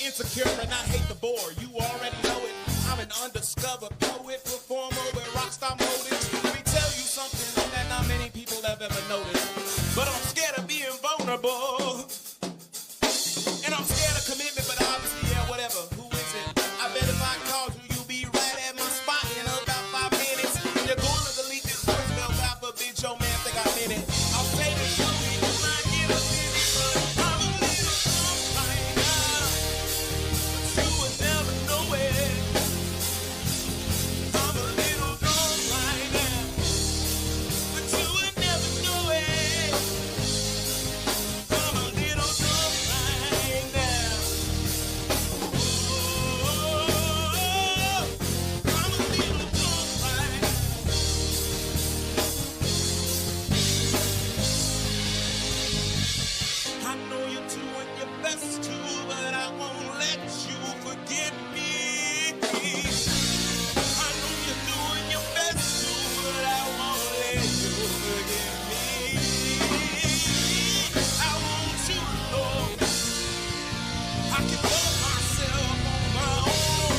Insecure and I hate the bore. You already know it. I'm an undiscovered poet, performer with rockstar motives. Let me tell you something that not many people have ever noticed. But I'm scared of being vulnerable. And I'm scared of commitment, but obviously, yeah, whatever. Who is it? I bet if I called you, you'll be right at my spot in about 5 minutes. And you're going to delete this voicemail, God forbid your man think I'm in it. I'll say this to you when I get a minute, but I'm a little drunk right now. But you would never know it. I'm a little drunk right now. But you would never know it. I'm a little drunk right now. I know you're doing your best to, but I won't let you forget me. I know you're doing your best to, but I won't let you forget me. I want you to know I can love myself on my own,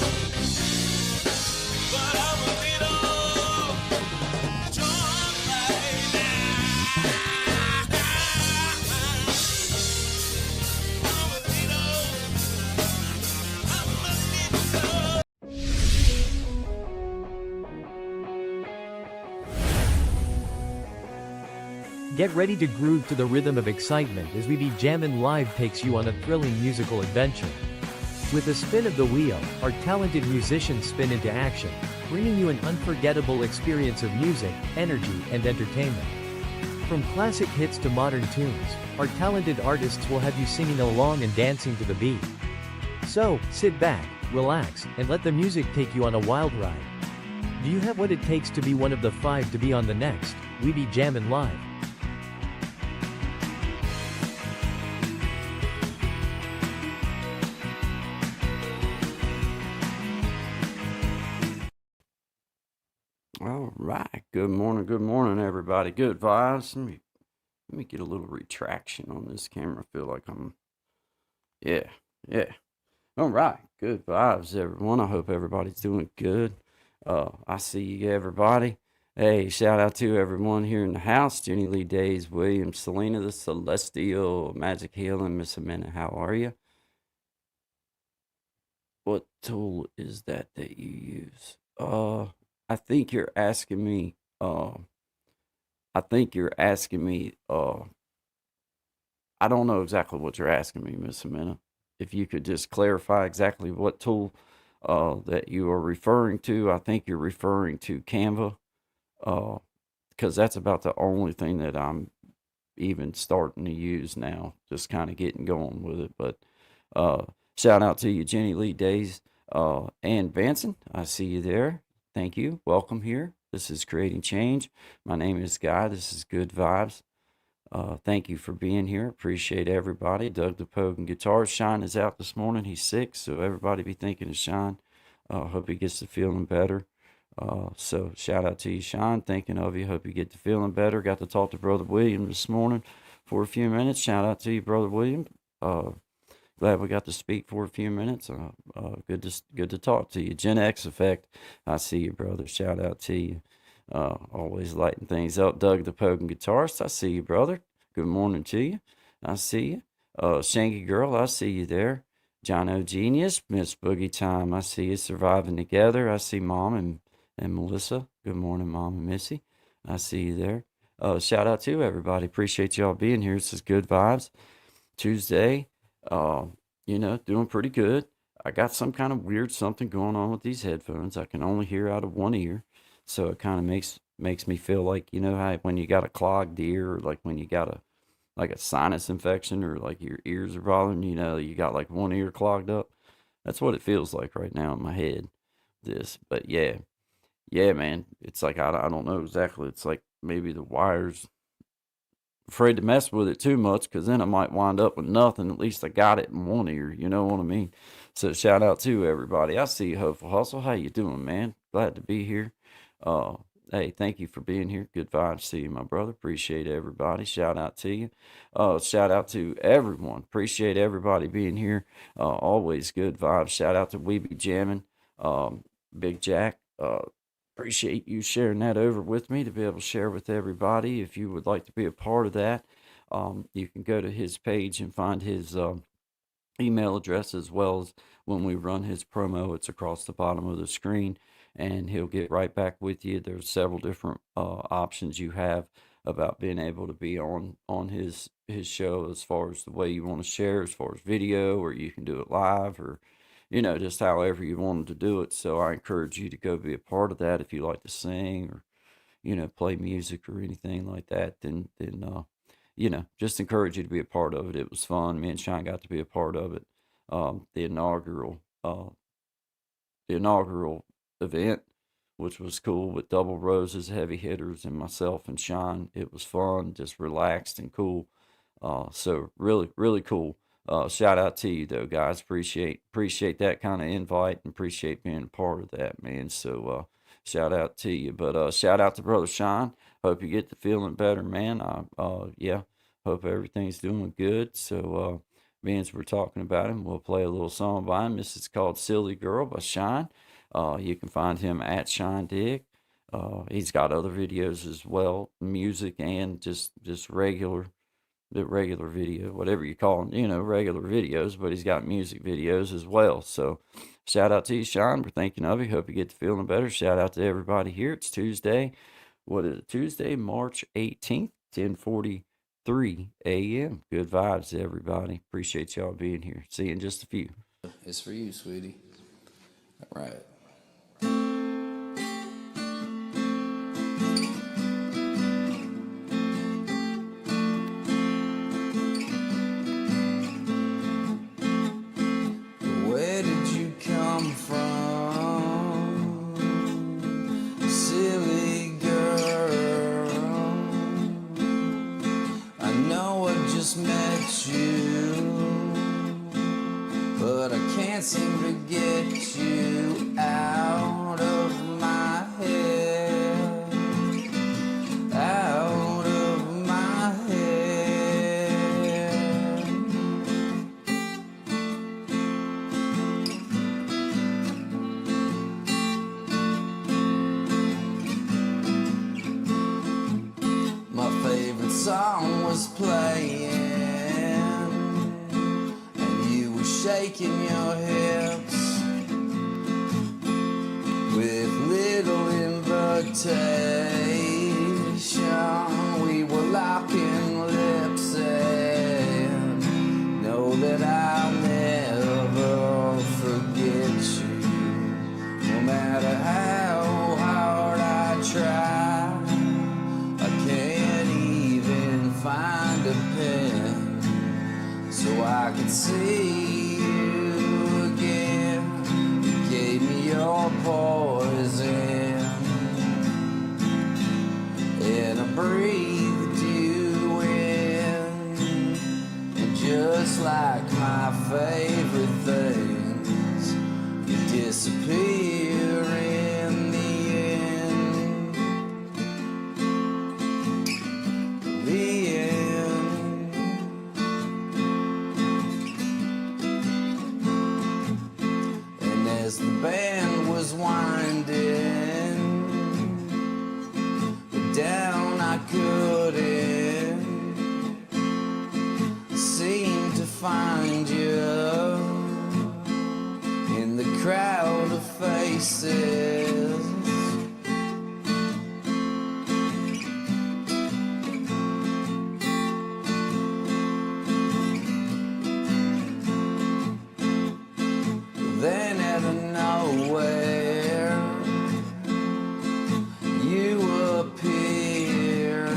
but I'm a little drunk right now. Get ready to groove to the rhythm of excitement as We Be Jammin' Live takes you on a thrilling musical adventure. With a spin of the wheel, our talented musicians spin into action, bringing you an unforgettable experience of music, energy, and entertainment. From classic hits to modern tunes, our talented artists will have you singing along and dancing to the beat. So, sit back, relax, and let the music take you on a wild ride. Do you have what it takes to be one of the 5 to be on the next We Be Jammin' Live? All right. Good morning, everybody. Good vibes. Let me get a little retraction on this camera. I feel like yeah. All right. Good vibes, everyone. I hope everybody's doing good. I see you, everybody. Hey, shout out to everyone here in the house. Jenny Lee Days, William, Selena, the Celestial, Magic Healing, Miss Amanda. How are you? What tool is that you use? I think you're asking me, I don't know exactly what you're asking me, Miss Amanda. If you could just clarify exactly what tool, that you are referring to. I think you're referring to Canva, because that's about the only thing that I'm even starting to use now, just kind of getting going with it. But, shout out to you, Jenny Lee Days, and Vanson. I see you there. Thank you. Welcome here. This is Creating Change. My name is Guy. This is Good Vibes. Thank you for being here. Appreciate everybody. Doug the Pogue Guitars. Shine is out this morning. He's sick, so everybody be thinking of Shine. Hope he gets to feeling better. So shout out to you, Shine. Thinking of you. Hope you get to feeling better. Got to talk to Brother William this morning for a few minutes. Shout out to you, Brother William. Glad we got to speak for a few minutes. Good to talk to you. Gen X Effect, I see you, brother. Shout out to you. Always lighting things up. Doug the Pogue Guitarist, I see you, brother. Good morning to you. I see you. Shanky Girl, I see you there. John O Genius, Miss Boogie Time, I see you. Surviving Together, I see Mom and Melissa. Good morning, Mom and Missy. I see you there. Shout out to everybody. Appreciate y'all being here. This is Good Vibes Tuesday. Doing pretty good. I got some kind of weird something going on with these headphones. I can only hear out of one ear, so it kind of makes me feel like, you know how when you got a clogged ear, or like when you got a sinus infection, or like your ears are bothering, you got like one ear clogged up. That's what it feels like right now in my head. But yeah, man, it's like I don't know exactly. It's like maybe the wires. Afraid to mess with it too much, because then I might wind up with nothing. At least I got it in one ear, you know what I mean? So shout out to everybody. I see you, Hopeful Hustle. How you doing, man? Glad to be here. hey, thank you for being here. Good vibes to you, my brother. Appreciate everybody. Shout out to you. Shout out to everyone. Appreciate everybody being here. Always good vibes. Shout out to We Be Jamming, Big Jack. Appreciate you sharing that over with me to be able to share with everybody. If you would like to be a part of that, you can go to his page and find his email address, as well as when we run his promo, it's across the bottom of the screen, and he'll get right back with you. There's several different options you have about being able to be on his show, as far as the way you want to share, as far as video, or you can do it live, or just however you wanted to do it. So I encourage you to go be a part of that. If you like to sing, or play music or anything like that, then just encourage you to be a part of it. It was fun. Me and Shine got to be a part of it. The inaugural event, which was cool, with Double Roses, Heavy Hitters, and myself and Shine. It was fun, just relaxed and cool. So really, really cool. Shout out to you though, guys. Appreciate that kind of invite, and appreciate being a part of that, man. So shout out to you. But shout out to Brother Shine. Hope you get to feeling better, man. Yeah, hope everything's doing good. So as we're talking about him, we'll play a little song by him. This is called Silly Girl by Shine. You can find him at Shine Dig. He's got other videos as well, music and just regular video, whatever you call them, regular videos, but he's got music videos as well. So shout out to you, Shine. We're thinking of you. Hope you get to feeling better. Shout out to everybody here. It's Tuesday. What is it? Tuesday, March 18th, 10:43 a.m. Good vibes to everybody. Appreciate y'all being here. See you in just a few. It's for you, sweetie. All right. Where did you come from, silly girl? I know I just met you, but I can't seem to get you out of my head, out of my head. My favorite song was playing, shaking your hips with little invitation. We were locking lips, and know that I'll never forget you. No matter how hard I try, I can't even find a pen so I could see your poison, and I breathed you in, and just like my favorite things, you disappear in the end. The end. And as the band was winding down, I couldn't seem to find you in the crowd of faces. Then out of nowhere, you appear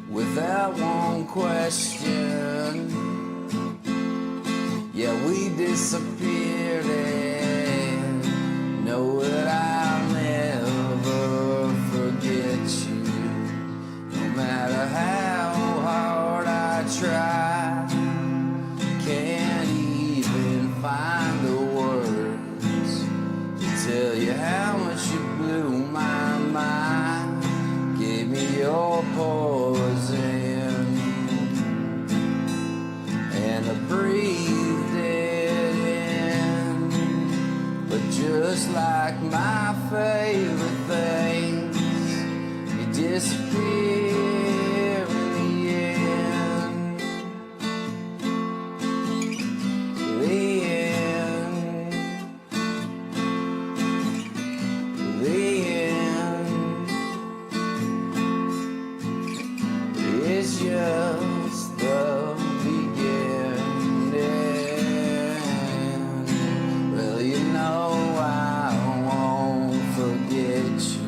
without one question. Yeah, we disappeared, and know that I'll never forget you. No matter how hard I try, can't even find the words to tell you how much you blew my and I breathed it in. But just like my favorite things, you disappear in the end. The end. The end. It's just the beginning. Well, you know I won't forget you,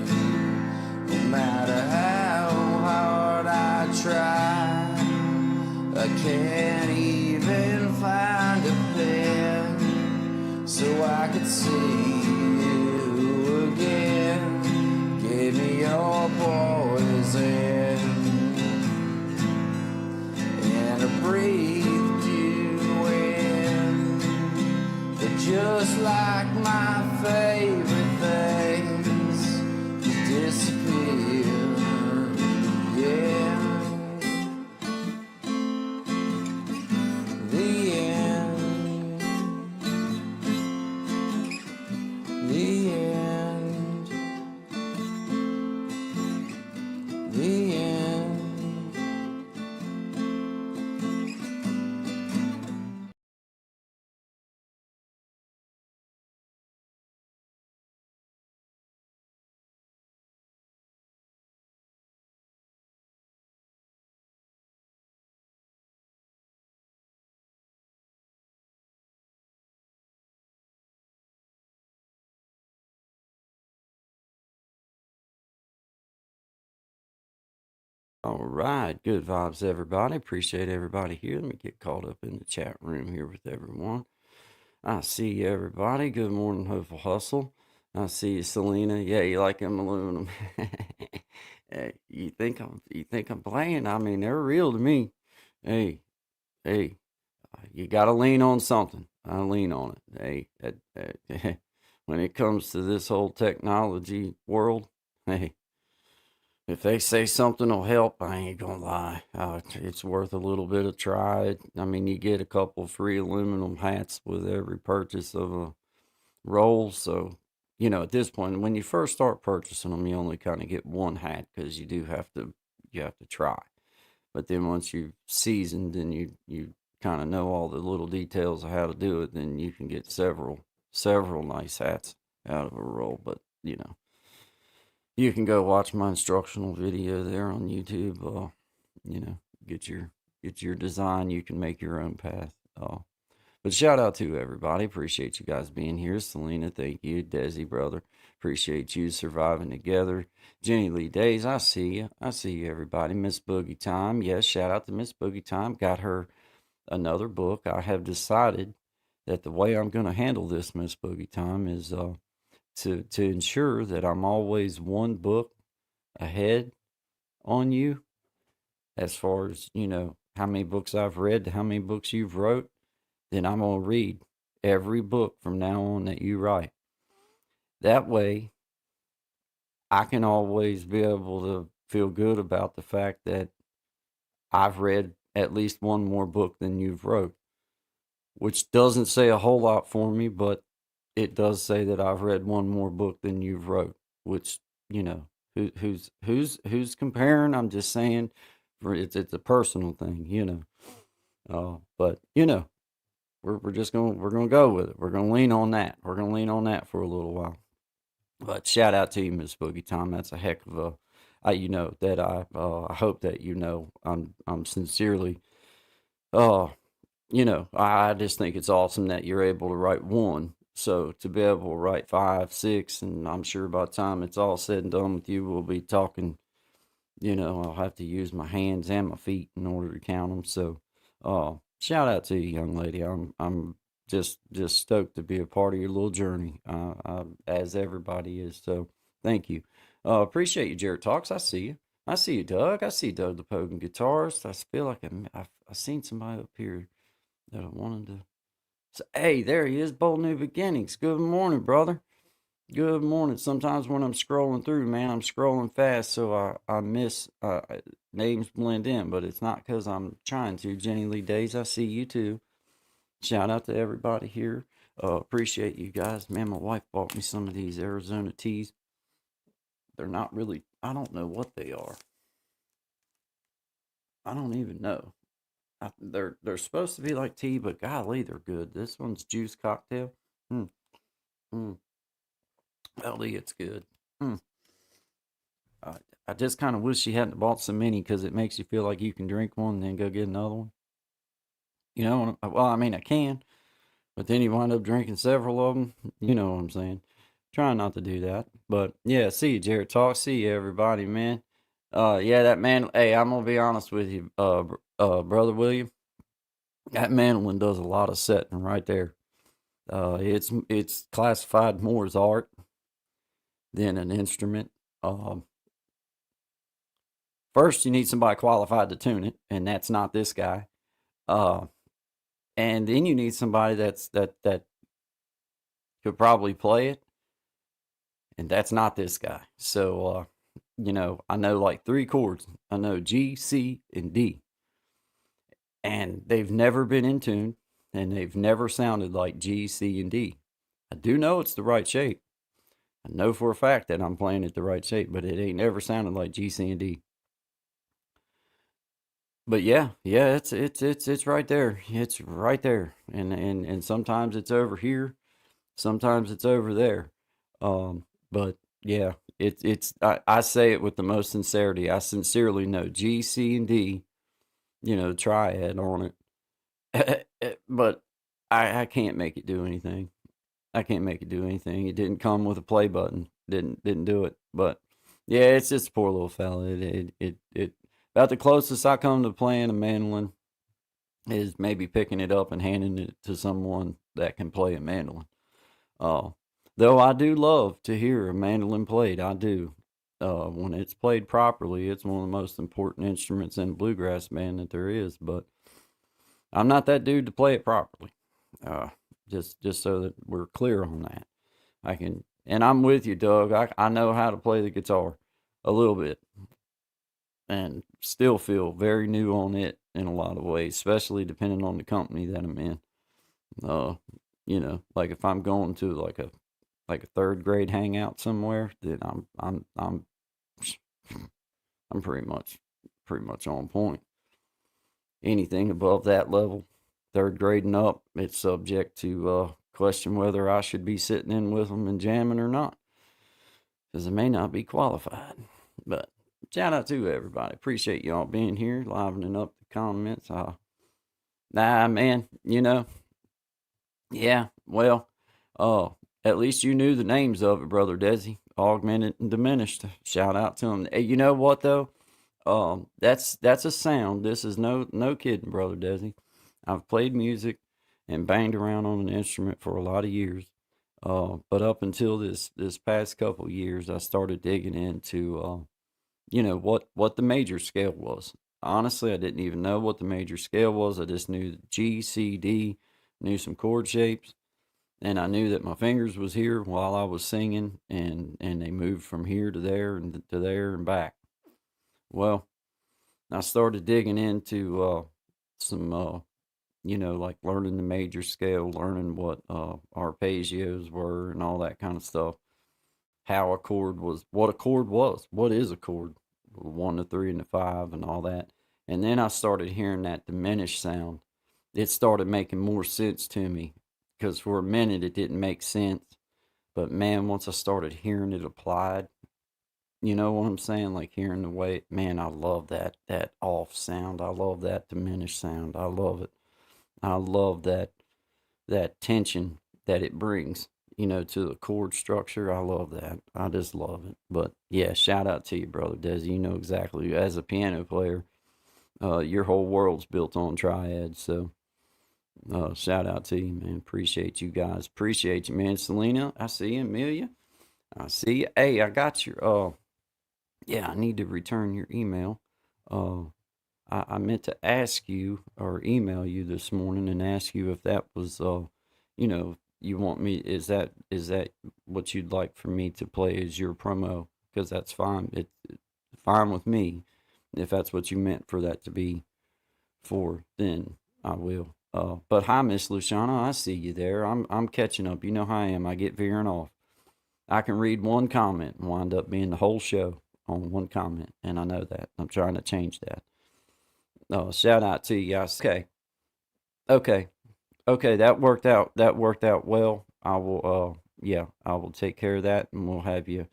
no matter how hard I try. I can't even find a pen so I could see you again. Give me your poison, and I breathed you in. But just like my favorite things, you disappear, yeah. The end. The end. The end. All right, good vibes, everybody. Appreciate everybody here. Let me get caught up in the chat room here with everyone. I see you, everybody. Good morning, Hopeful Hustle. I see you, Selena. Yeah, you like them aluminum. Hey, you think I'm playing? I mean, they're real to me. Hey, hey, you got to lean on something. I lean on it. Hey, when it comes to this whole technology world, hey, if they say something will help, I ain't gonna lie. It's worth a little bit of try. I mean, you get a couple free aluminum hats with every purchase of a roll. So, at this point, when you first start purchasing them, you only kind of get one hat because you have to try. But then once you've seasoned and you kind of know all the little details of how to do it, then you can get several nice hats out of a roll. But you can go watch my instructional video there on YouTube. Get your design. You can make your own path. But shout out to everybody. Appreciate you guys being here. Selena, thank you. Desi, brother, appreciate you surviving together. Jenny Lee Days, I see you. I see you, everybody. Miss Boogie Time. Yes, shout out to Miss Boogie Time. Got her another book. I have decided that the way I'm going to handle this, Miss Boogie Time, is to ensure that I'm always one book ahead on you as far as, how many books I've read, how many books you've wrote. Then I'm going to read every book from now on that you write. That way, I can always be able to feel good about the fact that I've read at least one more book than you've wrote, which doesn't say a whole lot for me, but it does say that I've read one more book than you've wrote, which, who's comparing? I'm just saying, it's a personal thing, but we're just gonna go with it. We're gonna lean on that. We're gonna lean on that for a little while. But shout out to you, Miss Boogie Time. That's a heck of a, I hope that I'm sincerely, I just think it's awesome that you're able to write one. So to be able to write 5, 6, and I'm sure by the time it's all said and done with you, we'll be talking. I'll have to use my hands and my feet in order to count them. So, shout out to you, young lady. I'm just stoked to be a part of your little journey, as everybody is. So, thank you. Appreciate you, Jared Talks. I see you. I see you, Doug. I see Doug the Pogan guitarist. I feel like I've seen somebody up here that I wanted to. So, hey, there he is, Bold New Beginnings. Good morning, brother. Good morning. Sometimes when I'm scrolling through, man, I'm scrolling fast, so I miss names blend in, but it's not because I'm trying to. Jenny Lee Days, I see you too. Shout out to everybody here. Appreciate you guys. Man, my wife bought me some of these Arizona teas. They're not really, I don't know what they are. I don't even know. They're supposed to be like tea, but golly, they're good. This one's juice cocktail. Mm, mm. Golly, it's good. Mm. I, I just kind of wish she hadn't bought so many because it makes you feel like you can drink one and then go get another one. You know, well, I mean, I can, but then you wind up drinking several of them. You know what I'm saying? Trying not to do that. But yeah, see you, Jared Talk. See you, everybody, man. Yeah, that man. Hey, I'm gonna be honest with you, brother William. That mandolin does a lot of setting right there. It's classified more as art than an instrument. First, you need somebody qualified to tune it, and that's not this guy. And then you need somebody that could probably play it, and that's not this guy. So, you know, I know like 3 chords. I know G, C, and D, and they've never been in tune, and they've never sounded like G, C, and D. I do know it's the right shape. I know for a fact that I'm playing it the right shape, but it ain't never sounded like G, C, and D. But yeah, it's right there. It's right there, and sometimes it's over here, sometimes it's over there. But yeah, I say it with the most sincerity. I sincerely know G, C, and D. You know, triad on it, but I can't make it do anything. I can't make it do anything. It didn't come with a play button. Didn't do it. But yeah, it's just a poor little fella. It about the closest I come to playing a mandolin is maybe picking it up and handing it to someone that can play a mandolin. Uh, though I do love to hear a mandolin played. I do. When it's played properly, it's one of the most important instruments in a bluegrass band that there is. But I'm not that dude to play it properly. Just so that we're clear on that. I can, and I'm with you, Doug. I know how to play the guitar a little bit, and still feel very new on it in a lot of ways, especially depending on the company that I'm in. You know, like if I'm going to like a 3rd grade hangout somewhere, then I'm pretty much on point. Anything above that level, 3rd grade and up, it's subject to question whether I should be sitting in with them and jamming or not, because I may not be qualified. But shout out to everybody. Appreciate y'all being here, livening up the comments. Nah, man, you know, yeah, well, at least you knew the names of it, Brother Desi. Augmented and Diminished. Shout out to him. Hey, you know what though? That's a sound. This is no kidding, Brother Desi. I've played music and banged around on an instrument for a lot of years. But up until this past couple years, I started digging into you know, what the major scale was. Honestly, I didn't even know what the major scale was. I just knew G, C, D, knew some chord shapes, and I knew that my fingers was here while I was singing, and they moved from here to there and to there and back. Well, I started digging into some you know, like learning the major scale, learning what arpeggios were and all that kind of stuff. How a chord was, what a chord was, what is a chord, 1 to 3 and to 5 and all that. And then I started hearing that diminished sound. It started making more sense to me, because for a minute it didn't make sense. But man, once I started hearing it applied, you know what I'm saying? Like hearing the way, man, I love that off sound. I love that diminished sound. I love it. I love that tension that it brings, you know, to the chord structure. I love that. I just love it. But yeah, shout out to you, Brother Desi. You know exactly, as a piano player, your whole world's built on triads. So shout out to you, man. Appreciate you guys. Appreciate you, man. Selena, I see you. Amelia, I see you. Hey, I got your yeah, I need to return your email. I meant to ask you or email you this morning and ask you if that was, you know, you want me, is that what you'd like for me to play as your promo? Because that's fine. It's fine with me. If that's what you meant for that to be for, then I will. But hi, Miss Luciana, I see you there. I'm catching up. You know how I am. I get veering off. I can read one comment and wind up being the whole show on one comment, and I know that. I'm trying to change that. Shout out to you guys. Okay, okay. That worked out. That worked out well. I will. Yeah, I will take care of that, and we'll have you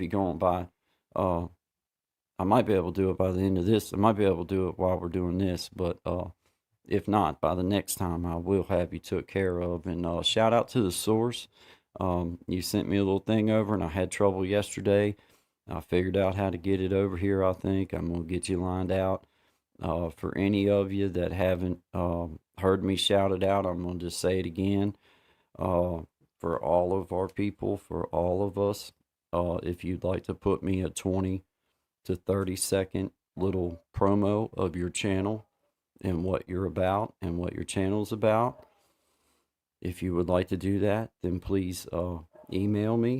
going by. Uh, I might be able to do it by the end of this. I might be able to do it while we're doing this, but if not, by the next time, I will have you took care of. And shout out to the source. You sent me a little thing over, and I had trouble yesterday. I figured out how to get it over here, I think. I'm going to get you lined out. For any of you that haven't heard me shout it out, I'm going to just say it again. For all of our people, for all of us, if you'd like to put me a 20 to 30-second little promo of your channel and what you're about and what your channel's about, if you would like to do that, then please email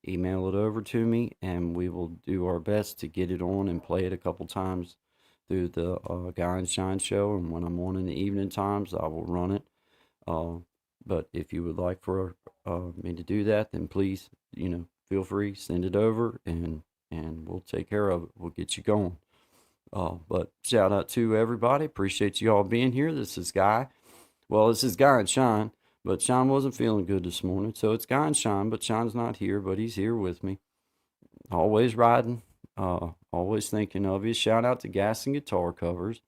it over to me, and we will do our best to get it on and play it a couple times through the Guy and Shine show. And when I'm on in the evening times, I will run it. But if you would like for me to do that, then please, feel free, send it over, and we'll take care of it. We'll get you going. But shout out to everybody. Appreciate you all being here. This is Guy. Well, this is Guy and Shine, but Shine wasn't feeling good this morning. So it's Guy and Shine, but Shine's not here, but he's here with me. Always riding, always thinking of you. Shout out to Gas and Guitar Covers,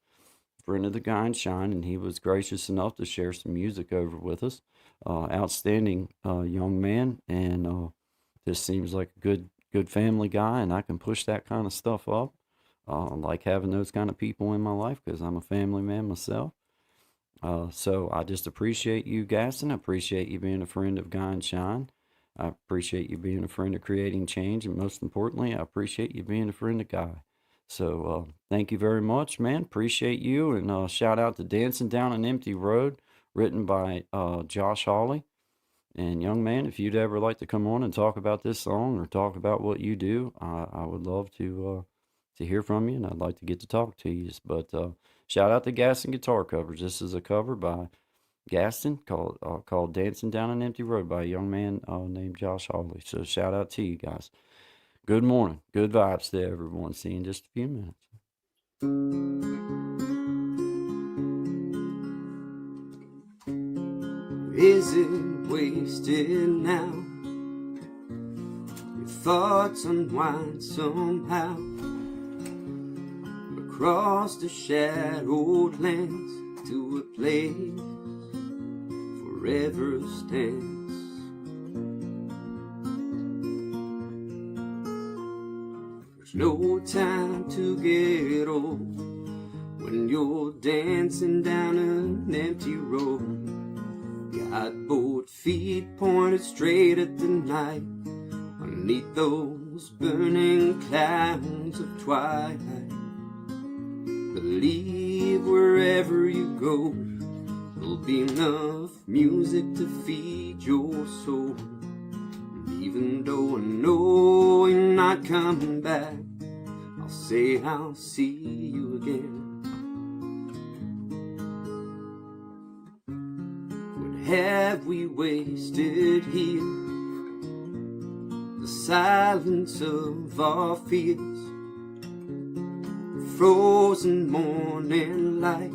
friend of the Guy and Shine, and he was gracious enough to share some music over with us. Outstanding young man, and just seems like a good family guy, and I can push that kind of stuff up. I like having those kind of people in my life because I'm a family man myself. So I just appreciate you, Gaston. I appreciate you being a friend of Guy and Shine. I appreciate you being a friend of Creating Change, and most importantly, I appreciate you being a friend of Guy. So thank you very much, man. Appreciate you, and shout out to Dancing Down an Empty Road, written by Josh Hawley. And young man, if you'd ever like to come on and talk about this song or talk about what you do, I would love to hear from you, and I'd like to get to talk to you. But shout out to Gas and Guitar Covers. This is a cover by Gaston called Dancing Down an Empty Road by a young man named Josh Hawley. So shout out to you guys. Good morning. Good vibes to everyone. See you in just a few minutes. Is it wasted now? Your thoughts unwind somehow across the shadowed lands to a place forever stands. There's no time to get old when you're dancing down an empty road. Got both feet pointed straight at the night, underneath those burning clouds of twilight. Believe wherever you go, there'll be enough music to feed your soul. And even though I know you're not coming back, I'll say I'll see you again. Have we wasted here the silence of our fears? Frozen morning light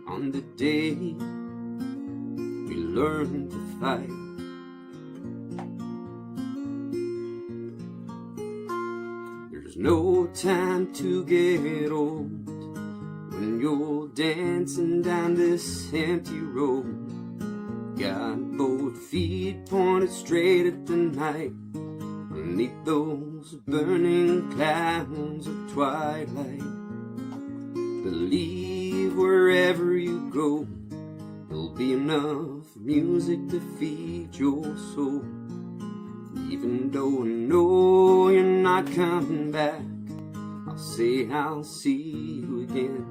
on the day we learned to fight. There's no time to get old when you're dancing down this empty road. Got both feet pointed straight at the night, underneath those burning clouds of twilight. Believe wherever you go, there'll be enough music to feed your soul. Even though I know you're not coming back, I'll say I'll see you again.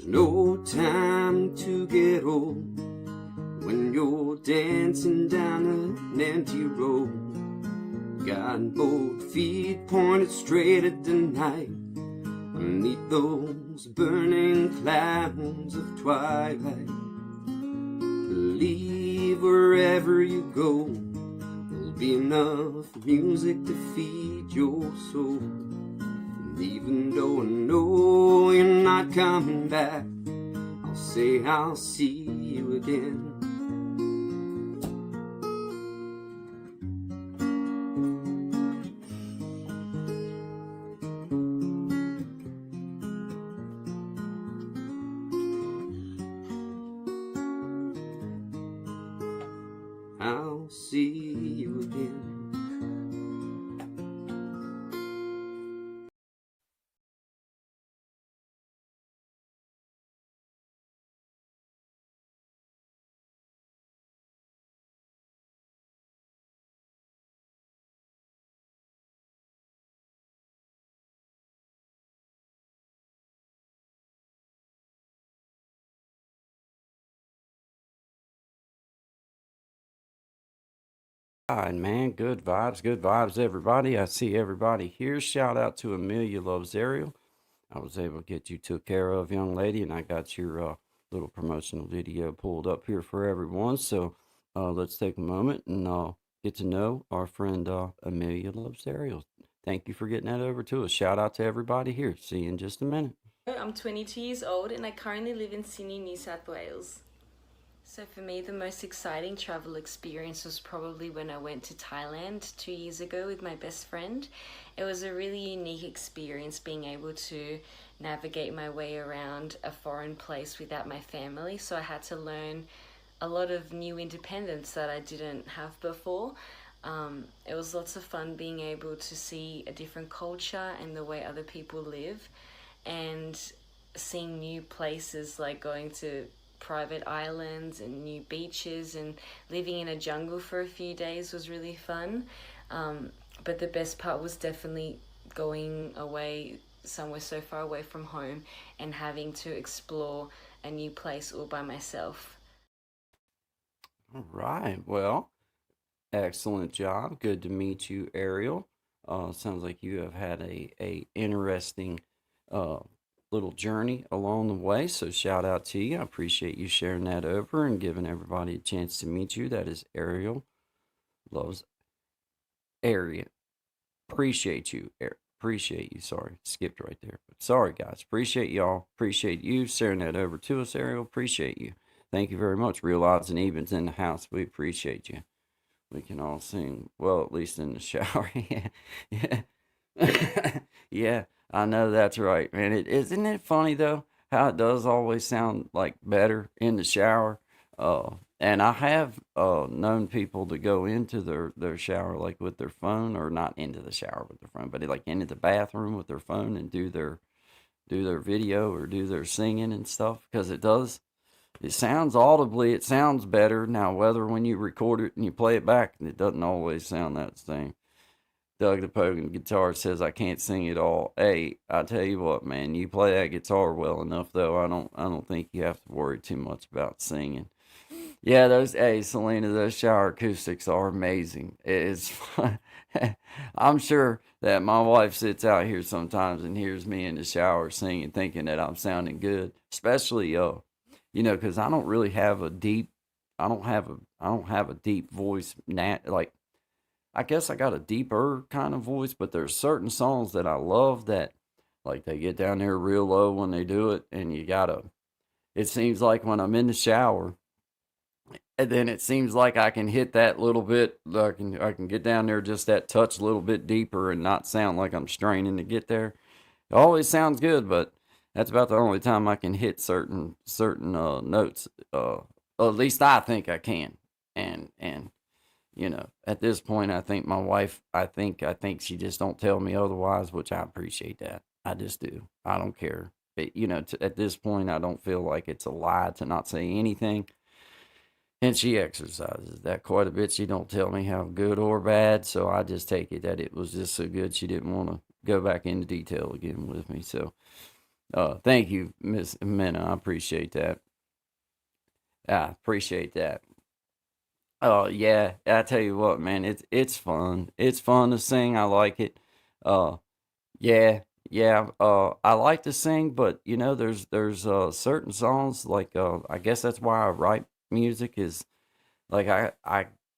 no time to get old when you're dancing down an empty road. Got both feet pointed straight at the night, beneath those burning clouds of twilight. Believe wherever you go, there'll be enough music to feed your soul. And even though I know you're not coming back, I'll say I'll see you again. I'll see you again. Right, man, good vibes, everybody. I see everybody here. Shout out to Amelia Loves Ariel. I was able to get you took care of, young lady, and I got your little promotional video pulled up here for everyone. So let's take a moment and get to know our friend Amelia Loves Ariel. Thank you for getting that over to us. Shout out to everybody here. See you in just a minute. I'm 22 years old and I currently live in Sydney, New South Wales. So for me, the most exciting travel experience was probably when I went to Thailand 2 years ago with my best friend. It was a really unique experience being able to navigate my way around a foreign place without my family. So I had to learn a lot of new independence that I didn't have before. It was lots of fun being able to see a different culture and the way other people live, and seeing new places, like going to private islands and new beaches, and living in a jungle for a few days was really fun. But the best part was definitely going away somewhere so far away from home and having to explore a new place all by myself. All right. Well, excellent job. Good to meet you, Ariel. Sounds like you have had a interesting little journey along the way. So shout out to you. I appreciate you sharing that over and giving everybody a chance to meet you. That is Ariel Loves Ariel. Appreciate you. Appreciate you. Sorry, skipped right there. But sorry, guys. Appreciate y'all. Appreciate you sharing that over to us, Ariel. Appreciate you. Thank you very much. Real odds and evens in the house. We appreciate you. We can all sing, well, at least in the shower. Yeah. Yeah, I know that's right, man. Isn't it funny though how it does always sound like better in the shower? And I have known people to go into their shower like with their phone, or not into the shower with their phone, but like into the bathroom with their phone and do their video or do their singing and stuff, because it sounds audibly, it sounds better. Now, whether when you record it and you play it back, it doesn't always sound that same. Doug the Pogan guitar says I can't sing it all. Hey, I tell you what, man, you play that guitar well enough though. I don't think you have to worry too much about singing. Yeah, Selena, those shower acoustics are amazing. It's fun. I'm sure that my wife sits out here sometimes and hears me in the shower singing, thinking that I'm sounding good, especially because I don't really have a deep, I don't have a deep voice. Like, I guess I got a deeper kind of voice, but there's certain songs that I love that, like, they get down there real low when they do it, and it seems like when I'm in the shower, and then it seems like I can hit that little bit, I can get down there just that touch a little bit deeper and not sound like I'm straining to get there. It always sounds good, but that's about the only time I can hit certain notes. At least I think I can. And at this point, I think my wife, I think she just don't tell me otherwise, which I appreciate that. I just do. I don't care. But, at this point, I don't feel like it's a lie to not say anything. And she exercises that quite a bit. She don't tell me how good or bad, so I just take it that it was just so good she didn't want to go back into detail again with me. So, Thank you, Miss Minna. I appreciate that. I appreciate that. Oh yeah, I tell you what, man, it's fun. It's fun to sing. I like it. Uh, yeah, yeah. I like to sing, but you know, there's certain songs like I guess that's why I write music is like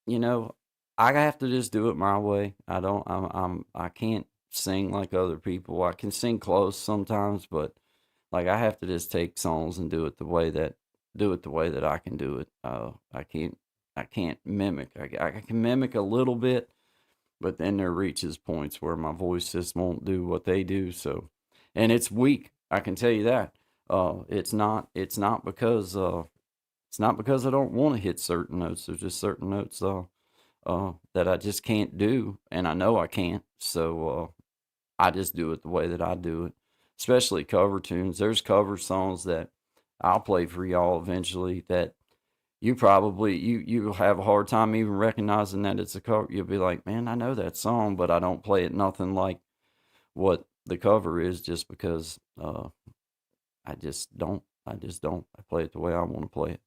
you know I have to just do it my way. I can't sing like other people. I can sing close sometimes, but like I have to just take songs and do it the way that I can do it. I can't mimic. I can mimic a little bit, but then there reaches points where my voice just won't do what they do. So, and it's weak. I can tell you that. It's not because I don't want to hit certain notes. There's just certain notes that I just can't do, and I know I can't. So I just do it the way that I do it. Especially cover tunes. There's cover songs that I'll play for y'all eventually that you'll have a hard time even recognizing that it's a cover. You'll be like, man, I know that song, but I don't play it nothing like what the cover is, just because I just don't. I just don't. I play it the way I want to play it.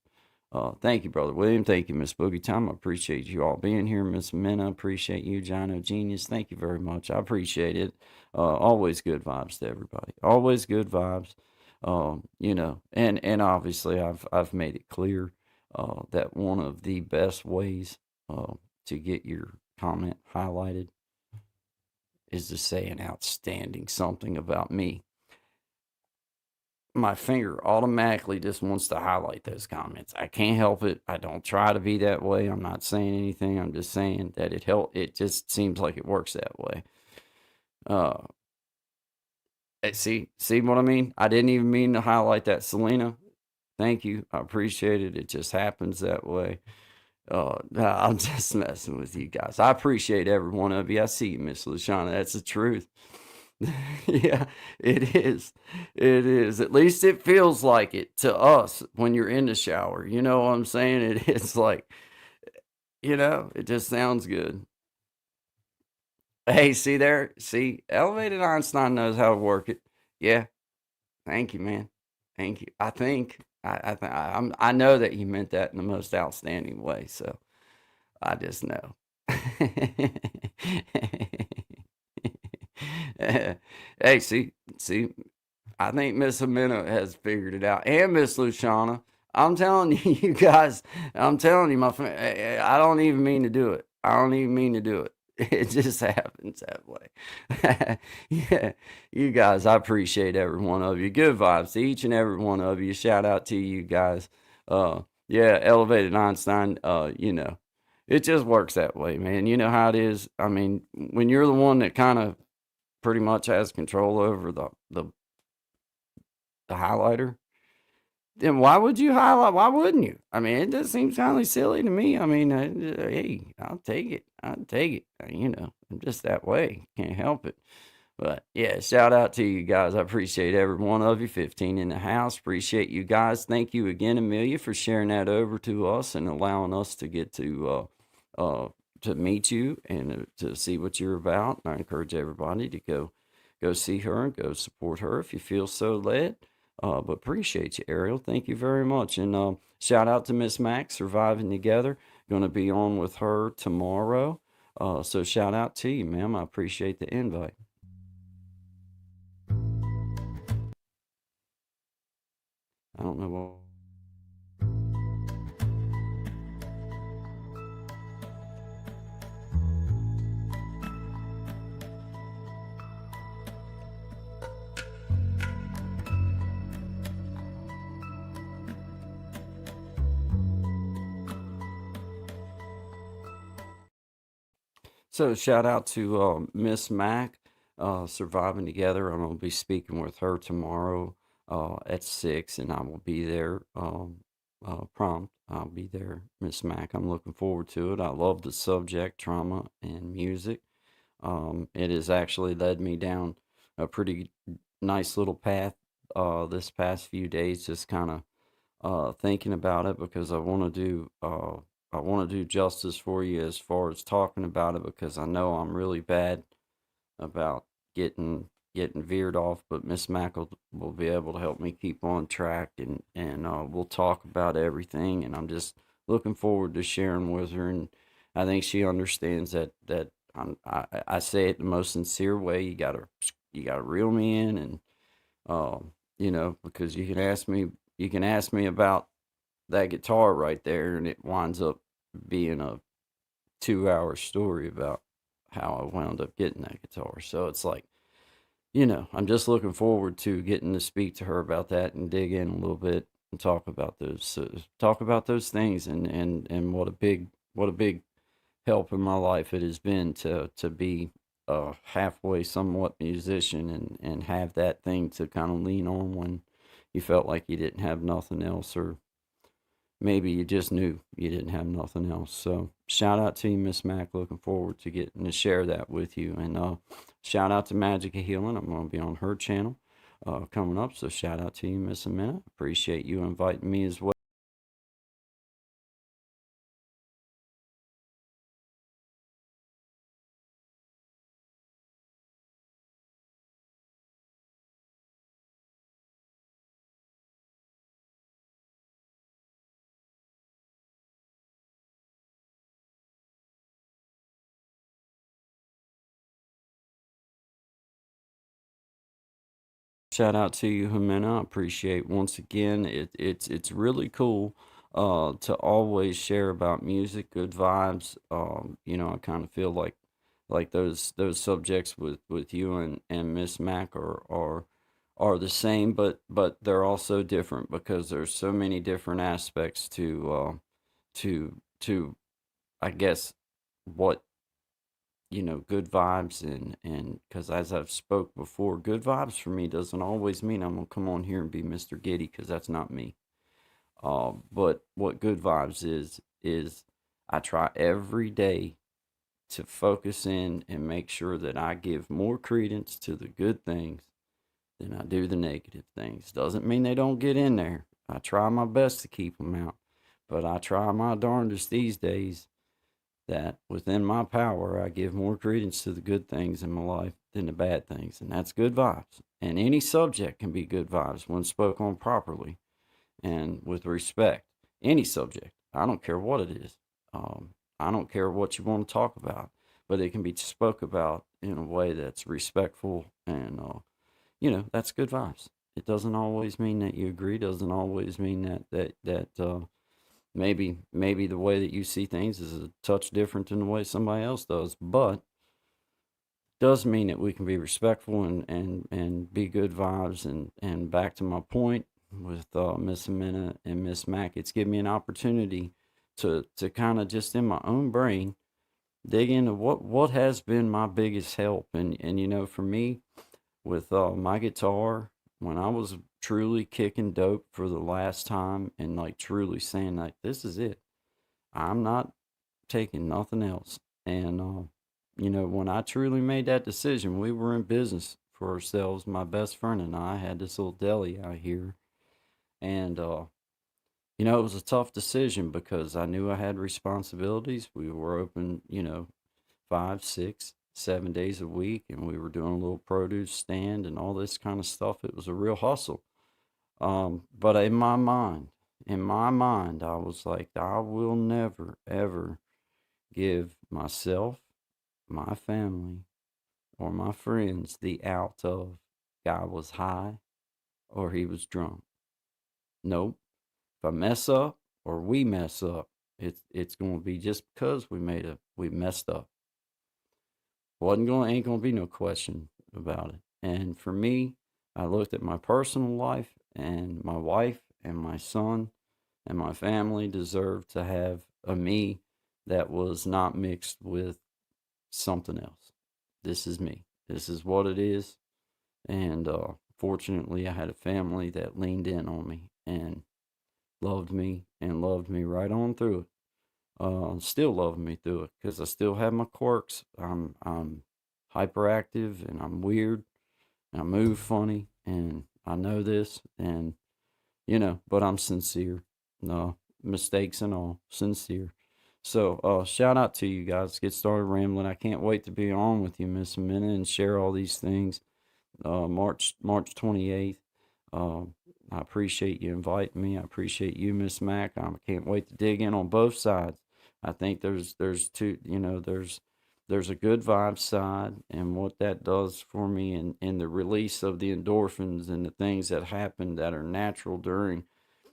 Thank you, Brother William. Thank you, Miss Boogie Time. I appreciate you all being here. Miss Minna, appreciate you. Jono Genius, thank you very much. I appreciate it. Always good vibes to everybody. Always good vibes. You know, and obviously I've made it clear that one of the best ways to get your comment highlighted is to say an outstanding something about me. My finger automatically just wants to highlight those comments. I can't help it. I don't try to be that way. I'm not saying anything. I'm just saying that it just seems like it works that way. See what I mean? I didn't even mean to highlight that, Selena. Thank you. I appreciate it. It just happens that way. I'm just messing with you guys. I appreciate every one of you. I see you, Miss Luciana. That's the truth. Yeah, it is. It is. At least it feels like it to us when you're in the shower. You know what I'm saying? It's like, it just sounds good. Hey, see there? See, Elevated Einstein knows how to work it. Yeah. Thank you, man. Thank you. I think I know that you meant that in the most outstanding way. So I just know. Hey, see, I think Miss Amina has figured it out, and Miss Luciana. I'm telling you, you guys. I'm telling you, my friend. I don't even mean to do it. I don't even mean to do it. It just happens that way. Yeah, you guys. I appreciate every one of you. Good vibes to each and every one of you. Shout out to you guys. Yeah, Elevated Einstein. It just works that way, man. You know how it is. I mean, when you're the one that kind of pretty much has control over the highlighter, then why would you highlight? Why wouldn't you? I mean, it just seems kind of silly to me. I mean, hey, I'll take it. I'll take it. I'm just that way. Can't help it. But yeah, shout out to you guys. I appreciate every one of you. 15 in the house. Appreciate you guys. Thank you again, Amelia, for sharing that over to us and allowing us to get to meet you and to see what you're about. I encourage everybody to go see her and go support her if you feel so led. But appreciate you, Ariel. Thank you very much. And shout out to Miss Max, Surviving Together. Going to be on with her tomorrow. So shout out to you, ma'am. I appreciate the invite. I don't know what. So shout out to Miss Mac, Surviving Together. I'm going to be speaking with her tomorrow at 6, and I will be there prompt. I'll be there, Miss Mac. I'm looking forward to it. I love the subject, trauma and music. It has actually led me down a pretty nice little path this past few days, just kind of thinking about it, because I want to do justice for you as far as talking about it, because I know I'm really bad about getting getting veered off, but Miss Mack will be able to help me keep on track, and we'll talk about everything. And I'm just looking forward to sharing with her, and I think she understands that I say it the most sincere way. You gotta reel me in, and because you can ask me about that guitar right there, and it winds up being a 2 hour story about how I wound up getting that guitar. So it's like, I'm just looking forward to getting to speak to her about that and dig in a little bit and talk about those things, and what a big help in my life it has been to be a halfway somewhat musician, and have that thing to kind of lean on when you felt like you didn't have nothing else, or maybe you just knew you didn't have nothing else. So shout out to you, Miss Mac. Looking forward to getting to share that with you. And shout out to Magic of Healing. I'm going to be on her channel coming up. So shout out to you, Miss Amina. Appreciate you inviting me as well. Shout out to you, Jimena. I appreciate once again. It's really cool to always share about music, good vibes. I kind of feel like those subjects with you and Miss Mac are the same, but they're also different, because there's so many different aspects to I guess what good vibes, and because, as I've spoke before, good vibes for me doesn't always mean I'm gonna come on here and be Mr. Giddy, because that's not me. But what good vibes is I try every day to focus in and make sure that I give more credence to the good things than I do the negative things. Doesn't mean they don't get in there. I try my best to keep them out, but I try my darndest these days that within my power, I give more credence to the good things in my life than the bad things. And that's good vibes. And any subject can be good vibes when spoke on properly and with respect. Any subject. I don't care what it is. I don't care what you want to talk about, but it can be spoke about in a way that's respectful, and, that's good vibes. It doesn't always mean that you agree, doesn't always mean that maybe the way that you see things is a touch different than the way somebody else does, but does mean that we can be respectful and be good vibes. And back to my point with Miss Amina and Miss Mac, it's given me an opportunity to kind of just in my own brain dig into what has been my biggest help. And for me, with my guitar, when I was truly kicking dope for the last time, and like truly saying like, this is it, I'm not taking nothing else. And when I truly made that decision, we were in business for ourselves. My best friend and I had this little deli out here, and it was a tough decision, because I knew I had responsibilities. We were open 5, 6, 7 days a week, and we were doing a little produce stand and all this kind of stuff. It was a real hustle. But in my mind, I was like, I will never, ever give myself, my family, or my friends the out of guy was high or he was drunk. Nope. If I mess up or we mess up, it's going to be just because we messed up. Ain't gonna be no question about it. And for me, I looked at my personal life, and my wife and my son and my family deserved to have a me that was not mixed with something else. This is me. This is what it is. And fortunately, I had a family that leaned in on me and loved me right on through it. Still loving me through it, because I still have my quirks. I'm hyperactive, and I'm weird, and I move funny, and I know this, and but I'm sincere. No mistakes and all, sincere. So shout out to you guys. Get started rambling. I can't wait to be on with you, Miss Amina, and share all these things. March 28th. I appreciate you inviting me. I appreciate you, Miss Mac. I can't wait to dig in on both sides. I think there's two, there's a good vibe side and what that does for me, and the release of the endorphins and the things that happen that are natural during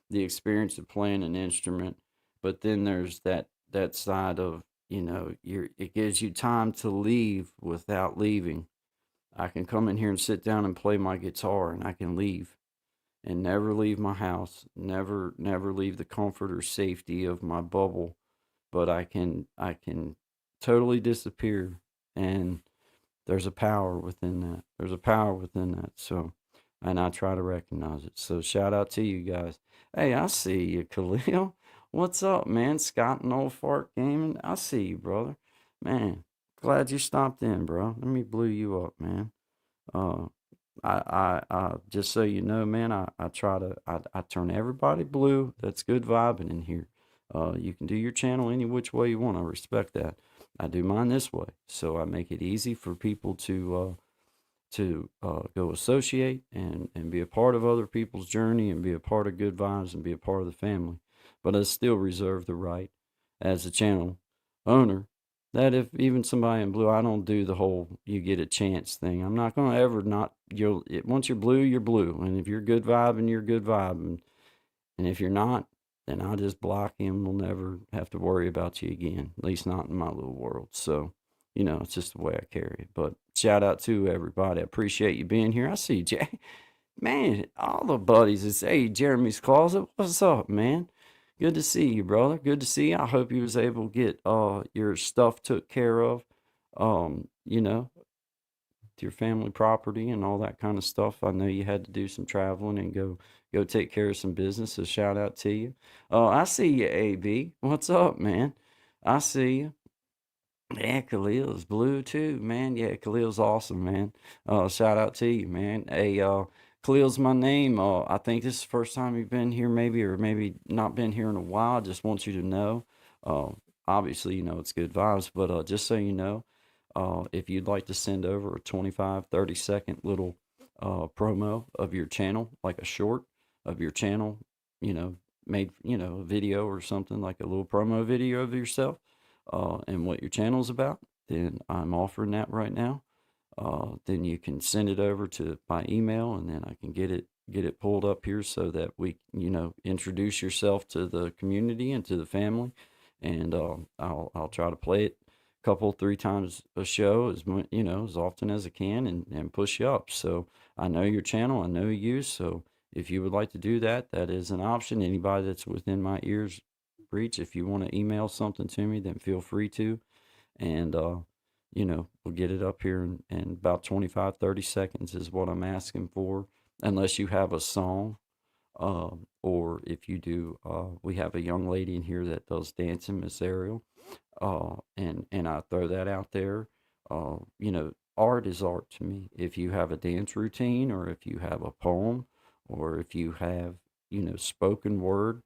the experience of playing an instrument. But then there's that side of, it gives you time to leave without leaving. I can come in here and sit down and play my guitar, and I can leave and never leave my house, never leave the comfort or safety of my bubble, but I can totally disappear, and there's a power within that. There's a power within that. So, and I try to recognize it. So shout out to you guys. Hey, I see you, Khalil. What's up, man? Scott and Old Fart Gaming. I see you, brother. Man, glad you stopped in, bro. Let me blue you up, man. Uh, I just so you know, man, I try to, I turn everybody blue. That's good vibing in here. You can do your channel any which way you want. I respect that. I do mine this way. So I make it easy for people to go associate and be a part of other people's journey and be a part of good vibes and be a part of the family. But I still reserve the right as a channel owner that if even somebody in blue, I don't do the whole you get a chance thing. I'm not going to ever not, once you're blue, you're blue. And if you're good vibe, and you're good vibe. And if you're not, then I'll just block him. We'll never have to worry about you again, at least not in my little world. So, it's just the way I carry it. But shout out to everybody. I appreciate you being here. I see Jay. Man, all the buddies that say Jeremy's Closet. What's up, man? Good to see you, brother. Good to see you. I hope you was able to get your stuff took care of, to your family property and all that kind of stuff. I know you had to do some traveling and go take care of some business, so shout out to you. I see you, AB. What's up, man? I see you. Yeah, Khalil's blue too, man. Yeah, Khalil's awesome, man. Shout out to you, man. Hey, Khalil's my name. I think this is the first time you've been here, maybe, or maybe not been here in a while. I just want you to know. Obviously, it's good vibes, but just so you know, if you'd like to send over a 25, 30-second little promo of your channel, like a short of your channel, made, a video or something, like a little promo video of yourself, and what your channel's about, then I'm offering that right now. Then you can send it over to my email, and then I can get it pulled up here so that we, introduce yourself to the community and to the family. And I'll try to play it a couple, 3 times a show, as often as I can, and push you up. So I know your channel, I know you. So if you would like to do that, that is an option. Anybody that's within my ears reach, if you want to email something to me, then feel free to. And we'll get it up here in about 25, 30 seconds is what I'm asking for, unless you have a song. Or if you do, we have a young lady in here that does dancing, Miss Ariel. And I throw that out there. Art is art to me. If you have a dance routine, or if you have a poem, or if you have, spoken word,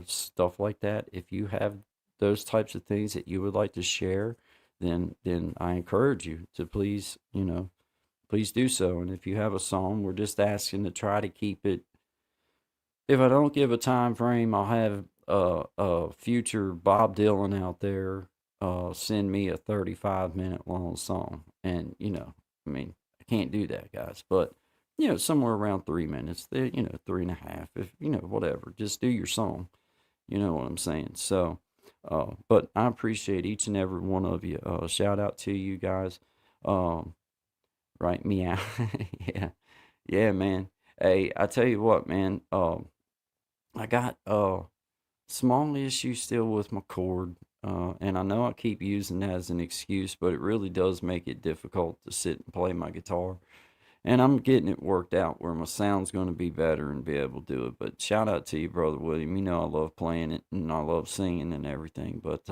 stuff like that. If you have those types of things that you would like to share, then I encourage you to please do so. And if you have a song, we're just asking to try to keep it. If I don't give a time frame, I'll have a future Bob Dylan out there send me a 35-minute long song. And, I can't do that, guys. But, somewhere around 3 minutes, 3.5, if, whatever. Just do your song. You know what I'm saying? So, but I appreciate each and every one of you. Shout out to you guys. Right, meow. Yeah, man. Hey, I tell you what, man. I got small issue still with my cord, and I know I keep using that as an excuse, but it really does make it difficult to sit and play my guitar. And I'm getting it worked out where my sound's going to be better and be able to do it. But shout out to you, Brother William. I love playing it and I love singing and everything. But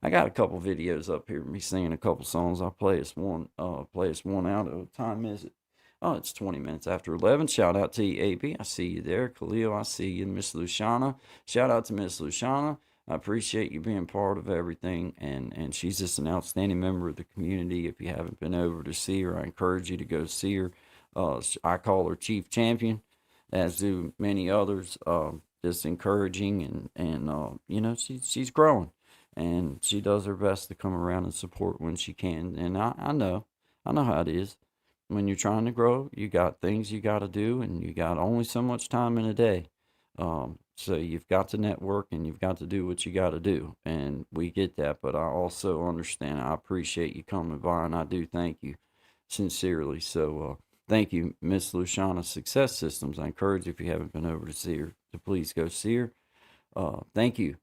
I got a couple videos up here of me singing a couple songs. I'll play us one out. What time is it? Oh, it's 20 minutes after 11. Shout out to you, AP. I see you there. Khalil, I see you. Miss Luciana. Shout out to Miss Luciana. I appreciate you being part of everything, and she's just an outstanding member of the community. If you haven't been over to see her, I encourage you to go see her. I call her Chief Champion, as do many others. Just encouraging, and you know, she's growing, and she does her best to come around and support when she can. And I know how it is. When you're trying to grow, you got things you got to do, and you got only so much time in a day. So you've got to network and you've got to do what you got to do. And we get that, but I also understand. I appreciate you coming by, and I do thank you sincerely. So, thank you, Miss Luciana Success Systems. I encourage you, if you haven't been over to see her, to please go see her. Thank you.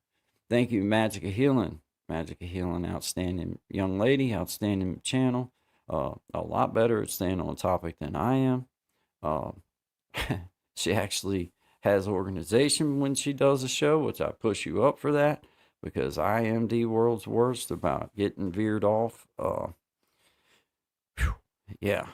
Thank you, Magic of Healing. Magic of Healing, outstanding young lady, outstanding channel. A lot better at staying on topic than I am. She actually has organization when she does a show, which I push you up for that, because I am the world's worst about getting veered off. Yeah.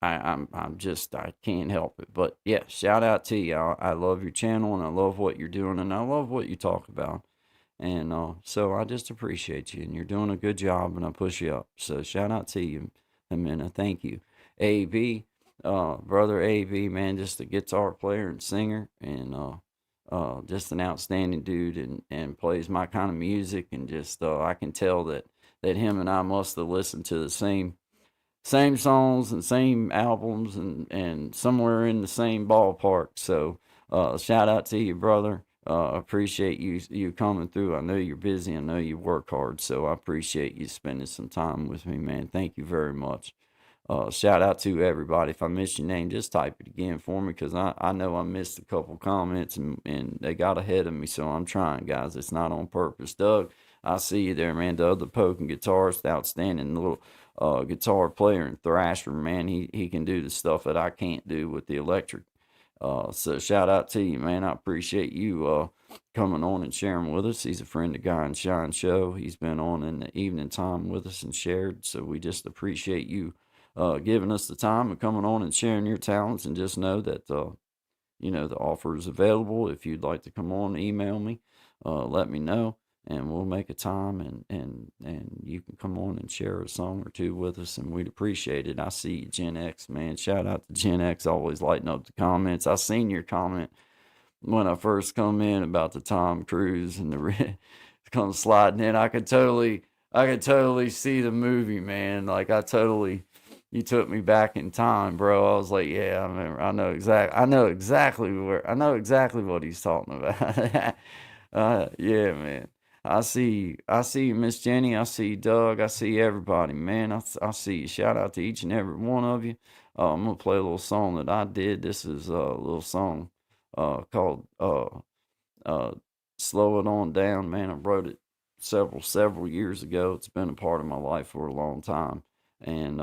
I'm just, I can't help it. But yeah, shout out to you. I love your channel, and I love what you're doing, and I love what you talk about. And so I just appreciate you, and you're doing a good job, and I push you up. So shout out to you, Amina. Thank you. AB, brother AB, man, just a guitar player and singer, and just an outstanding dude, and plays my kind of music, and just I can tell that him and I must have listened to the same songs and same albums, and somewhere in the same ballpark. So shout out to you, brother. Appreciate you coming through. I know you're busy. I know you work hard, so I appreciate you spending some time with me, man. Thank you very much. Shout out to everybody. If I missed your name, just type it again for me, because I know I missed a couple comments, and they got ahead of me, so I'm trying, guys. It's not on purpose. Doug, I see you there, man. The other poking guitarist, outstanding little guitar player and thrasher, man. He can do the stuff that I can't do with the electric. So shout out to you, man. I appreciate you coming on and sharing with us. He's a friend of Guy and Shine Show. He's been on in the evening time with us and shared. So we just appreciate you giving us the time and coming on and sharing your talents. And just know that you know, the offer is available. If you'd like to come on, email me, let me know, and we'll make a time, and you can come on and share a song or two with us, and we'd appreciate it. I see you, Gen X, man. Shout out to Gen X, always lighting up the comments. I seen your comment when I first come in about the Tom Cruise and the come sliding in. I could totally see the movie, man. Like, you took me back in time, bro. I was like, yeah, I remember. I know exactly what he's talking about. Yeah, man. I see you, Miss Jenny. I see you, Doug. I see everybody, man. I see you. Shout out to each and every one of you. I'm going to play a little song that I did. This is a little song called Slow It On Down, man. I wrote it several years ago. It's been a part of my life for a long time. And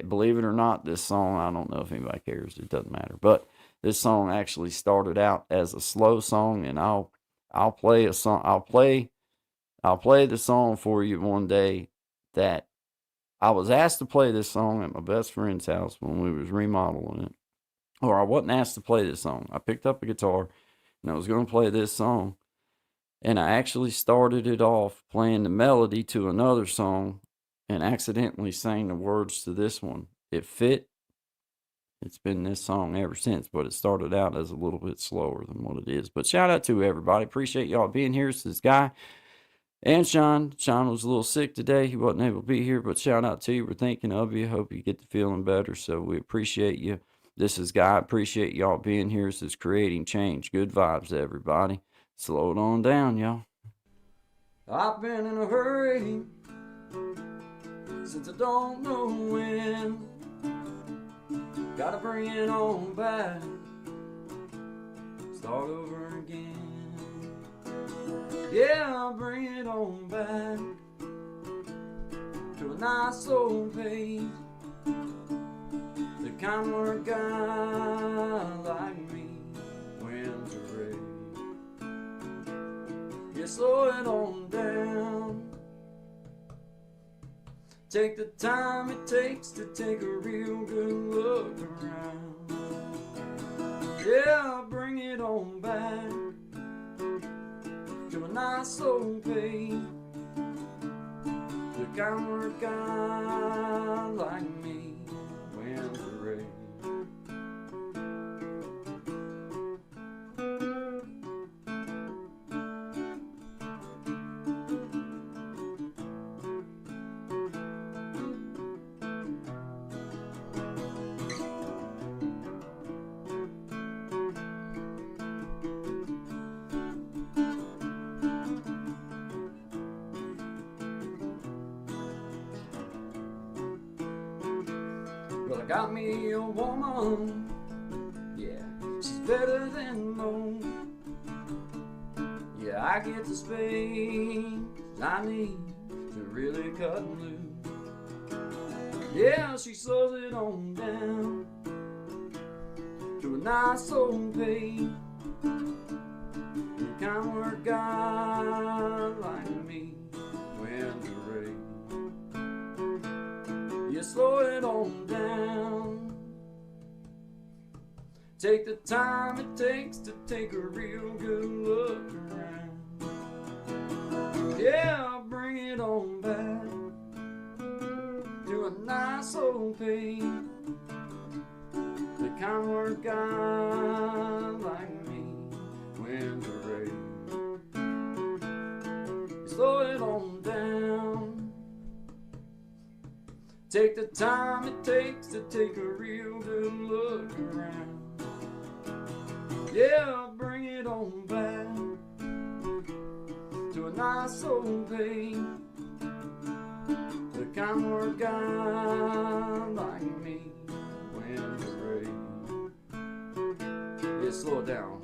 believe it or not, this song, I don't know if anybody cares. It doesn't matter. But this song actually started out as a slow song, and I'll play a song. I'll play the song for you one day. That I was asked to play this song at my best friend's house when we was remodeling it. Or I wasn't asked to play this song. I picked up a guitar and I was going to play this song. And I actually started it off playing the melody to another song and accidentally sang the words to this one. It fit. It's been this song ever since, but it started out as a little bit slower than what it is. But shout out to everybody. Appreciate y'all being here. This is Guy and Sean. Sean was a little sick today. He wasn't able to be here, but shout out to you. We're thinking of you. Hope you get to feeling better. So we appreciate you. This is Guy. Appreciate y'all being here. This is Creating Change. Good vibes, everybody. Slow it on down, y'all. I've been in a hurry since I don't know when. Gotta bring it on back, start over again. Yeah, I'll bring it on back to a nice old pace, the kind where a guy like me wins a race. Yeah, slow it on down. Take the time it takes to take a real good look around. Yeah, I'll bring it on back nice old pay. The kind work guy like me wins the race. Well, I got me a woman, yeah, she's better than most. Yeah, I get the space I need to really cut loose. Yeah, she slows it on down to a nice old pace. The kind work guy like me wins the race. You slow it on down. Take the time it takes to take a real good look around. Yeah, I'll bring it on back to a nice old pace. The kind work guy like me wins the race. You slow it on down. Take the time it takes to take a real good look around. Yeah, I'll bring it on back to a nice old pace. The kind work guy like me wins the race. Yeah, slow it down.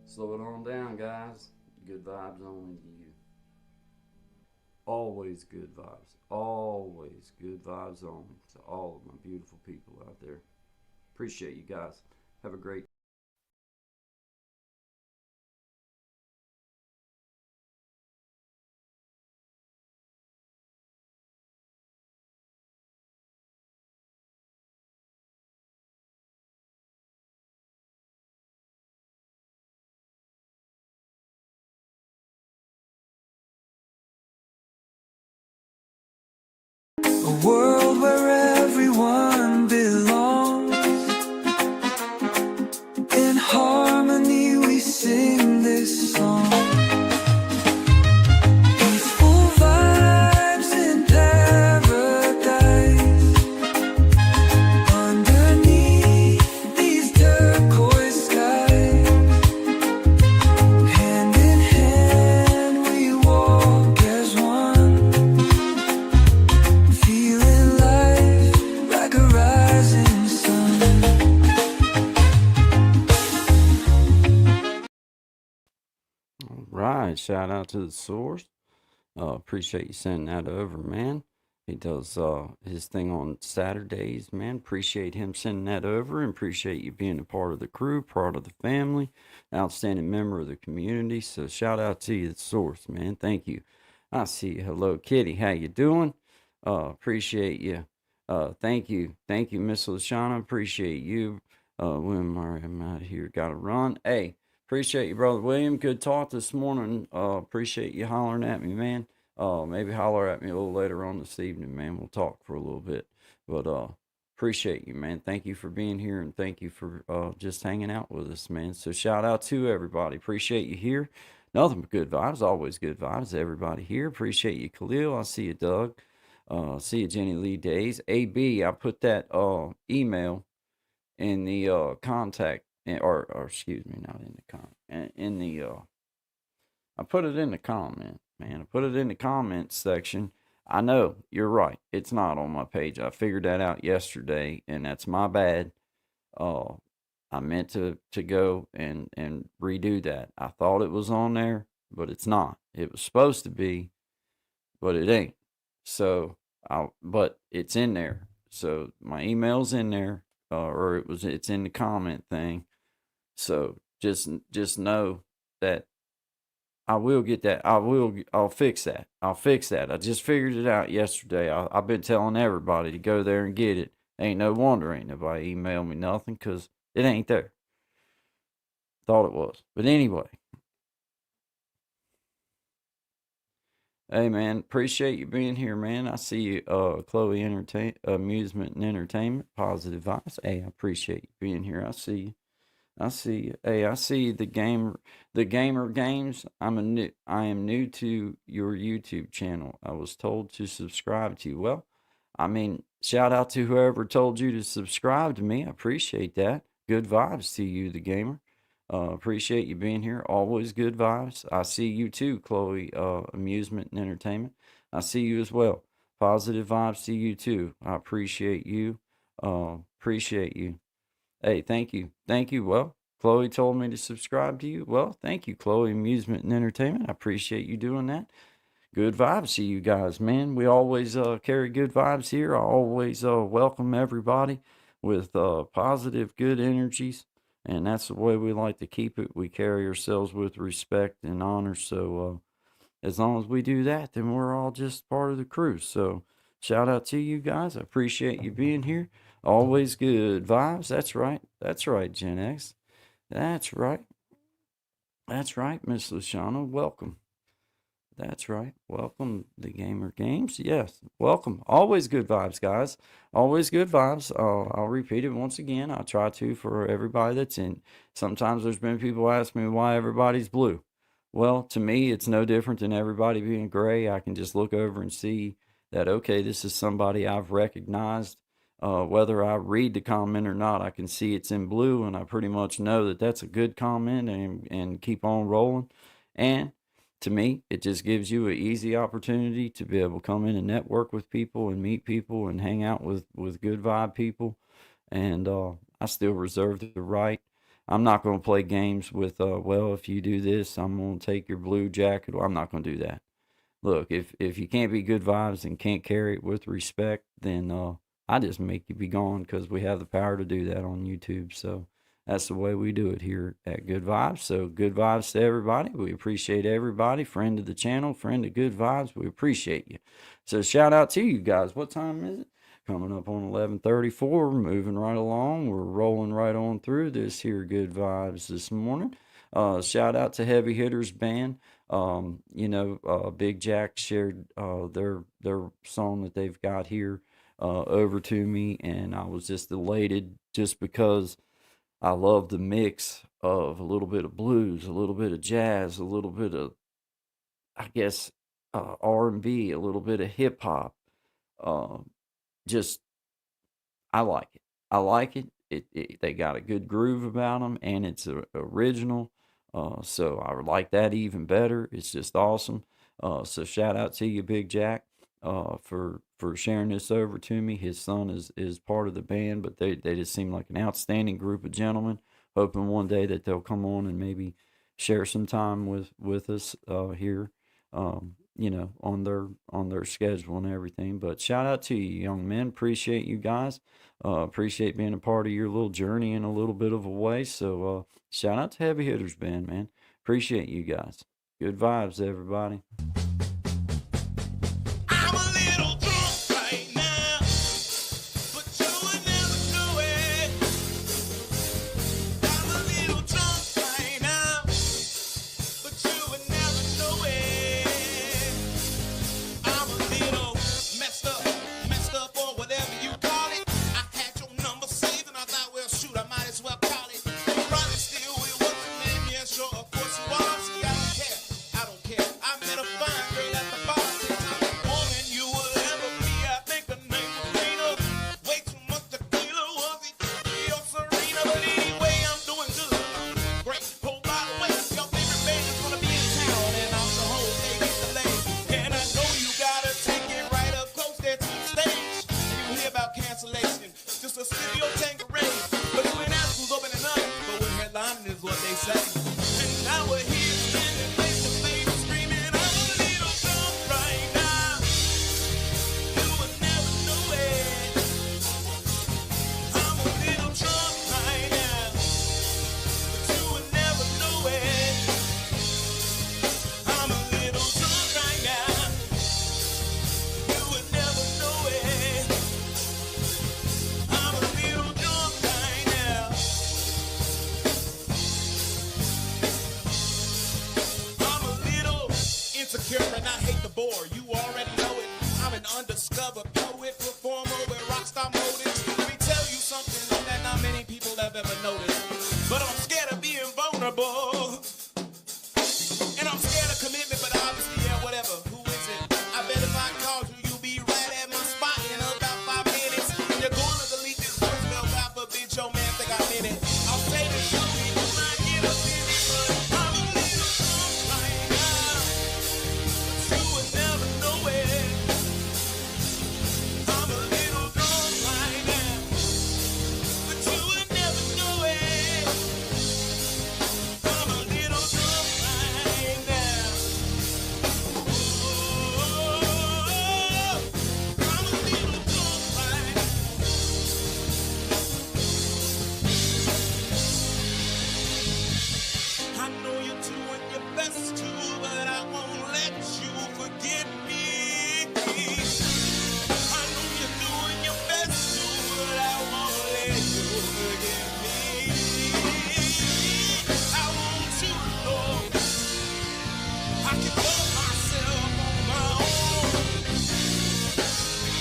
Slow it on down, guys. Good vibes only to you. Always good vibes. Always good vibes only to all of my beautiful people out there. Appreciate you guys. Have a great A world where everyone belongs. In harmony we sing this song. Peaceful vibes in paradise. Underneath these turquoise skies. Hand in hand we walk as one. Feeling life like a rising sun. All right, shout out to the source. Appreciate you sending that over, man. He does his thing on Saturdays, man. Appreciate him sending that over, and appreciate you being a part of the crew, part of the family, outstanding member of the community. So shout out to you, the source, man. Thank you. I see you. Hello, Kitty. How you doing? Appreciate you. Thank you, Miss Lashana. Appreciate you. When I'm out here, gotta run. Hey, appreciate you, brother William. Good talk this morning. Appreciate you hollering at me, man. Maybe holler at me a little later on this evening, man. We'll talk for a little bit. But appreciate you, man. Thank you for being here, and thank you for just hanging out with us, man. So shout out to everybody. Appreciate you here. Nothing but good vibes. Always good vibes. Everybody here. Appreciate you, Khalil. I see you, Doug. See you, Jenny Lee Days. AB, I put that email in the contact, or excuse me, not in the I put it in the comment. man. I put it in the comments section. I know you're right. It's not on my page. I figured that out yesterday, and that's my bad. I meant to go and redo that. I thought it was on there, but it's not. It was supposed to be, but it ain't. So but it's in there. So my email's in there, or it's in the comment thing. So just know that I will get that. I'll fix that. I'll fix that. I just figured it out yesterday. I've been telling everybody to go there and get it. Ain't no wonder ain't nobody emailed me nothing, because it ain't there. Thought it was. But anyway. Hey, man, appreciate you being here, man. I see you, Chloe Amusement and Entertainment, Positive Vibes. Hey, I appreciate you being here. I see you. Hey, I see the gamer games. I am new to your YouTube channel. I was told to subscribe to you. Well, I mean, shout out to whoever told you to subscribe to me. I appreciate that. Good vibes to you, the gamer. Appreciate you being here. Always good vibes. I see you too, Chloe, Amusement and Entertainment. I see you as well. Positive vibes to you too. I appreciate you. Appreciate you. Hey, thank you. Thank you. Well, Chloe told me to subscribe to you. Well, thank you, Chloe Amusement and Entertainment. I appreciate you doing that. Good vibes to you guys, man. We always carry good vibes here. I always welcome everybody with positive, good energies. And that's the way we like to keep it. We carry ourselves with respect and honor. So as long as we do that, then we're all just part of the crew. So shout out to you guys. I appreciate you being here. Always good vibes. That's right. That's right, Gen X. That's right. That's right, Miss Lashana. Welcome. That's right. Welcome, the Gamer Games. Yes, welcome. Always good vibes, guys. Always good vibes. I'll repeat it once again. I'll try to for everybody that's in. Sometimes there's been people ask me why everybody's blue. Well, to me, it's no different than everybody being gray. I can just look over and see that, okay, this is somebody I've recognized. Whether I read the comment or not, I can see it's in blue, and I pretty much know that that's a good comment, and keep on rolling. And to me, it just gives you an easy opportunity to be able to come in and network with people and meet people and hang out with good vibe people. And I still reserve the right. I'm not going to play games with, well, if you do this, I'm going to take your blue jacket. I'm not going to do that. Look, if you can't be good vibes and can't carry it with respect, then I just make you be gone, because we have the power to do that on YouTube. So that's the way we do it here at Good Vibes. So good vibes to everybody. We appreciate everybody. Friend of the channel, friend of Good Vibes. We appreciate you. So shout out to you guys. What time is it? Coming up on 11:34. Moving right along. We're rolling right on through this here Good Vibes this morning. Shout out to Heavy Hitters Band. Big Jack shared their song that they've got here over to me, and I was just elated just because I love the mix of a little bit of blues, a little bit of jazz, a little bit of, I guess, R&B, a little bit of hip hop. Just, I like it. I like it. They got a good groove about them, and it's original. So I like that even better. It's just awesome. So shout out to you, Big Jack, for sharing this over to me. His son is part of the band, but they just seem like an outstanding group of gentlemen. Hoping one day that they'll come on and maybe share some time with us here, on their schedule and everything. But shout out to you, young men. Appreciate you guys. Appreciate being a part of your little journey in a little bit of a way. So shout out to Heavy Hitters Band, man. Appreciate you guys. Good vibes, everybody. I'm a little drunk right now, but you would never know it. I'm a little drunk right now, but you would never know it. I'm a little messed up, or whatever you call it. I had your number saved, and I thought, well, shoot, I might as well call it. You're running still with what's the name? Yeah, sure, of course you are. See, I don't care. I met a fine undiscovered poet, performer with rockstar motives. Let me tell you something that not many people have ever noticed. But I'm scared of being vulnerable. And I'm scared of commitment, but obviously, yeah, whatever. Who is it? I bet if I called you, you'll be right at my spot in about 5 minutes. And you're going to delete this voicemail, God forbid your man think I meant it. I'll say this to you when I get up in it, but I'm a little drunk right now. But you would never know it. I'm a little drunk right now. But you would never know it. I'm a little drunk right now. I'm a little drunk right now. I know you're doing your best to, but I won't let you forget me. I know you're doing your best to, but I won't let you forget me. I want you to know I can love myself on my own,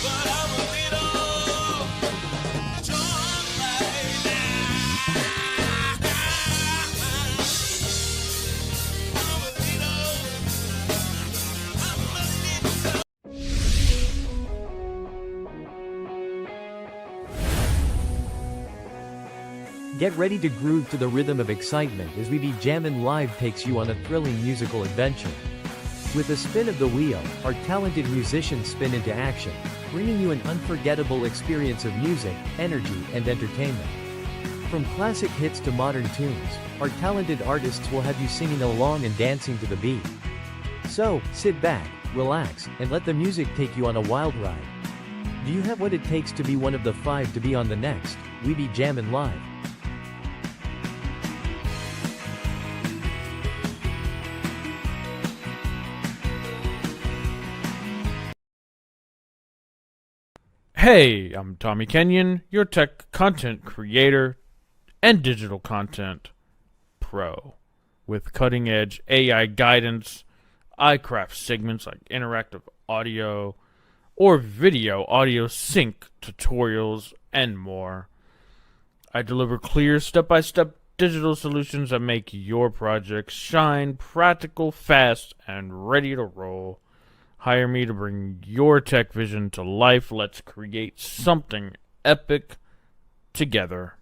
but I'm a little drunk right now. I'm a little. Get ready to groove to the rhythm of excitement as We Be Jammin' Live takes you on a thrilling musical adventure. With a spin of the wheel, our talented musicians spin into action, bringing you an unforgettable experience of music, energy, and entertainment. From classic hits to modern tunes, our talented artists will have you singing along and dancing to the beat. So, sit back, relax, and let the music take you on a wild ride. Do you have what it takes to be one of the 5 to be on the next We Be Jammin' Live? Hey, I'm Tommy Kenyon, your tech content creator and digital content pro. With cutting edge AI guidance, I craft segments like interactive audio or video audio sync tutorials and more. I deliver clear step-by-step digital solutions that make your projects shine, practical, fast, and ready to roll. Hire me to bring your tech vision to life. Let's create something epic together.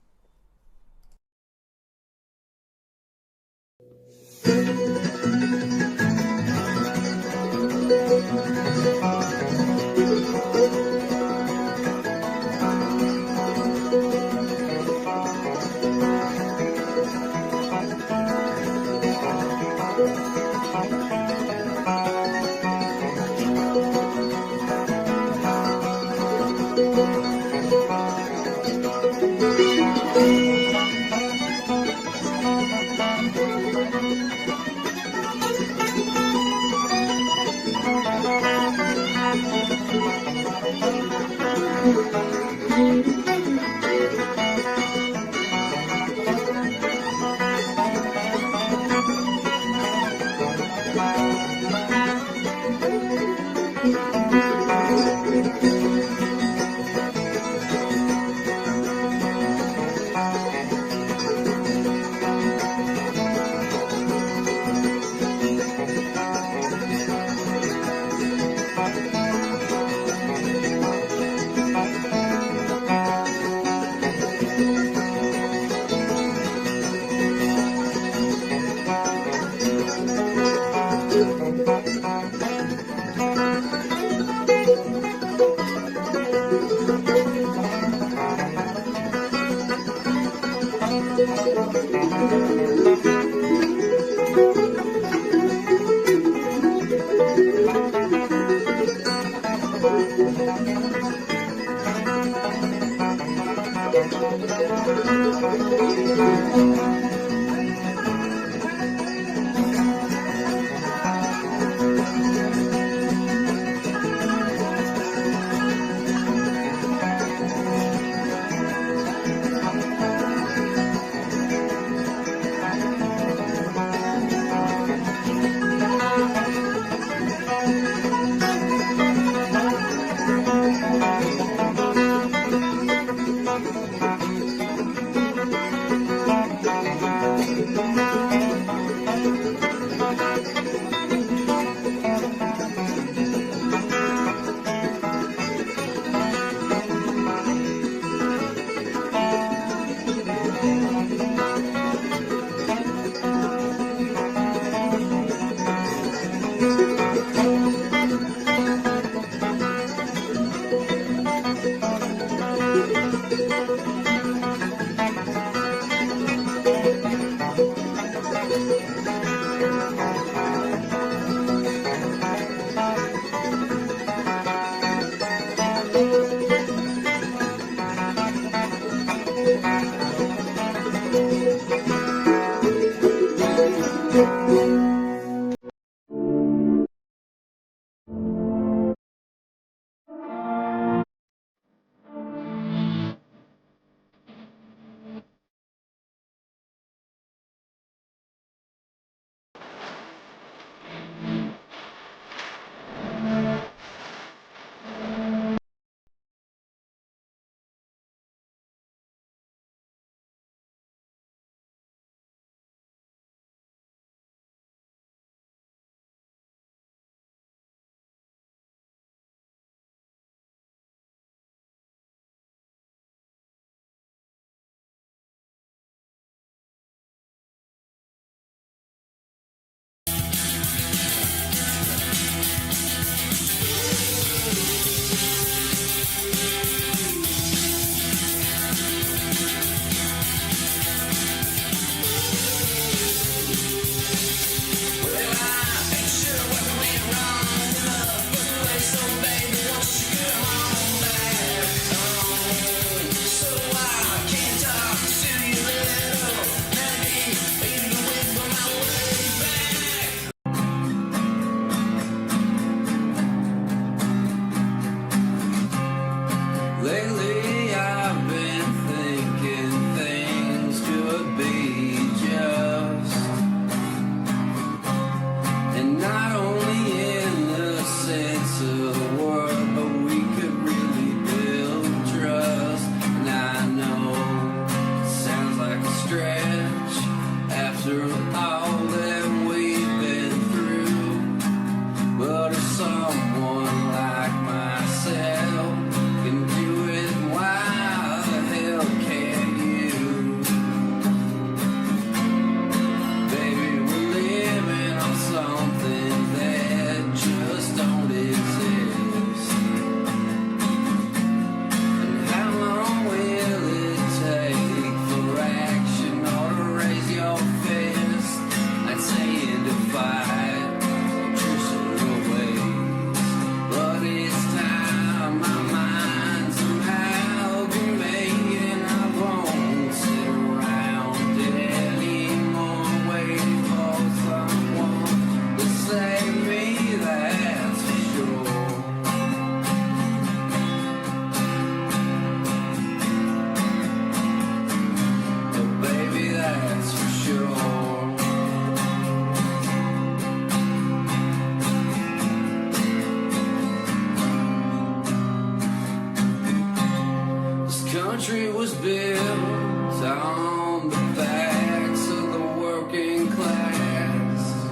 country was built on the backs of the working class.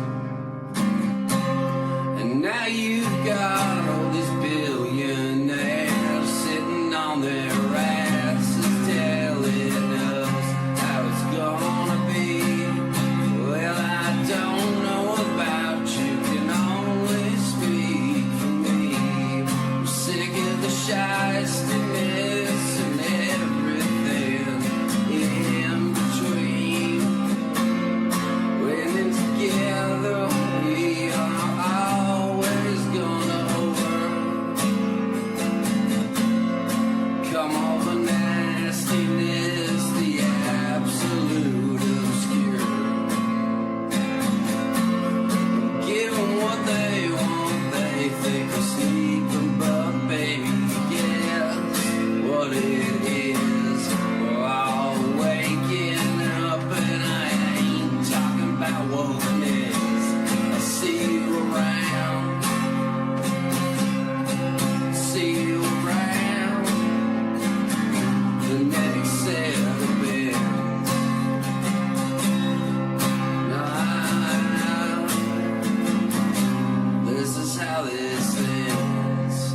And now you've got all these billionaires sitting on their asses telling us how it's gonna be. Well, I don't know about you, can only speak for me. I'm sick of the shystiness and everything in between. When it's together, we are always gonna overcome all the nastiness, the absolute obscure. Give them what they want, they think we're sleeping, but baby, guess what it is? We're all waking up, and I ain't talking about wokeness. I see you around, see you around the next set of beds. Nah, this is how this ends.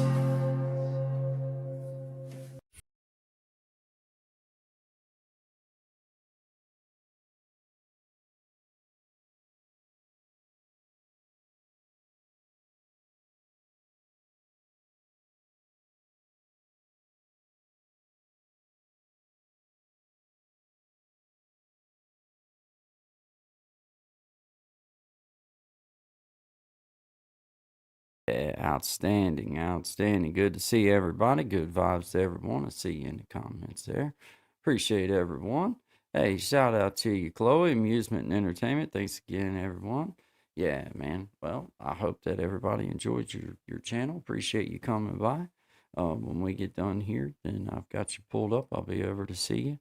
Yeah, outstanding, outstanding. Good to see everybody. Good vibes to everyone. I see you in the comments there. Appreciate everyone. Hey, shout out to you, Chloe, Amusement and Entertainment. Thanks again, everyone. Yeah, man. Well, I hope that everybody enjoyed your channel. Appreciate you coming by. When we get done here, then I've got you pulled up. I'll be over to see you.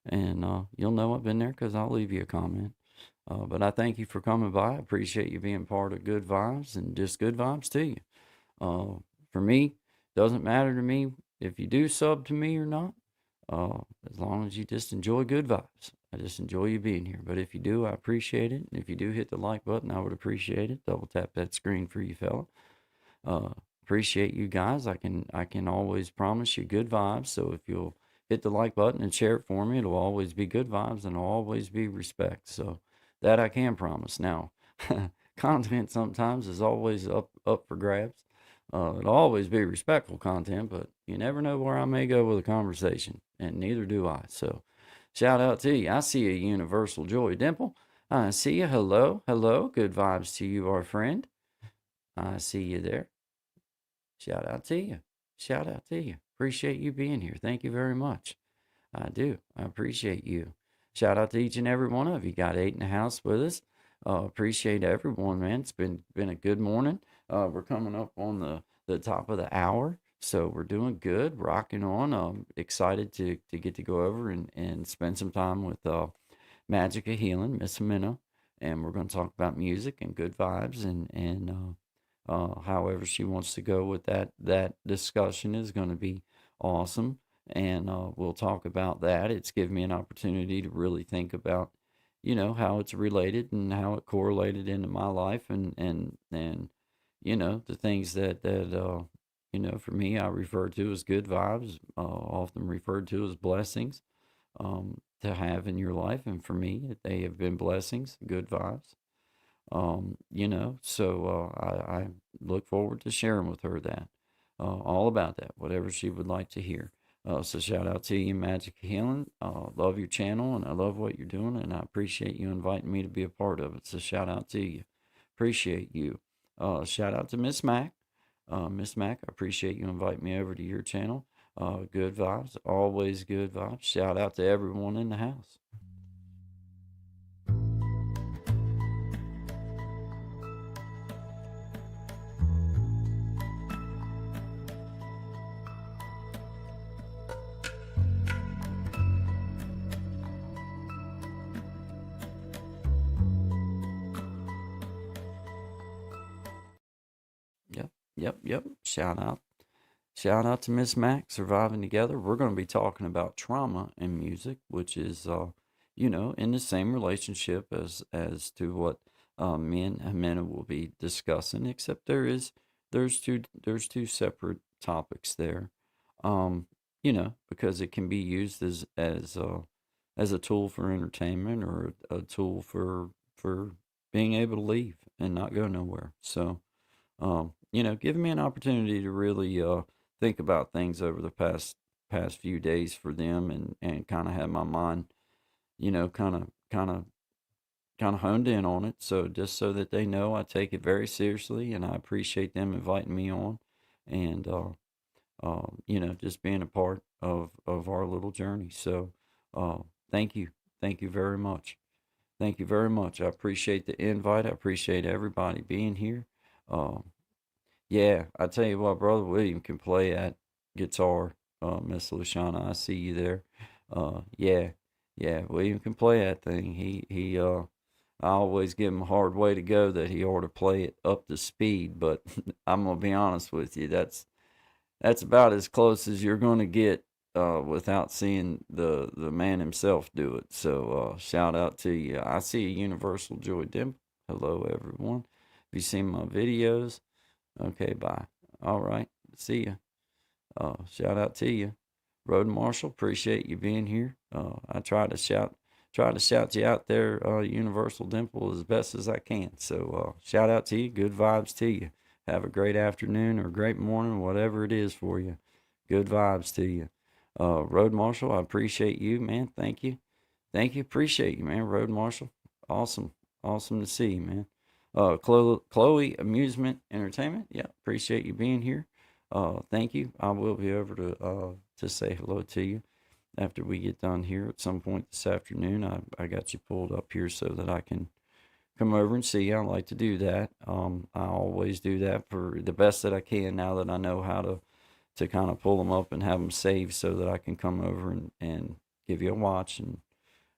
And you'll know I've been there because I'll leave you a comment. But I thank you for coming by. I appreciate you being part of Good Vibes and just good vibes to you. For me, doesn't matter to me if you do sub to me or not, as long as you just enjoy good vibes. I just enjoy you being here. But if you do, I appreciate it. And if you do hit the like button, I would appreciate it. Double tap that screen for you, fella. Appreciate you guys. I can always promise you good vibes. So if you'll hit the like button and share it for me, it'll always be good vibes and it'll always be respect. So that I can promise. Now, content sometimes is always up for grabs. It'll always be respectful content, but you never know where I may go with a conversation, and neither do I. So, shout out to you. I see a Universal Joy Dimple. I see you. Hello, hello. Good vibes to you, our friend. I see you there. Shout out to you. Shout out to you. Appreciate you being here. Thank you very much. I do. I appreciate you. Shout out to each and every one of you. Got 8 in the house with us. Appreciate everyone, man. It's been a good morning. We're coming up on the top of the hour, so we're doing good, rocking on. Excited to get to go over and spend some time with Magic of Healing, Miss Amina, and we're going to talk about music and good vibes and however she wants to go with that discussion is going to be awesome. And we'll talk about that. It's given me an opportunity to really think about, how it's related and how it correlated into my life and the things that for me, I refer to as good vibes, often referred to as blessings to have in your life. And for me, they have been blessings, good vibes. So I look forward to sharing with her that, all about that, whatever she would like to hear. So shout out to you, Magic Healing. Love your channel and I love what you're doing and I appreciate you inviting me to be a part of it. So shout out to you. Appreciate you. Shout out to Miss Mac. Miss Mac, I appreciate you inviting me over to your channel. Good vibes, always good vibes. Shout out to everyone in the house. Yep. Shout out shout out to Miss Mac, Surviving Together. We're going to be talking about trauma in music, which is, in the same relationship as to what me and Jimena will be discussing, except there's two separate topics there. Because it can be used as a tool for entertainment or a tool for being able to leave and not go nowhere. So, giving me an opportunity to really think about things over the past few days for them, and kind of have my mind, kind of honed in on it. So just so that they know I take it very seriously, and I appreciate them inviting me on, and just being a part of our little journey. So, thank you very much. Thank you very much. I appreciate the invite. I appreciate everybody being here. Yeah, I tell you what, Brother William can play that guitar. Miss Lashana, I see you there. Yeah, William can play that thing. I always give him a hard way to go that he ought to play it up to speed, but I'm gonna be honest with you, that's about as close as you're gonna get without seeing the man himself do it. So shout out to you. I see a Universal Joy Dimple. Hello, everyone. Have you seen my videos? Okay, bye. All right, see ya. Shout out to you, Road Marshal. Appreciate you being here. I try to shout you out there, Universal Dimple, as best as I can. So shout out to you. Good vibes to you. Have a great afternoon or great morning, whatever it is for you. Good vibes to you. Road Marshal, I appreciate you, man. Thank you. Appreciate you, man. Road Marshal. Awesome to see you, man. Chloe Amusement Entertainment. Yeah, appreciate you being here. Thank you. I will be over to say hello to you after we get done here at some point this afternoon. I got you pulled up here so that I can come over and see you. I like to do that. I always do that for the best that I can now that I know how to kind of pull them up and have them saved so that I can come over and give you a watch, and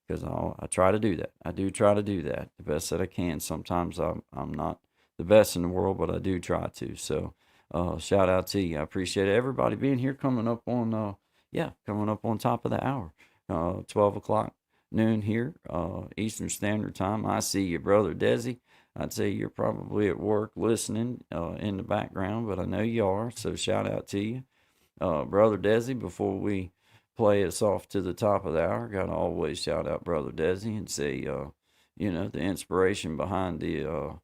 because I try to do that. I do try to do that the best that I can. Sometimes I'm not the best in the world, but I do try to. So shout out to you. I appreciate everybody being here, coming up on top of the hour, 12 o'clock noon here, Eastern Standard Time. I see you, Brother Desi. I'd say you're probably at work listening in the background, but I know you are, so shout out to you. Brother Desi, before we play us off to the top of the hour, got to always shout out Brother Desi and say, the inspiration behind the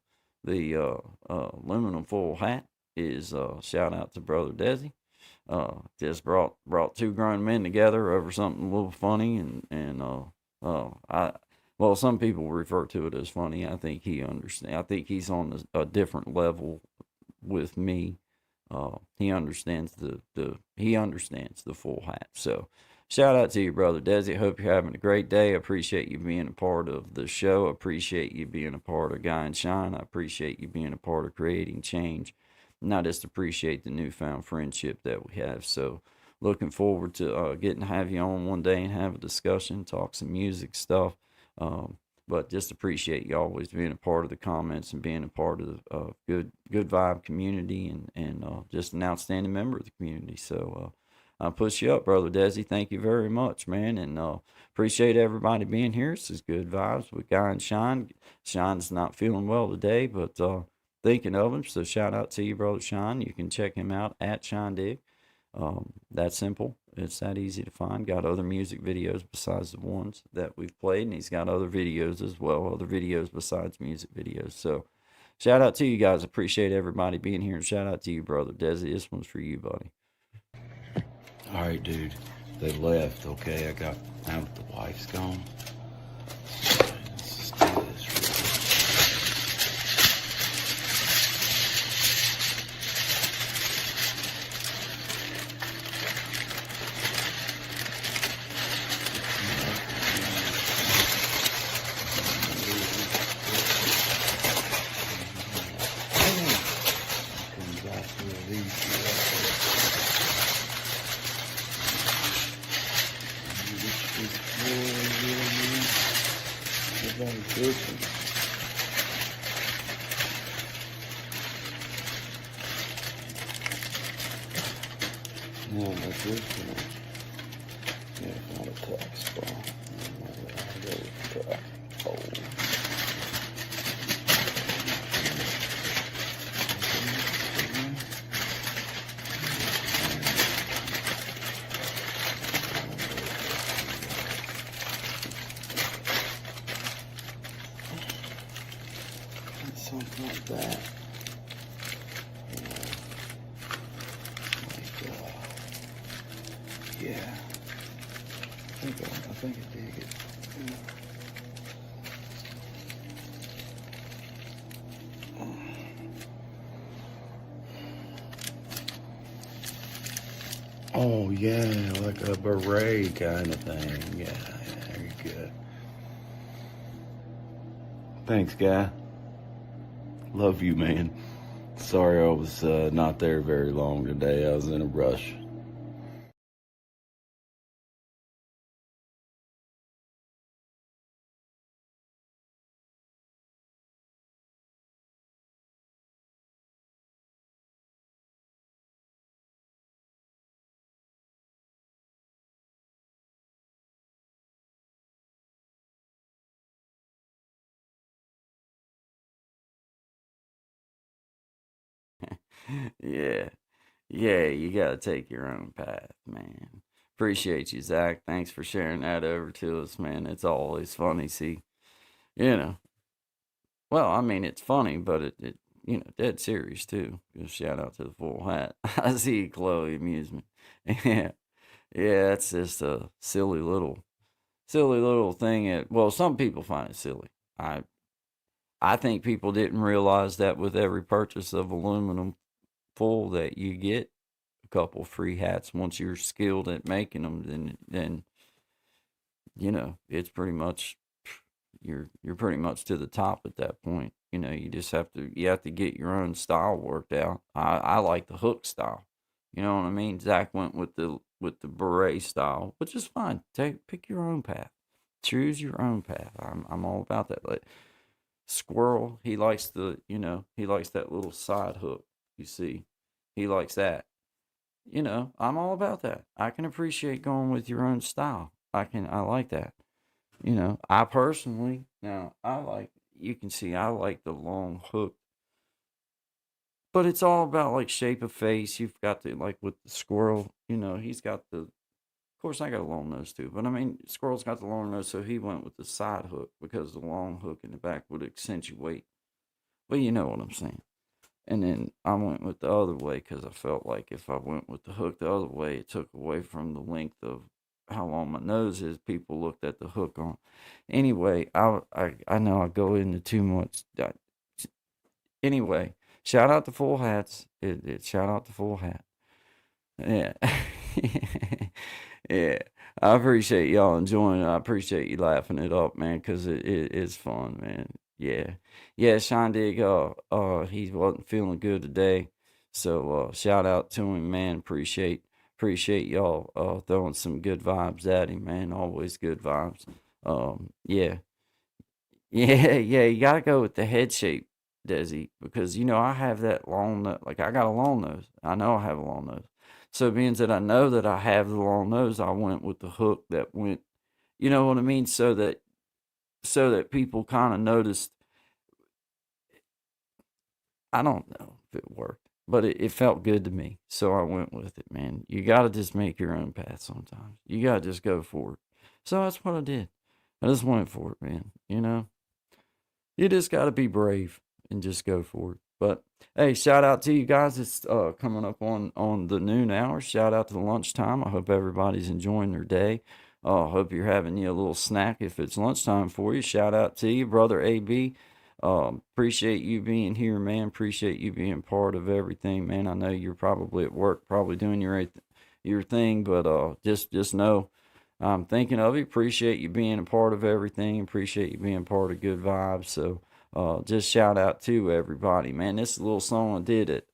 aluminum foil hat is shout out to Brother Desi. Just brought two grown men together over something a little funny, well, some people refer to it as funny. I think he understands. I think he's on a different level with me. He understands the full hat. So shout out to you, Brother Desi. Hope you're having a great day. I appreciate you being a part of the show. I appreciate you being a part of Guy and Shine. I appreciate you being a part of creating change. And I just appreciate the newfound friendship that we have. So looking forward to getting to have you on one day and have a discussion, talk some music stuff. But just appreciate you always being a part of the comments and being a part of the good vibe community, and just an outstanding member of the community. So I'll push you up, Brother Desi. Thank you very much, man, and appreciate everybody being here. This is Good Vibes with Guy and Shine. Shine's not feeling well today, but thinking of him, so shout out to you, Brother Shine. You can check him out at Shine Dig. That simple. It's that easy to find. Got other music videos besides the ones that we've played, and he's got other videos as well, other videos besides music videos. So shout out to you guys. Appreciate everybody being here, and shout out to you, Brother Desi. This one's for you, buddy. All right, dude. They left, okay? Now that the wife's gone. Let's just do this real quick. No, that's it. Yeah, it's not a text, bro. I'll go with fold. Something like that. Yeah. I think I dig it. Oh yeah, like a beret kind of thing. Yeah, very good. Thanks, guy. Love you, man. Sorry I was not there very long today. I was in a rush. Yeah. Yeah, you gotta take your own path, man. Appreciate you, Zach. Thanks for sharing that over to us, man. It's always funny. See, you know, well, I mean, it's funny, but dead serious too. Just shout out to the full hat. I see Chloe amusement. Yeah, yeah, it's just a silly little thing. Well, some people find it silly. I, I think people didn't realize that with every purchase of aluminum foil that you get a couple free hats once you're skilled at making them. Then it's pretty much you're pretty much to the top at that point. You just have to get your own style worked out. I like the hook style. You know what I mean? Zach went with the beret style, which is fine. Pick your own path. Choose your own path. I'm all about that. Like Squirrel, he likes he likes that little side hook. You see, he likes that. I'm all about that. I can appreciate going with your own style. I like that. I personally, now you can see I like the long hook, but it's all about like shape of face. You've got to, like with the squirrel, he's got of course I got a long nose too, but I mean, squirrel's got the long nose, so he went with the side hook because the long hook in the back would accentuate. Well, you know what I'm saying. And then I went with the other way because I felt like if I went with the hook the other way, it took away from the length of how long my nose is. People looked at the hook on. Anyway, I know I go into too much. Anyway, shout out to Full Hats. Shout out to Full Hat. Yeah. Yeah. I appreciate y'all enjoying it. I appreciate you laughing it up, man, because it is fun, man. Yeah. Yeah, Shindig, he wasn't feeling good today. So shout out to him, man. Appreciate y'all throwing some good vibes at him, man. Always good vibes. Yeah. Yeah, yeah, you gotta go with the head shape, Desi, because I have that long nose. Like I got a long nose. I know I have a long nose. So being that I know that I have the long nose, I went with the hook that went, you know what I mean? So that people kind of noticed. I don't know if it worked, but it felt good to me. So I went with it, man. You got to just make your own path sometimes. You got to just go for it. So that's what I did. I just went for it, man. You just got to be brave and just go for it. But hey, shout out to you guys. It's coming up on the noon hour. Shout out to the lunchtime. I hope everybody's enjoying their day. Hope you're having you a little snack if it's lunchtime for you. Shout out to you, brother AB. Appreciate you being here, man. Appreciate you being part of everything, man. I know you're probably at work, probably doing your thing, but just know I'm thinking of you. Appreciate you being a part of everything. Appreciate you being part of Good Vibes. So just shout out to everybody, man. This little song I did at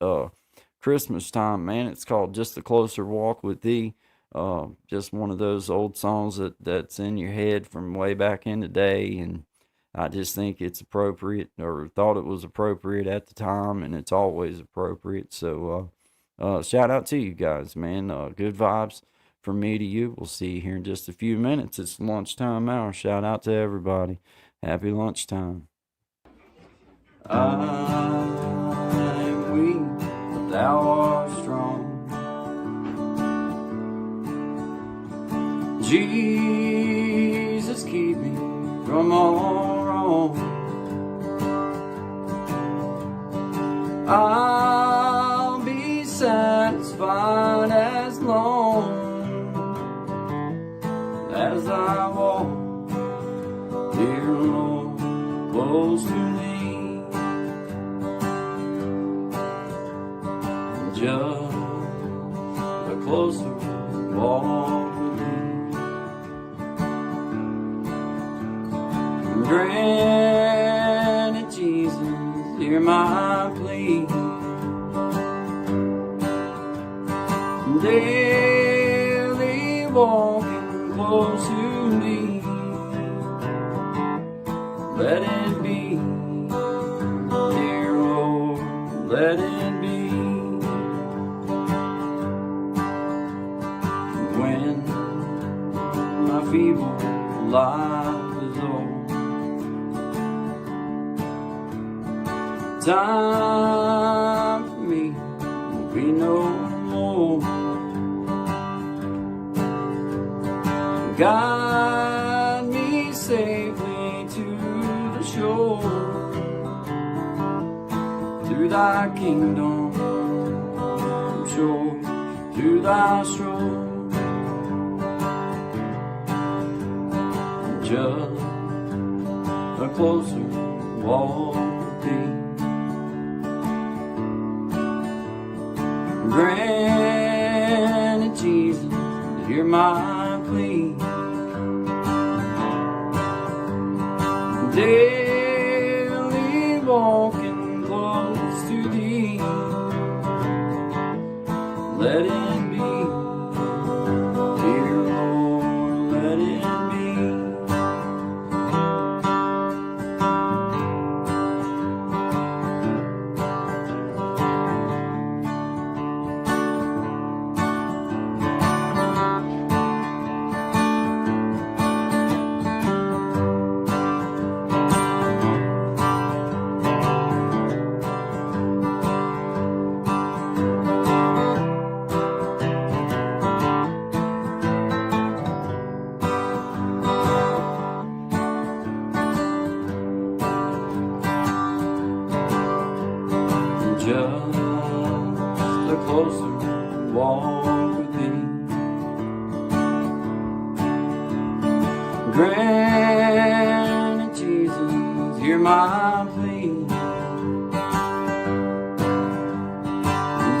Christmas time, man. It's called Just a Closer Walk with Thee. Just one of those old songs that's in your head from way back in the day, and I just think it's appropriate, or thought it was appropriate at the time, and it's always appropriate. So shout out to you guys, man. Good vibes from me to you. We'll see you here in just a few minutes. It's lunchtime hour. Shout out to everybody. Happy lunchtime. I am weak, but thou art strong. Jesus, keep me from all wrong. I'll be satisfied as long as I walk, dear Lord, close to Thee. Just a closer walk with Thee. Grant it, Jesus, hear my plea. Daily walking close to Thee. Let it be, dear Lord, let it be. When my feeble life is old, time for me will be no more. Guide me safely to the shore, through Thy kingdom, shore, to Thy shore. Just a closer walk with Thee. Grant it, Jesus, to hear my plea. Daily walking close to Thee. Let it be, dear Lord, let it be. Just a closer walk with Thee. Grant it, Jesus, hear my plea.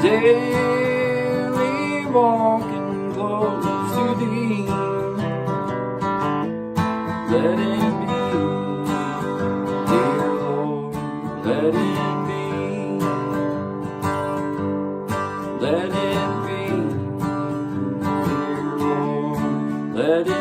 Daily walking close to Thee. Let it be, dear Lord, let it be. Let it be, dear Lord, let it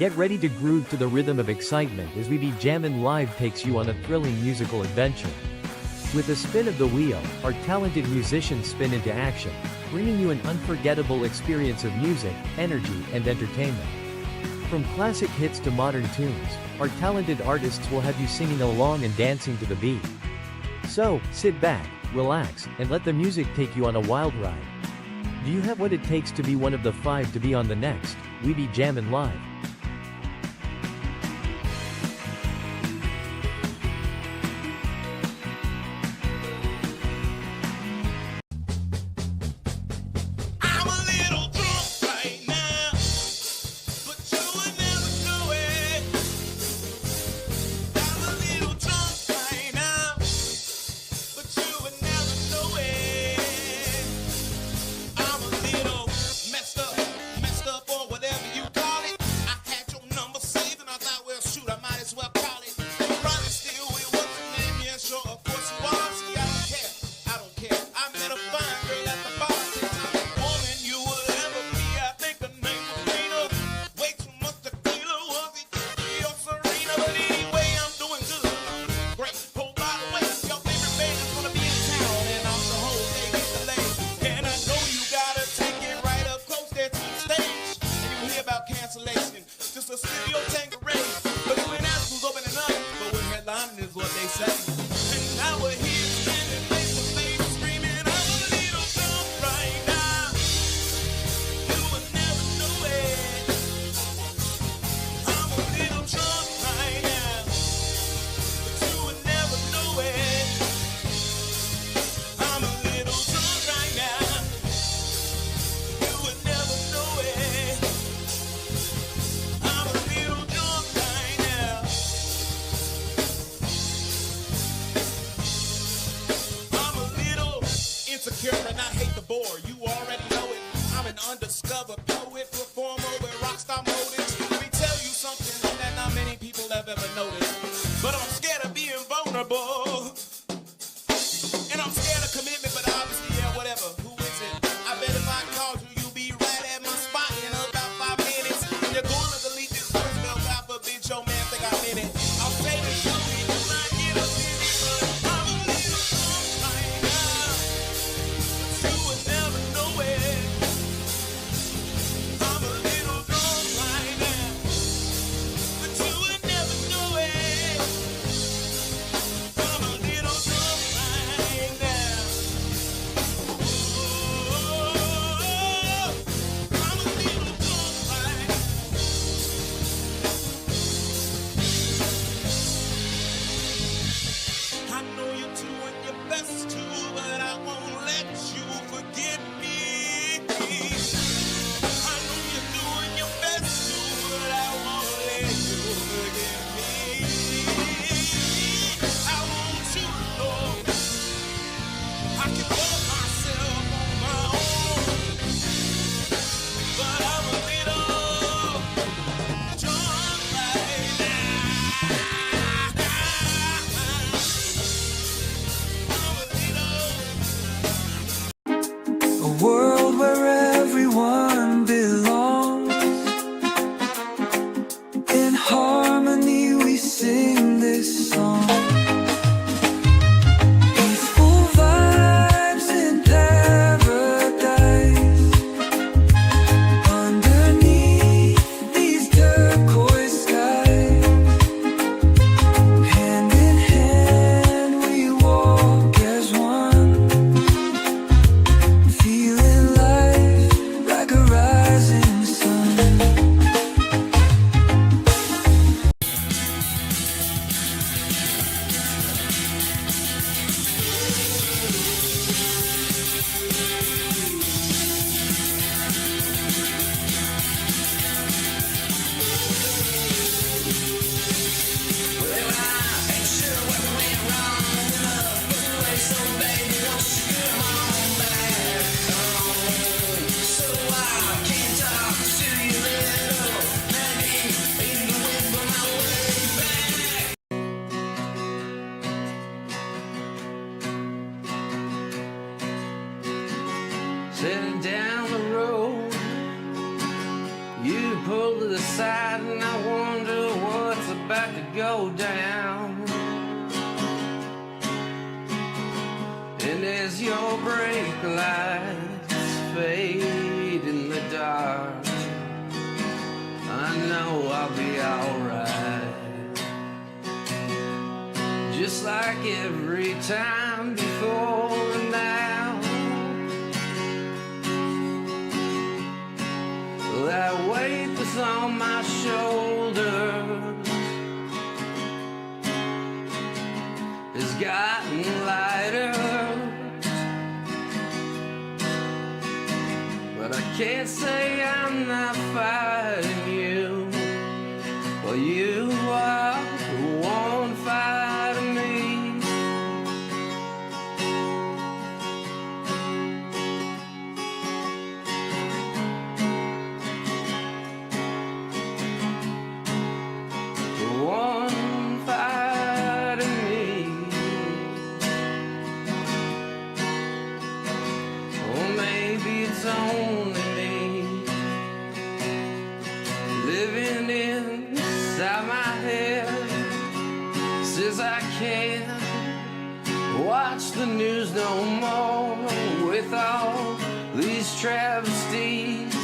Get ready to groove to the rhythm of excitement as We Be Jammin' Live takes you on a thrilling musical adventure. With a spin of the wheel, our talented musicians spin into action, bringing you an unforgettable experience of music, energy, and entertainment. From classic hits to modern tunes, our talented artists will have you singing along and dancing to the beat. So, sit back, relax, and let the music take you on a wild ride. Do you have what it takes to be one of the 5 to be on the next We Be Jammin' Live? I'm a little drunk right now, but you would never know it. I'm a little drunk right now, but you would never know it. I'm a little messed up, or whatever you call it. I had your number saved and I thought, well, shoot, I might as well call it. You probably still with what's the name? Yeah, sure, of course you are. See, I don't care. I met a fine girl at the bar. Woman you would ever be, I think her name was Rena. Way too much tequila, was it or Serena? But anyway, I'm doing good. Great. Oh, by the way, your favorite band is gonna be in town, and I'm the whole day get delayed. And I know you gotta take it right up close there to the stage. And you hear about cancellation, just a studio Tanqueray. But when Apple's opening up, but when headlining is what they say. And now we're here standing face to face, screaming, I'm a little drunk right now. You would never know it. I'm a little drunk right now, but you would never know it. I'm a little drunk right now, you would never know it. I'm a little drunk right now. I'm a little insecure and I hate the bore. You already know it. I'm an undiscovered poet, performer with rockstar motives. Let me tell you something that not many people have ever noticed. But I'm scared of being vulnerable. And I'm scared of commitment, but obviously, yeah, whatever. Who is it? I bet if I called you, you'll be right at my spot in about 5 minutes. And you're going to delete this voicemail, God forbid your man think I'm in it. I'll say this to you, you might get offended, but I'm a little drunk right now. But you would never know it. I'm a little drunk right now, but you would never know it. I'm a little drunk right now. I'm a little drunk right now. I know you're doing your best to, but I won't let you forget me. I know you're doing your best to, but I won't let you forget me. I want you to know I can love myself on my own, but I'm a little drunk right now. I'm a little. A world where everyone belongs. In harmony we sing this song. Peaceful vibes in paradise. Underneath these turquoise skies. Hand in hand we walk as one. Feeling life like a rising sun. Sitting down the road, you pulled to the side and I as your brake lights fade in the dark, I know I'll be alright. Just like every time before and now, that weight that's on my shoulders has gotten lighter, but I can't say I'm not fighting you, well, you are the one fighting me. The one fighting me. Or maybe it's only me living inside my head. Says I can't watch the news no more with all these travesties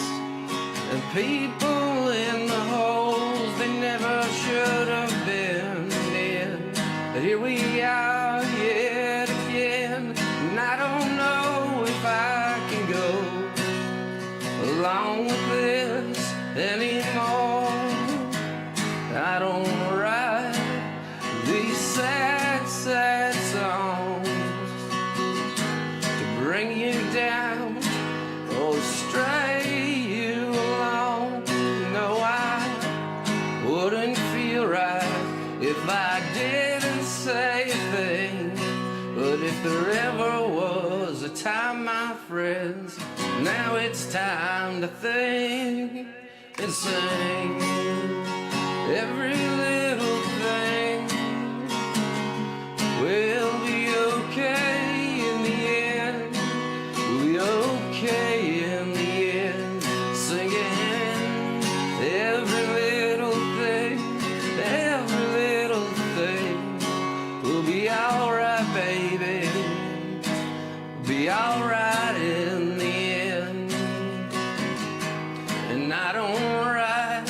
and people in the holes they never should have been in. But here we are yet again, and I don't know if I can go along with this anymore. I don't write these sad, sad songs to bring you down or stray you along. No, I wouldn't feel right if I didn't say a thing. But if there ever was a time, my friends, now it's time to think and sing. Every little thing will be okay in the end. We'll be okay in the end. Singing every little thing will be alright, baby. Be alright in the end. And I don't write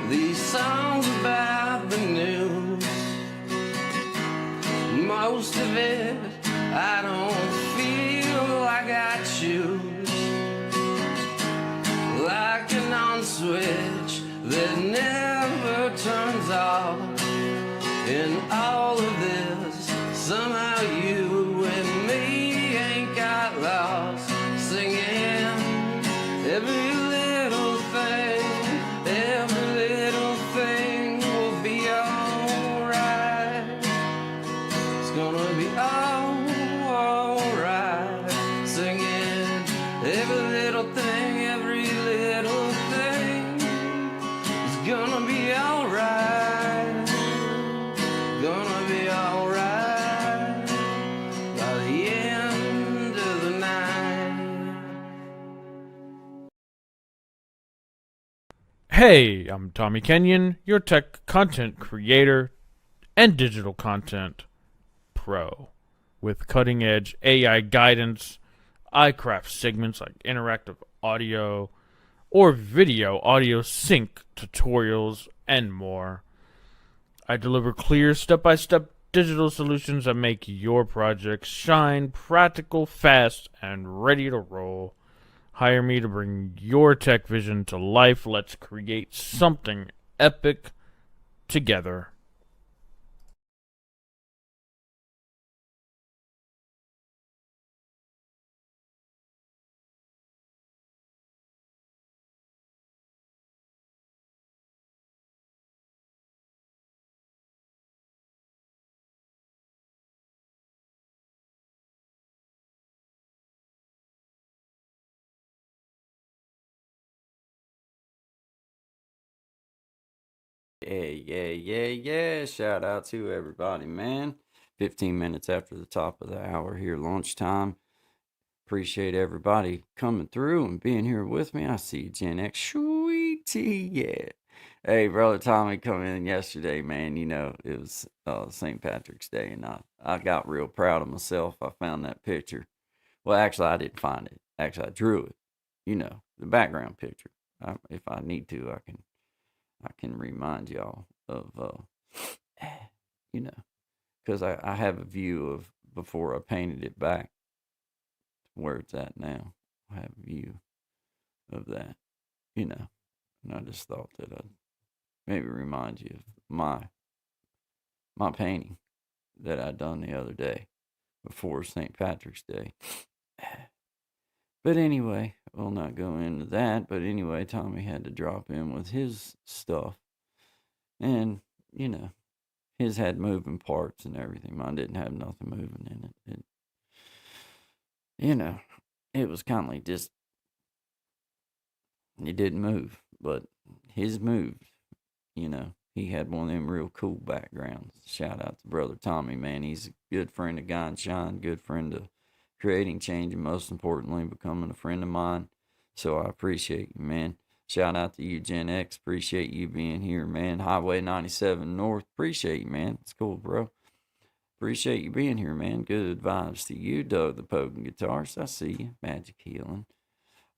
these songs about the news. Most of it I don't feel like I choose. Like an on switch that never turns off. In all of this, somehow you and me ain't got lost. Singing every little thing will be alright. It's gonna be alright. Singing every little thing is gonna be alright. Gonna be alright by the end of the night. Hey, I'm Tommy Kenyon, your tech content creator and digital content pro. With cutting edge AI guidance, I craft segments like interactive audio or video audio sync tutorials and more. I deliver clear step-by-step digital solutions that make your projects shine, practical, fast, and ready to roll. Hire me to bring your tech vision to life. Let's create something epic together. Yeah. Shout out to everybody, man. 15 minutes after the top of the hour here, lunchtime. Appreciate everybody coming through and being here with me. I see Gen X. Sweetie, yeah. Hey, brother Tommy come in yesterday, man. You know, it was St. Patrick's Day, and I got real proud of myself. I found that picture. Well, actually, I didn't find it. Actually, I drew it. You know, the background picture. If I need to, I can remind y'all of you know, because I have a view of before I painted it back where it's at now. I have a view of that. You know, and I just thought that I'd maybe remind you of my painting that I done the other day before St. Patrick's Day. But anyway, we'll not go into that. But anyway, Tommy had to drop in with his stuff. And, you know, his had moving parts and everything. Mine didn't have nothing moving in it. You know, it was kind of like just, it didn't move. But his moved, you know. He had one of them real cool backgrounds. Shout out to brother Tommy, man. He's a good friend of God and Shine, good friend of creating change, and most importantly, becoming a friend of mine. So I appreciate you, man. Shout out to you, Gen X. Appreciate you being here, man. Highway 97 North. Appreciate you, man. It's cool, bro. Appreciate you being here, man. Good vibes to you, Doug the Poking Guitarist. I see you. Magic Healing.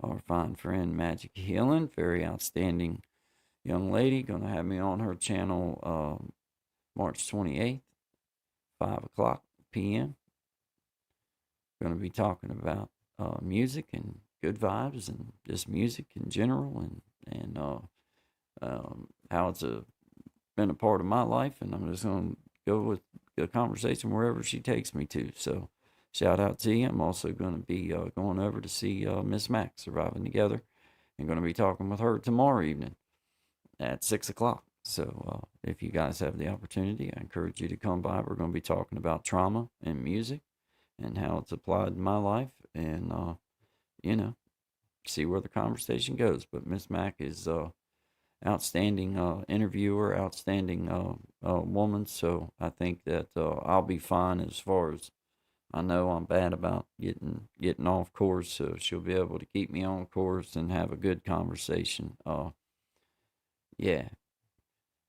Our fine friend, Magic Healing. Very outstanding young lady. Gonna have me on her channel March 28th, 5 o'clock p.m. Going to be talking about music and good vibes and just music in general and how it's been a part of my life. And I'm just going to go with the conversation wherever she takes me to. So shout out to you. I'm also going to be going over to see Miss Mac, Surviving Together, and going to be talking with her tomorrow evening at 6 o'clock. So if you guys have the opportunity, I encourage you to come by. We're going to be talking about trauma and music and how it's applied in my life, and you know, see where the conversation goes. But Miss Mac is outstanding interviewer, outstanding woman. So I think that I'll be fine as far as I know. I'm bad about getting off course, so she'll be able to keep me on course and have a good conversation. Yeah,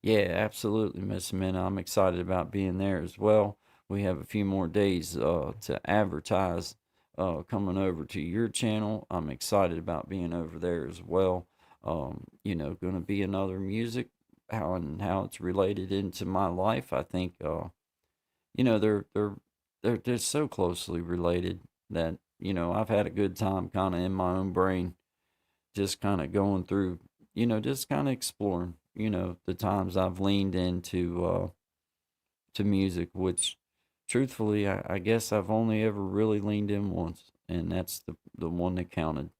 yeah, absolutely, Miss Minna. I'm excited about being there as well. We have a few more days to advertise coming over to your channel. I'm excited about being over there as well. You know, going to be another music, how it's related into my life. I think you know, they're just so closely related that, you know, I've had a good time kind of in my own brain, just kind of going through, you know, just kind of exploring, you know, the times I've leaned into to music, which truthfully, I guess I've only ever really leaned in once, and that's the one that counted,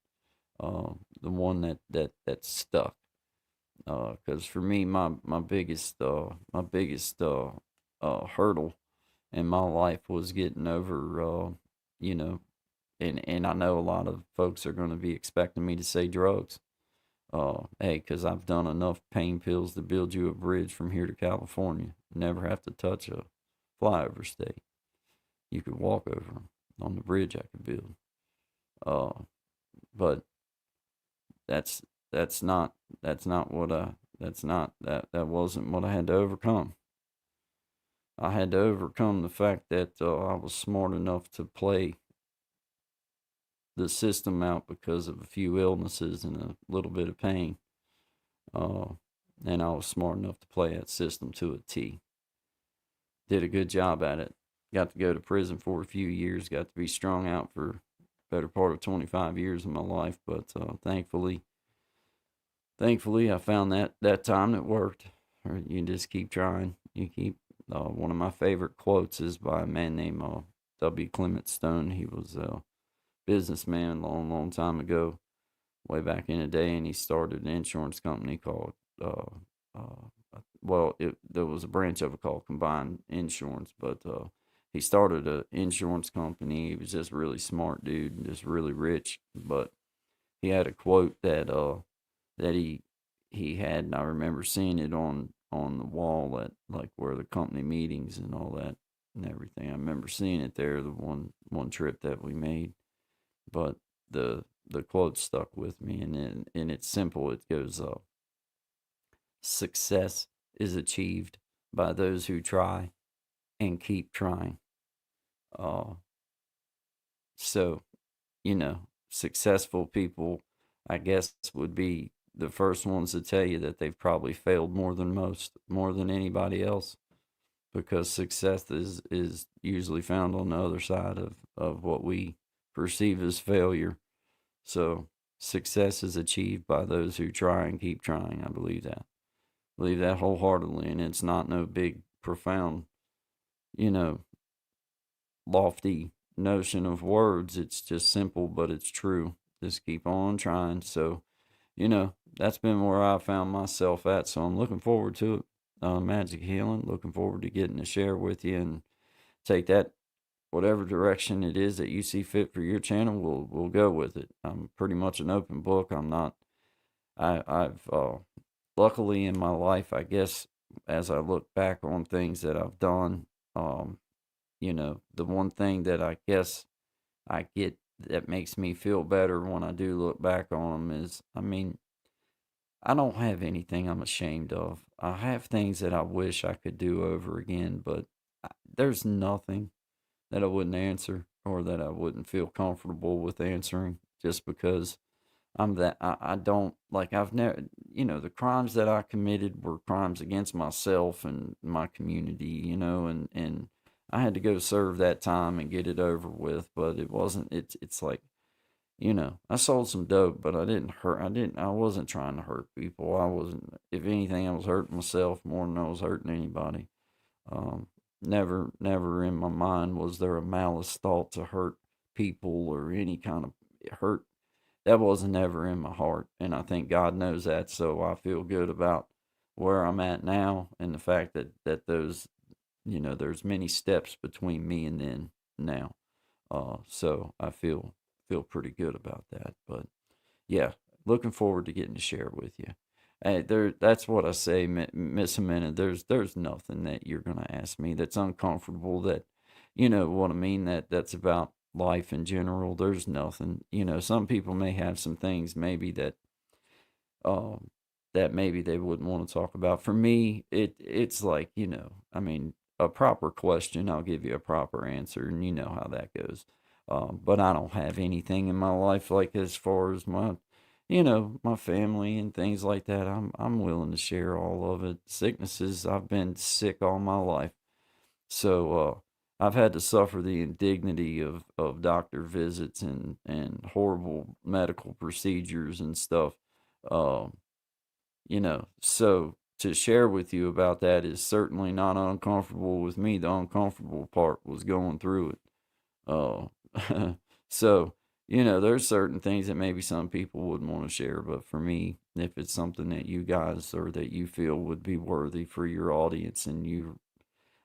the one that stuck. Because for me, my biggest hurdle in my life was getting over, you know, and I know a lot of folks are going to be expecting me to say drugs. Hey, because I've done enough pain pills to build you a bridge from here to California. Never have to touch a flyover state. You could walk over them on the bridge I could build. But that's not what that wasn't what I had to overcome. I had to overcome the fact that I was smart enough to play the system out because of a few illnesses and a little bit of pain. And I was smart enough to play that system to a T. Did a good job at it. Got to go to prison for a few years. Got to be strung out for better part of 25 years of my life. But thankfully, I found that time that worked. Or you just keep trying. You keep. One of my favorite quotes is by a man named W. Clement Stone. He was a businessman a long, long time ago, way back in the day, and he started an insurance company called there was a branch of it called Combined Insurance, but he started an insurance company. He was just a really smart dude and just really rich, but he had a quote that he had, and I remember seeing it on the wall at like where the company meetings and all that and everything. I remember seeing it there the one trip that we made, but the quote stuck with me, and it's simple. It goes, success is achieved by those who try and keep trying. Uh, so, successful people, I guess, would be the first ones to tell you that they've probably failed more than most, more than anybody else, because success is usually found on the other side of what we perceive as failure. So success is achieved by those who try and keep trying. I believe that. Believe that wholeheartedly, and it's not no big, profound, you know, lofty notion of words. It's just simple, but it's true. Just keep on trying. So, that's been where I found myself at. So I'm looking forward to it. Magic Healing. Looking forward to getting to share with you and take that whatever direction it is that you see fit for your channel. We'll go with it. I'm pretty much an open book. I'm not. I've luckily in my life, I guess, as I look back on things that I've done, the one thing that I guess I get that makes me feel better when I do look back on them is, I don't have anything I'm ashamed of. I have things that I wish I could do over again, but there's nothing that I wouldn't answer or that I wouldn't feel comfortable with answering just because I don't, like, I've never, the crimes that I committed were crimes against myself and my community, and I had to go serve that time and get it over with, but it wasn't, it's like, I sold some dope, but I wasn't trying to hurt people. I wasn't, if anything, I was hurting myself more than I was hurting anybody. Never in my mind was there a malice thought to hurt people or any kind of hurt. That wasn't ever in my heart. And I think God knows that. So I feel good about where I'm at now and the fact that those, there's many steps between me and then now. So I feel pretty good about that. But yeah, looking forward to getting to share with you. That's what I say, Miss Amanda. There's nothing that you're gonna ask me that's uncomfortable. That, what I mean. That's about life in general. There's nothing. Some people may have some things maybe that maybe they wouldn't want to talk about. For me, it's like, a proper question, I'll give you a proper answer, and you know how that goes. But I don't have anything in my life like as far as my family and things like that. I'm willing to share all of it. Sicknesses, I've been sick all my life. So I've had to suffer the indignity of doctor visits and horrible medical procedures and stuff. So to share with you about that is certainly not uncomfortable with me. The uncomfortable part was going through it. So, there's certain things that maybe some people wouldn't want to share, but for me, if it's something that you guys or that you feel would be worthy for your audience and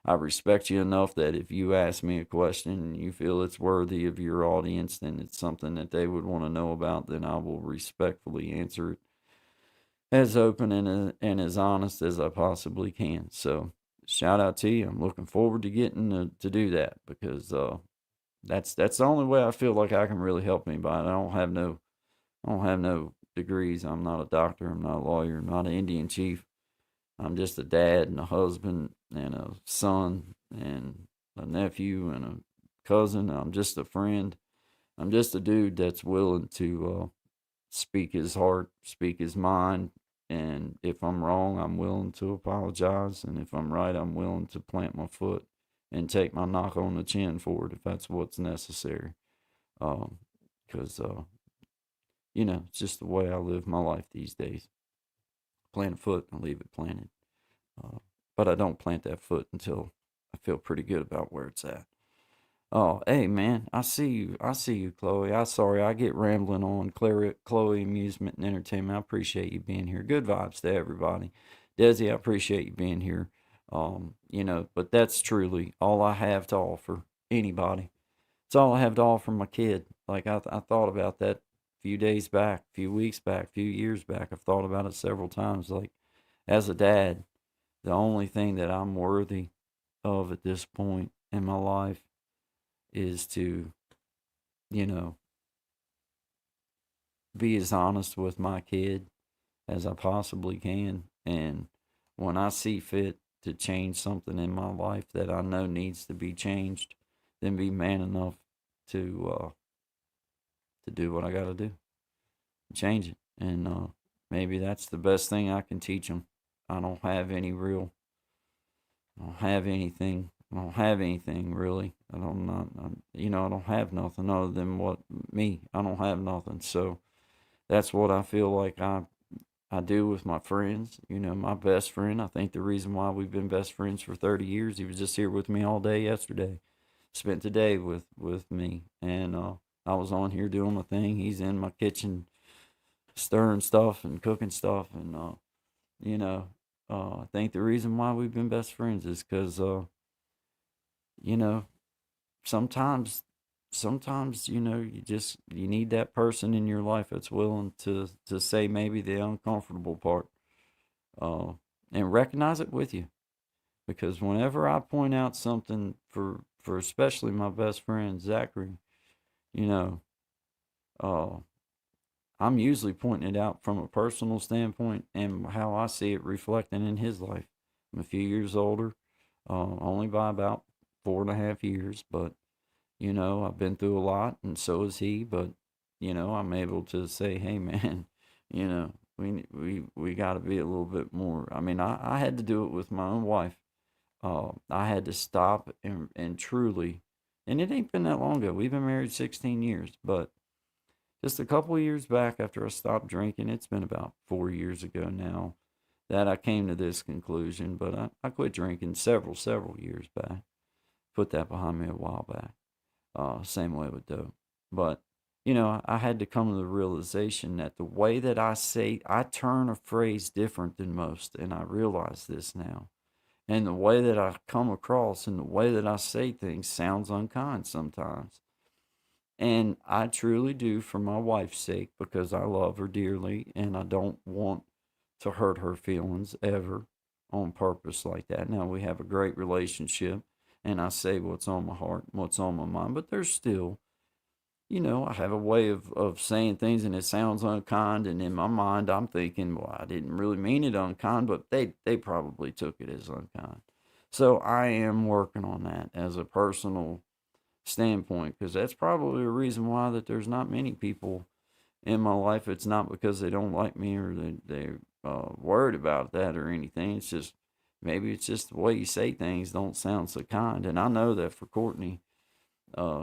I respect you enough that if you ask me a question and you feel it's worthy of your audience, then it's something that they would want to know about, then I will respectfully answer it as open and as honest as I possibly can. So shout out to you. I'm looking forward to getting to do that because, that's the only way I feel like I can really help anybody. I don't have no degrees. I'm not a doctor. I'm not a lawyer. I'm not an Indian chief. I'm just a dad and a husband and a son and a nephew and a cousin. I'm just a friend. I'm just a dude that's willing to speak his heart, speak his mind. And if I'm wrong, I'm willing to apologize. And if I'm right, I'm willing to plant my foot and take my knock on the chin for it if that's what's necessary. Because, it's just the way I live my life these days. Plant a foot and leave it planted. But I don't plant that foot until I feel pretty good about where it's at. Oh, hey, man, I see you, Chloe. Sorry, I get rambling on. Chloe Amusement and Entertainment, I appreciate you being here. Good vibes to everybody. Desi, I appreciate you being here. But that's truly all I have to offer anybody. It's all I have to offer my kid. Like I thought about that a few days back, a few weeks back, a few years back. I've thought about it several times. Like as a dad, the only thing that I'm worthy of at this point in my life is to, be as honest with my kid as I possibly can And when I see fit to change something in my life that I know needs to be changed, then be man enough to do what I got to do, change it. And maybe that's the best thing I can teach them. I don't have any real, I don't have anything. I don't have anything really. I don't not, I don't have nothing other than what me. I don't have nothing. So that's what I feel like I do with my friends. My best friend. I think the reason why we've been best friends for 30 years. He was just here with me all day yesterday. Spent the day with me, and I was on here doing my thing. He's in my kitchen stirring stuff and cooking stuff, and I think the reason why we've been best friends is because sometimes you need that person in your life that's willing to say maybe the uncomfortable part, and recognize it with you. Because whenever I point out something for especially my best friend Zachary, I'm usually pointing it out from a personal standpoint and how I see it reflecting in his life. I'm a few years older, only by about 4.5 years, but I've been through a lot, and so has he. But I'm able to say, hey, man, we got to be a little bit more. I mean, I had to do it with my own wife. I had to stop and truly, and it ain't been that long ago. We've been married 16 years, but just a couple of years back after I stopped drinking, it's been about 4 years ago now that I came to this conclusion. But I quit drinking several years back. Put that behind me a while back. Same way with dope. But, I had to come to the realization that the way that I turn a phrase different than most, and I realize this now. And the way that I come across and the way that I say things sounds unkind sometimes. And I truly do for my wife's sake, because I love her dearly and I don't want to hurt her feelings ever on purpose like that. Now, we have a great relationship and I say what's on my heart, what's on my mind, but there's still, I have a way of saying things and it sounds unkind. And in my mind, I'm thinking, well, I didn't really mean it unkind, but they probably took it as unkind. So I am working on that as a personal standpoint, because that's probably a reason why that there's not many people in my life. It's not because they don't like me or they're worried about that or anything. It's just, maybe it's just the way you say things don't sound so kind. And I know that for Courtney,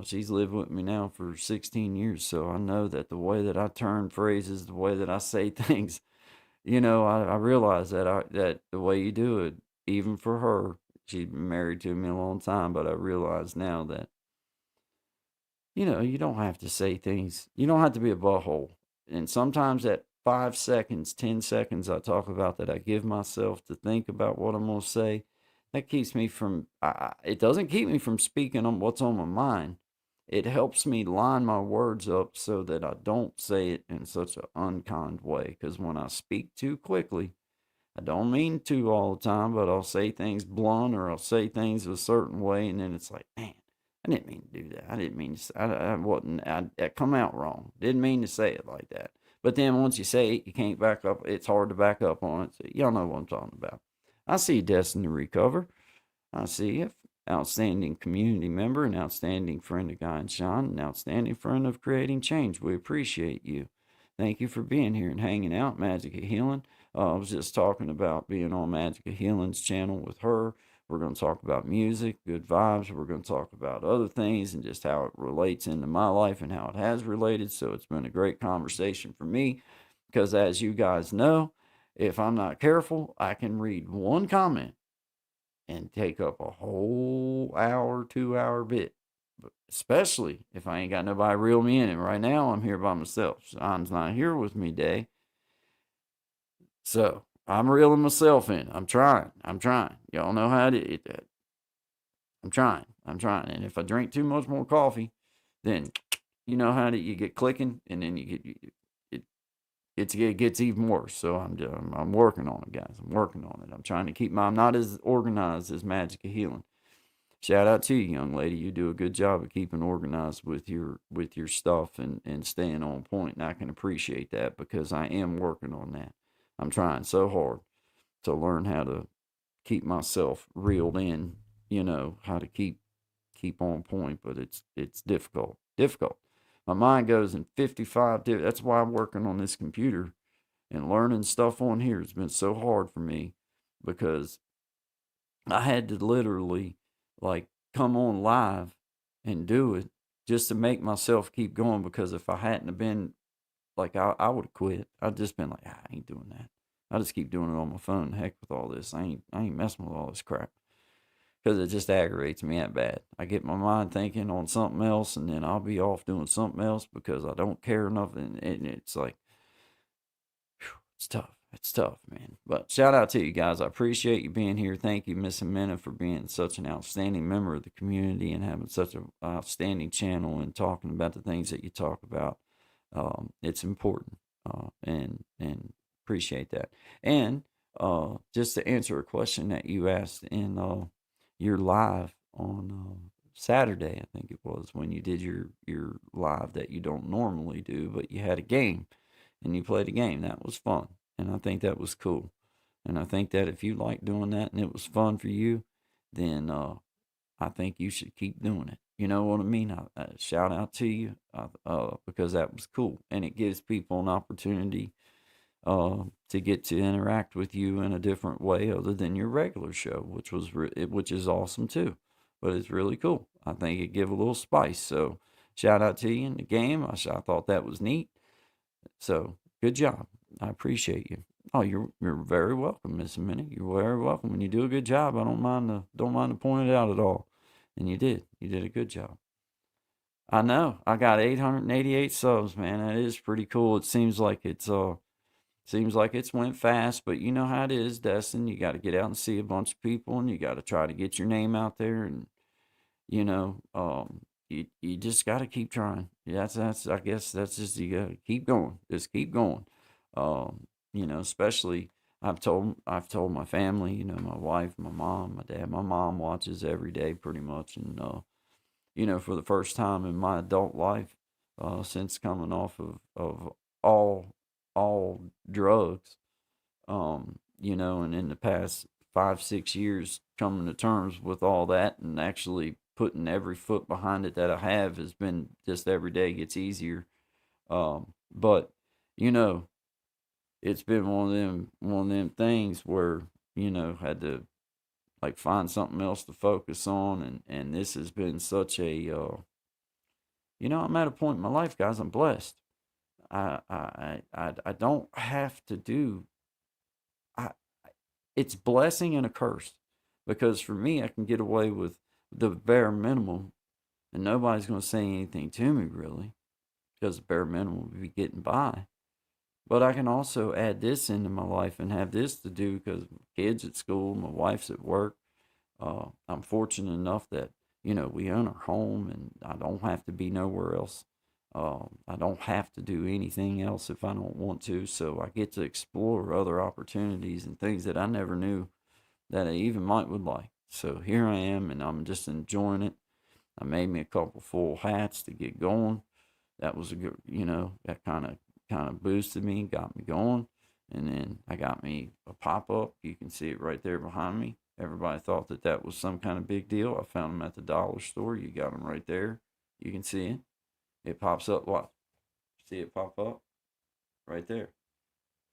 she's lived with me now for 16 years. So I know that the way that I turn phrases, the way that I say things, I realize that that the way you do it, even for her, she's been married to me a long time, but I realize now that, you don't have to say things. You don't have to be a butthole. And sometimes that 5 seconds, 10 seconds I talk about that I give myself to think about what I'm going to say, that keeps me from, it doesn't keep me from speaking on what's on my mind. It helps me line my words up so that I don't say it in such an unkind way. Because when I speak too quickly, I don't mean to all the time, but I'll say things blunt or I'll say things a certain way. And then it's like, man, I didn't mean to do that. I didn't mean to say, I come out wrong. Didn't mean to say it like that. But then once you say it, you can't back up. It's hard to back up on it. So y'all know what I'm talking about. I see Destined to Recover. I see an outstanding community member, an outstanding friend of Guy and Sean, an outstanding friend of Creating Change. We appreciate you. Thank you for being here and hanging out, Magic of Healing. I was just talking about being on Magic of Healing's channel with her. We're going to talk about music, good vibes. We're going to talk about other things and just how it relates into my life and how it has related. So it's been a great conversation for me because, as you guys know, if I'm not careful, I can read one comment and take up a whole hour, 2 hour bit. But especially if I ain't got nobody reel me in. And right now I'm here by myself. Sean's not here with me today. So I'm reeling myself in. I'm trying. Y'all know how to do that. I'm trying. And if I drink too much more coffee, then you know how you get clicking, and then it gets even worse. So I'm working on it, guys. I'm working on it. I'm trying to keep I'm not as organized as Magic of Healing. Shout out to you, young lady. You do a good job of keeping organized with your stuff and staying on point. And I can appreciate that because I am working on that. I'm trying so hard learn how to keep myself reeled in, how to keep on point, but it's difficult. My mind goes in 55 that's why I'm working on this computer and learning stuff on here. It's been so hard for me because I had to literally like come on live and do it just to make myself keep going, because if I hadn't have been like, I would have quit. I'd just been like, I ain't doing that. I just keep doing it on my phone. Heck with all this. I ain't messing with all this crap, because it just aggravates me that bad. I get my mind thinking on something else, and then I'll be off doing something else because I don't care enough. And it's like, it's tough. It's tough, man. But shout out to you guys. I appreciate you being here. Thank you, Miss Amena, for being such an outstanding member of the community and having such an outstanding channel and talking about the things that you talk about. It's important, and appreciate that. And just to answer a question that you asked in your live on Saturday, I think it was, when you did your live that you don't normally do, but you had a game and you played a game. That was fun. And I think that was cool. And I think that if you like doing that and it was fun for you, then I think you should keep doing it. You know what I mean? Shout out to you because that was cool. And it gives people an opportunity to get to interact with you in a different way other than your regular show, which is awesome too. But it's really cool. I think it give a little spice. So shout out to you in the game. I thought that was neat. So good job. I appreciate you. Oh, you're very welcome, Miss Minnie. You're very welcome. When you do a good job, I don't mind to point it out at all. And you did a good job. I know. I got 888 subs, man. That is pretty cool. It seems like it's went fast, but you know how it is, Destin. You got to get out and see a bunch of people, and you got to try to get your name out there, and you just got to keep trying. That's I guess that's just, you got to keep going. Just keep going. Especially I've told my family, my wife, my mom, my dad. My mom watches every day pretty much, and for the first time in my adult life, since coming off of all drugs, and in the past 5-6 years coming to terms with all that and actually putting every foot behind it that I have has been just every day gets easier. But it's been one of them things where, had to like find something else to focus on. And this has been such a, I'm at a point in my life, guys, I'm blessed. I don't have to do, it's blessing and a curse, because for me, I can get away with the bare minimum and nobody's going to say anything to me really, because the bare minimum would be getting by. But I can also add this into my life and have this to do because kids at school, my wife's at work. I'm fortunate enough that, we own our home and I don't have to be nowhere else. I don't have to do anything else if I don't want to. So I get to explore other opportunities and things that I never knew that I even would like. So here I am, and I'm just enjoying it. I made me a couple full hats to get going. That was a good, that kind of boosted me, got me going. And then I got me a pop-up. You can see it right there behind me. Everybody thought that was some kind of big deal. I found them at the dollar store. You got them right there. You can see it. It pops up. What? See it pop up? Right there.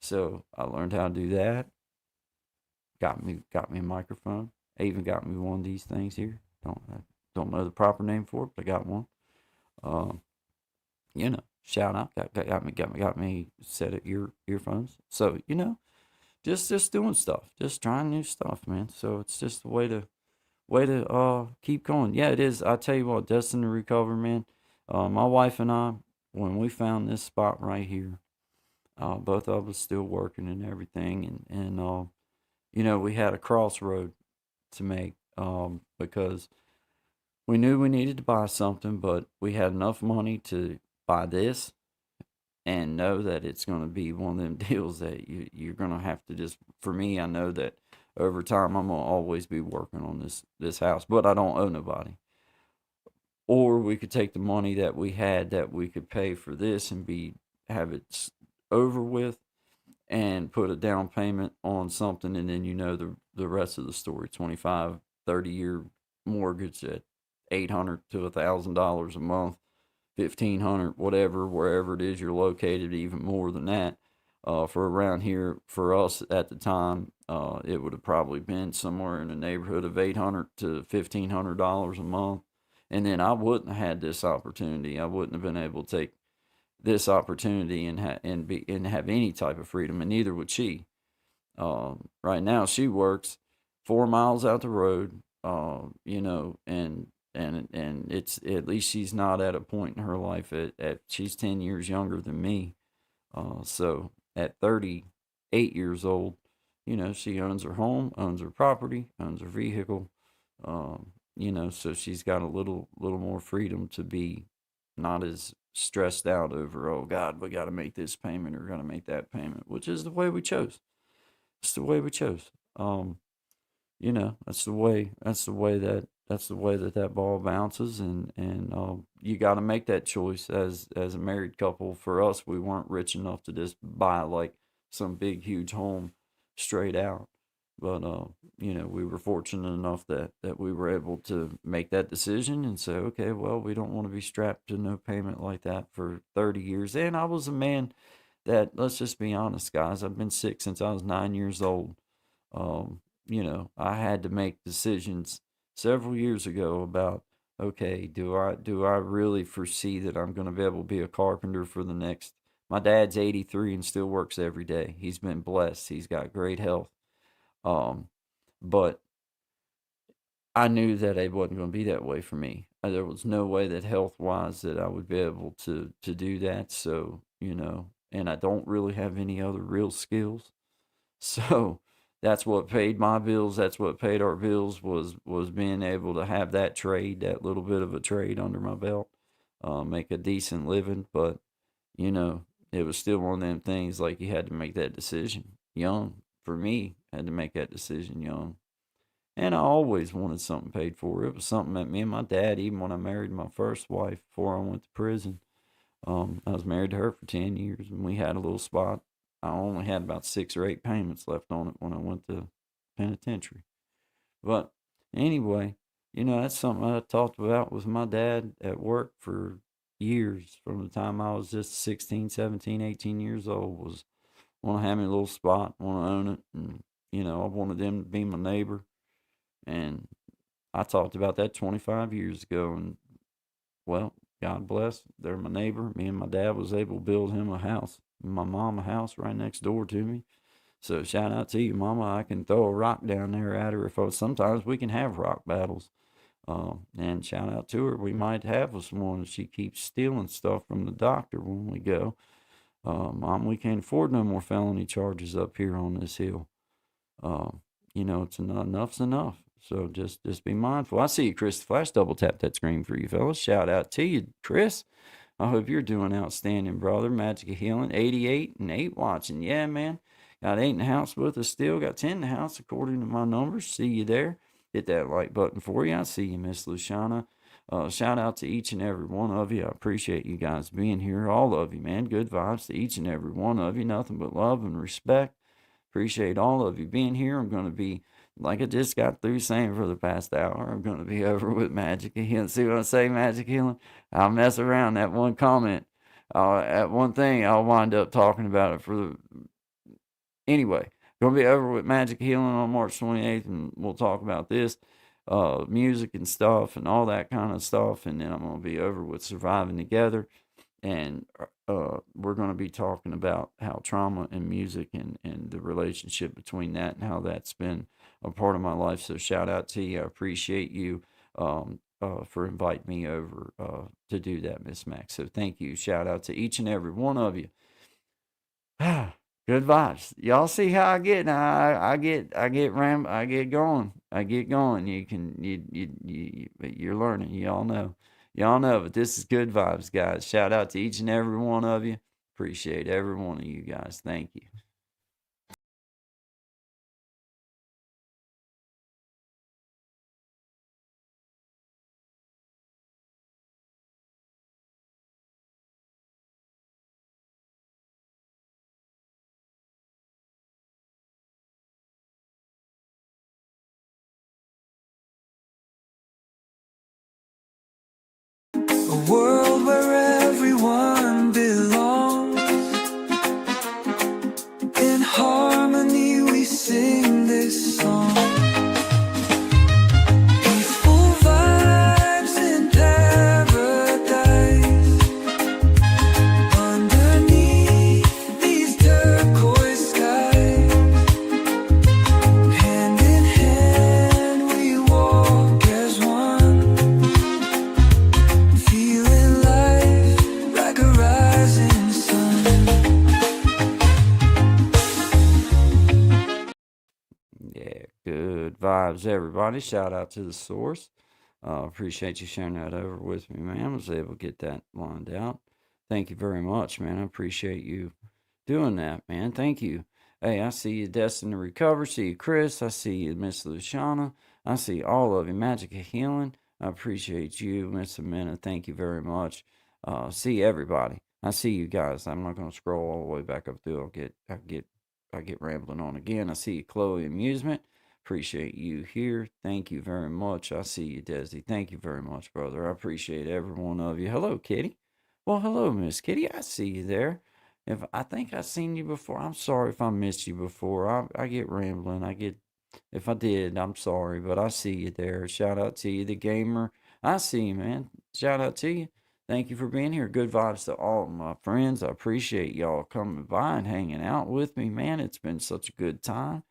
So I learned how to do that. Got me a microphone. I even got me one of these things here. Don't know the proper name for it, but I got one. Shout out. Got me a set of earphones. So, just doing stuff. Just trying new stuff, man. So it's just a way to keep going. Yeah, it is. I tell you what, Destin to Recover, man. My wife and I, when we found this spot right here, both of us still working and everything, and we had a crossroad to make, because we knew we needed to buy something, but we had enough money to buy this and know that it's going to be one of them deals that you're going to have to just, for me, I know that over time I'm going to always be working on this house, but I don't owe nobody. Or we could take the money that we had that we could pay for this and have it over with, and put a down payment on something, and then you know the rest of the story. 25, 30-year mortgage at $800 to $1,000 a month, 1,500, whatever, wherever it is you're located, even more than that. For around here, for us at the time, it would have probably been somewhere in the neighborhood of $800 to $1,500 a month. And then I wouldn't have had this opportunity. I wouldn't have been able to take this opportunity and have any type of freedom, and neither would she. Right now, she works 4 miles out the road, you know, and it's, at least she's not at a point in her life at she's 10 years younger than me. So at 38 years old, you know, she owns her home, owns her property, owns her vehicle, you know, so she's got a little more freedom to be not as stressed out over, oh God, we got to make this payment or got to make that payment, which is the way we chose. It's the way we chose. You know, that's the way that ball bounces, and you got to make that choice as a married couple. For us, we weren't rich enough to just buy like some big huge home straight out, but you know, we were fortunate enough that we were able to make that decision and say, okay, well, we don't want to be strapped to no payment like that for 30 years. And I was a man that, let's just be honest, guys, I've been sick since I was 9 years old. You know, I had to make decisions several years ago about, okay, do I really foresee that I'm going to be able to be a carpenter for the next, my dad's 83 and still works every day. He's been blessed. He's got great health. But I knew that it wasn't going to be that way for me. There was no way that health wise that I would be able to do that. So, you know, and I don't really have any other real skills. So that's what paid my bills. That's what paid our bills, was being able to have that trade, that little bit of a trade under my belt, make a decent living. But, you know, it was still one of them things, like, you had to make that decision young. For me, I had to make that decision young. And I always wanted something paid for. It was something that me and my dad, even when I married my first wife before I went to prison, I was married to her for 10 years, and we had a little spot. I only had about 6 or 8 payments left on it when I went to penitentiary. But anyway, you know, that's something I talked about with my dad at work for years, from the time I was just 16, 17, 18 years old, was want to have me a little spot, want to own it. And, you know, I wanted them to be my neighbor. And I talked about that 25 years ago. And, well, God bless, they're my neighbor. Me and my dad was able to build him a house, my mom a house right next door to me. So shout out to you, Mama. I can throw a rock down there at her sometimes we can have rock battles. And shout out to her. We might have us one if she keeps stealing stuff from the doctor when we go. Mom, we can't afford no more felony charges up here on this hill. You know, it's enough's enough. So just be mindful. I see you, Chris the Flash. Double tap that screen for you, fellas. Shout out to you, Chris. I hope you're doing outstanding, brother. Magic of Healing, 88 and 8 watching. Yeah, man. Got 8 in the house with us still. Got 10 in the house according to my numbers. See you there. Hit that like button for you. I see you, Miss Luciana. Shout out to each and every one of you. I appreciate you guys being here. All of you, man. Good vibes to each and every one of you. Nothing but love and respect. Appreciate all of you being here. I'm going to be, like I just got through saying for the past hour, I'm going to be over with Magic of Healing. See what I say, Magic Healing? I'll mess around that one comment. At one thing, I'll wind up talking about it for the... Anyway, going to be over with Magic Healing on March 28th, and we'll talk about this, music and stuff and all that kind of stuff. And then I'm going to be over with Surviving Together. And we're going to be talking about how trauma and music and the relationship between that and how that's been a part of my life. So shout out to you. I appreciate you for inviting me over to do that, Miss Max. So thank you. Shout out to each and every one of you. Good vibes. Y'all see how I get now. I get going. You're learning. Y'all know. But this is good vibes, guys. Shout out to each and every one of you. Appreciate every one of you guys. Thank you. vibes, everybody. Shout out to the source. Appreciate you sharing that over with me, man. I was able to get that lined out. Thank you very much, man. I appreciate you doing that, man. Thank you. Hey, I see you, Destin to Recover. See you, Chris. I see you, Miss Luciana. I see all of you. Magic of Healing. I appreciate you, Miss Amina. Thank you very much. See everybody. I see you guys. I'm not gonna scroll all the way back up through. I get rambling on again. I see you, Chloe Amusement. Appreciate you here. Thank you very much. I see you, Desi. Thank you very much, brother. I appreciate every one of you. Hello, Kitty. Well, hello, Miss Kitty. I see you there. If I think I've seen you before, I'm sorry if I missed you before. I get rambling. If I did, I'm sorry, but I see you there. Shout out to you, the gamer. I see you, man. Shout out to you. Thank you for being here. Good vibes to all of my friends. I appreciate y'all coming by and hanging out with me, man. It's been such a good time.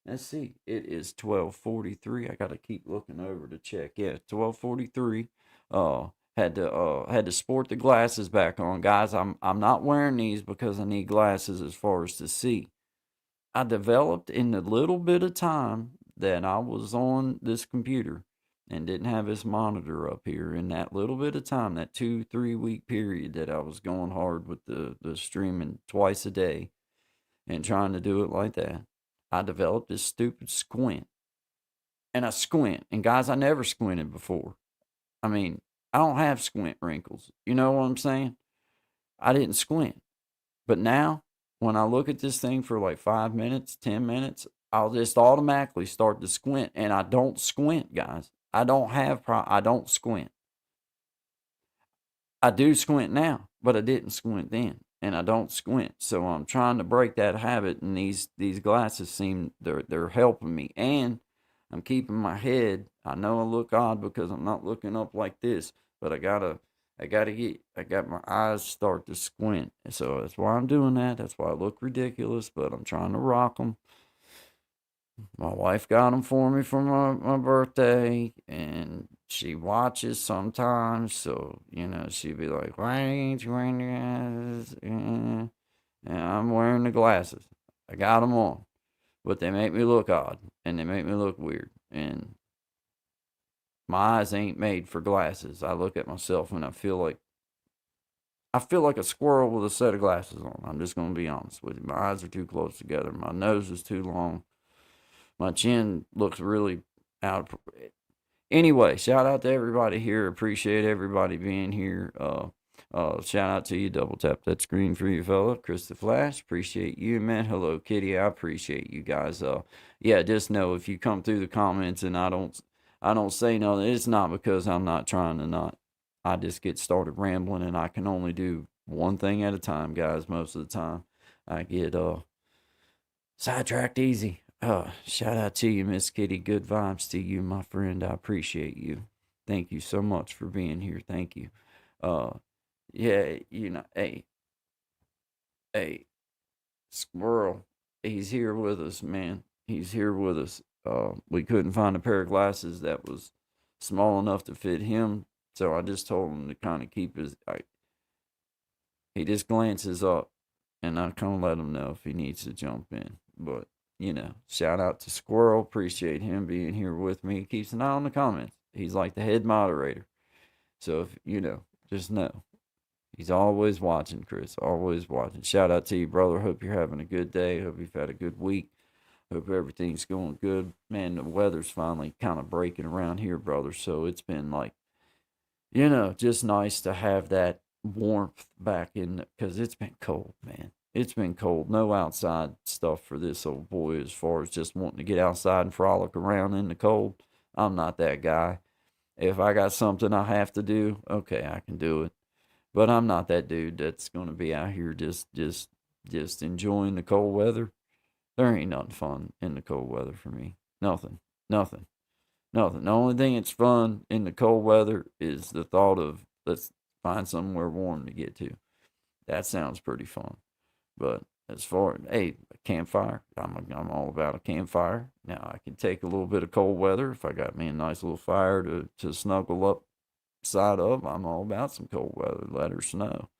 Let's see. It is 12:43. I gotta keep looking over to check. Yeah, 12:43. Had to sport the glasses back on, guys. I'm not wearing these because I need glasses as far as to see. I developed in the little bit of time that I was on this computer and didn't have this monitor up here. In that little bit of time, that 2-3 week period that I was going hard with the streaming twice a day and trying to do it like that, I developed this stupid squint. And I squint. And guys, I never squinted before. I mean, I don't have squint wrinkles. You know what I'm saying? I didn't squint. But now, when I look at this thing for like 5 minutes, 10 minutes, I'll just automatically start to squint. And I don't squint, guys. I don't squint. I do squint now, but I didn't squint then. And I don't squint. So I'm trying to break that habit, and these glasses seem they're helping me. And I'm keeping my head. I know I look odd because I'm not looking up like this, but I got my eyes start to squint. So that's why I'm doing that. That's why I look ridiculous, but I'm trying to rock them. My wife got them for me for my birthday, and she watches sometimes. So, she'd be like, why ain't you wearing the glasses? And I'm wearing the glasses. I got them on, but they make me look odd, and they make me look weird. And my eyes ain't made for glasses. I look at myself and I feel like a squirrel with a set of glasses on. I'm just going to be honest with you. My eyes are too close together. My nose is too long. My chin looks really out of... Anyway, shout out to everybody here. Appreciate everybody being here. Shout out to you. Double tap that screen for you, fella. Chris the Flash. Appreciate you, man. Hello, Kitty. I appreciate you guys. Yeah, just know if you come through the comments and I don't say nothing, it's not because I'm not trying to not. I just get started rambling, and I can only do one thing at a time, guys. Most of the time, I get sidetracked easy. Shout out to you, Miss Kitty. Good vibes to you, my friend. I appreciate you. Thank you so much for being here. Thank you. Yeah, hey, Squirrel, he's here with us, man. He's here with us. We couldn't find a pair of glasses that was small enough to fit him, so I just told him to kind of keep he just glances up, and I kind of let him know if he needs to jump in. But, shout out to Squirrel. Appreciate him being here with me. He keeps an eye on the comments. He's like the head moderator. So, if, just know. He's always watching, Chris. Always watching. Shout out to you, brother. Hope you're having a good day. Hope you've had a good week. Hope everything's going good. Man, the weather's finally kind of breaking around here, brother. So it's been like, just nice to have that warmth back in, because it's been cold, man. It's been cold. No outside stuff for this old boy as far as just wanting to get outside and frolic around in the cold. I'm not that guy. If I got something I have to do, okay, I can do it. But I'm not that dude that's going to be out here just enjoying the cold weather. There ain't nothing fun in the cold weather for me. Nothing. The only thing that's fun in the cold weather is the thought of, let's find somewhere warm to get to. That sounds pretty fun. But as far as, a campfire, I'm all about a campfire. Now, I can take a little bit of cold weather. If I got me a nice little fire to snuggle up side of, I'm all about some cold weather, let her snow.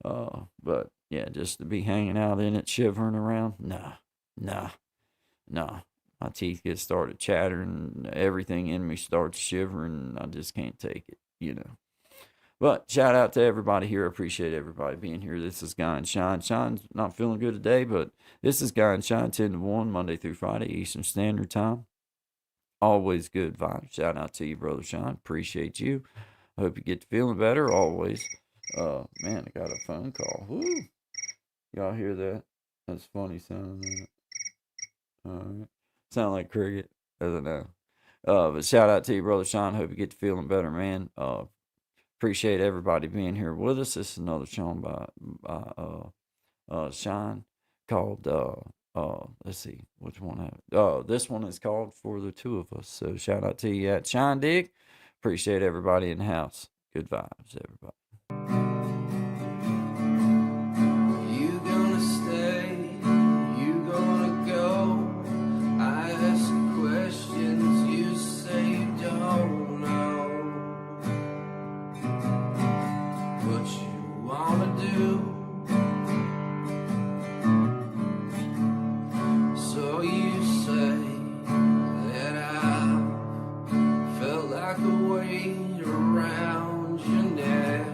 But yeah, just to be hanging out in it, shivering around, nah. my teeth get started chattering, everything in me starts shivering. I just can't take it, you know. But shout out to everybody here. I appreciate everybody being here. This is Guy and Shine. Shine's not feeling good today, but this is Guy and Shine 10 to 1, Monday through Friday, Eastern Standard Time. Always good vibes. Shout out to you, Brother Shine. Appreciate you. I hope you get to feeling better always. Man, I got a phone call. Woo. Y'all hear that? That's funny sound. Alright. Sound like cricket. I don't know. But shout out to you, Brother Sean. Hope you get to feeling better, man. Appreciate everybody being here with us. This is another song by Sean called let's see which one. This one is called For the Two of Us. So shout out to you at Sean Dig. Appreciate everybody in the house. Good vibes, everybody. You gonna stay? You gonna go? I ask questions you say you don't know. What you wanna do? So you say that I felt like a weight around your neck.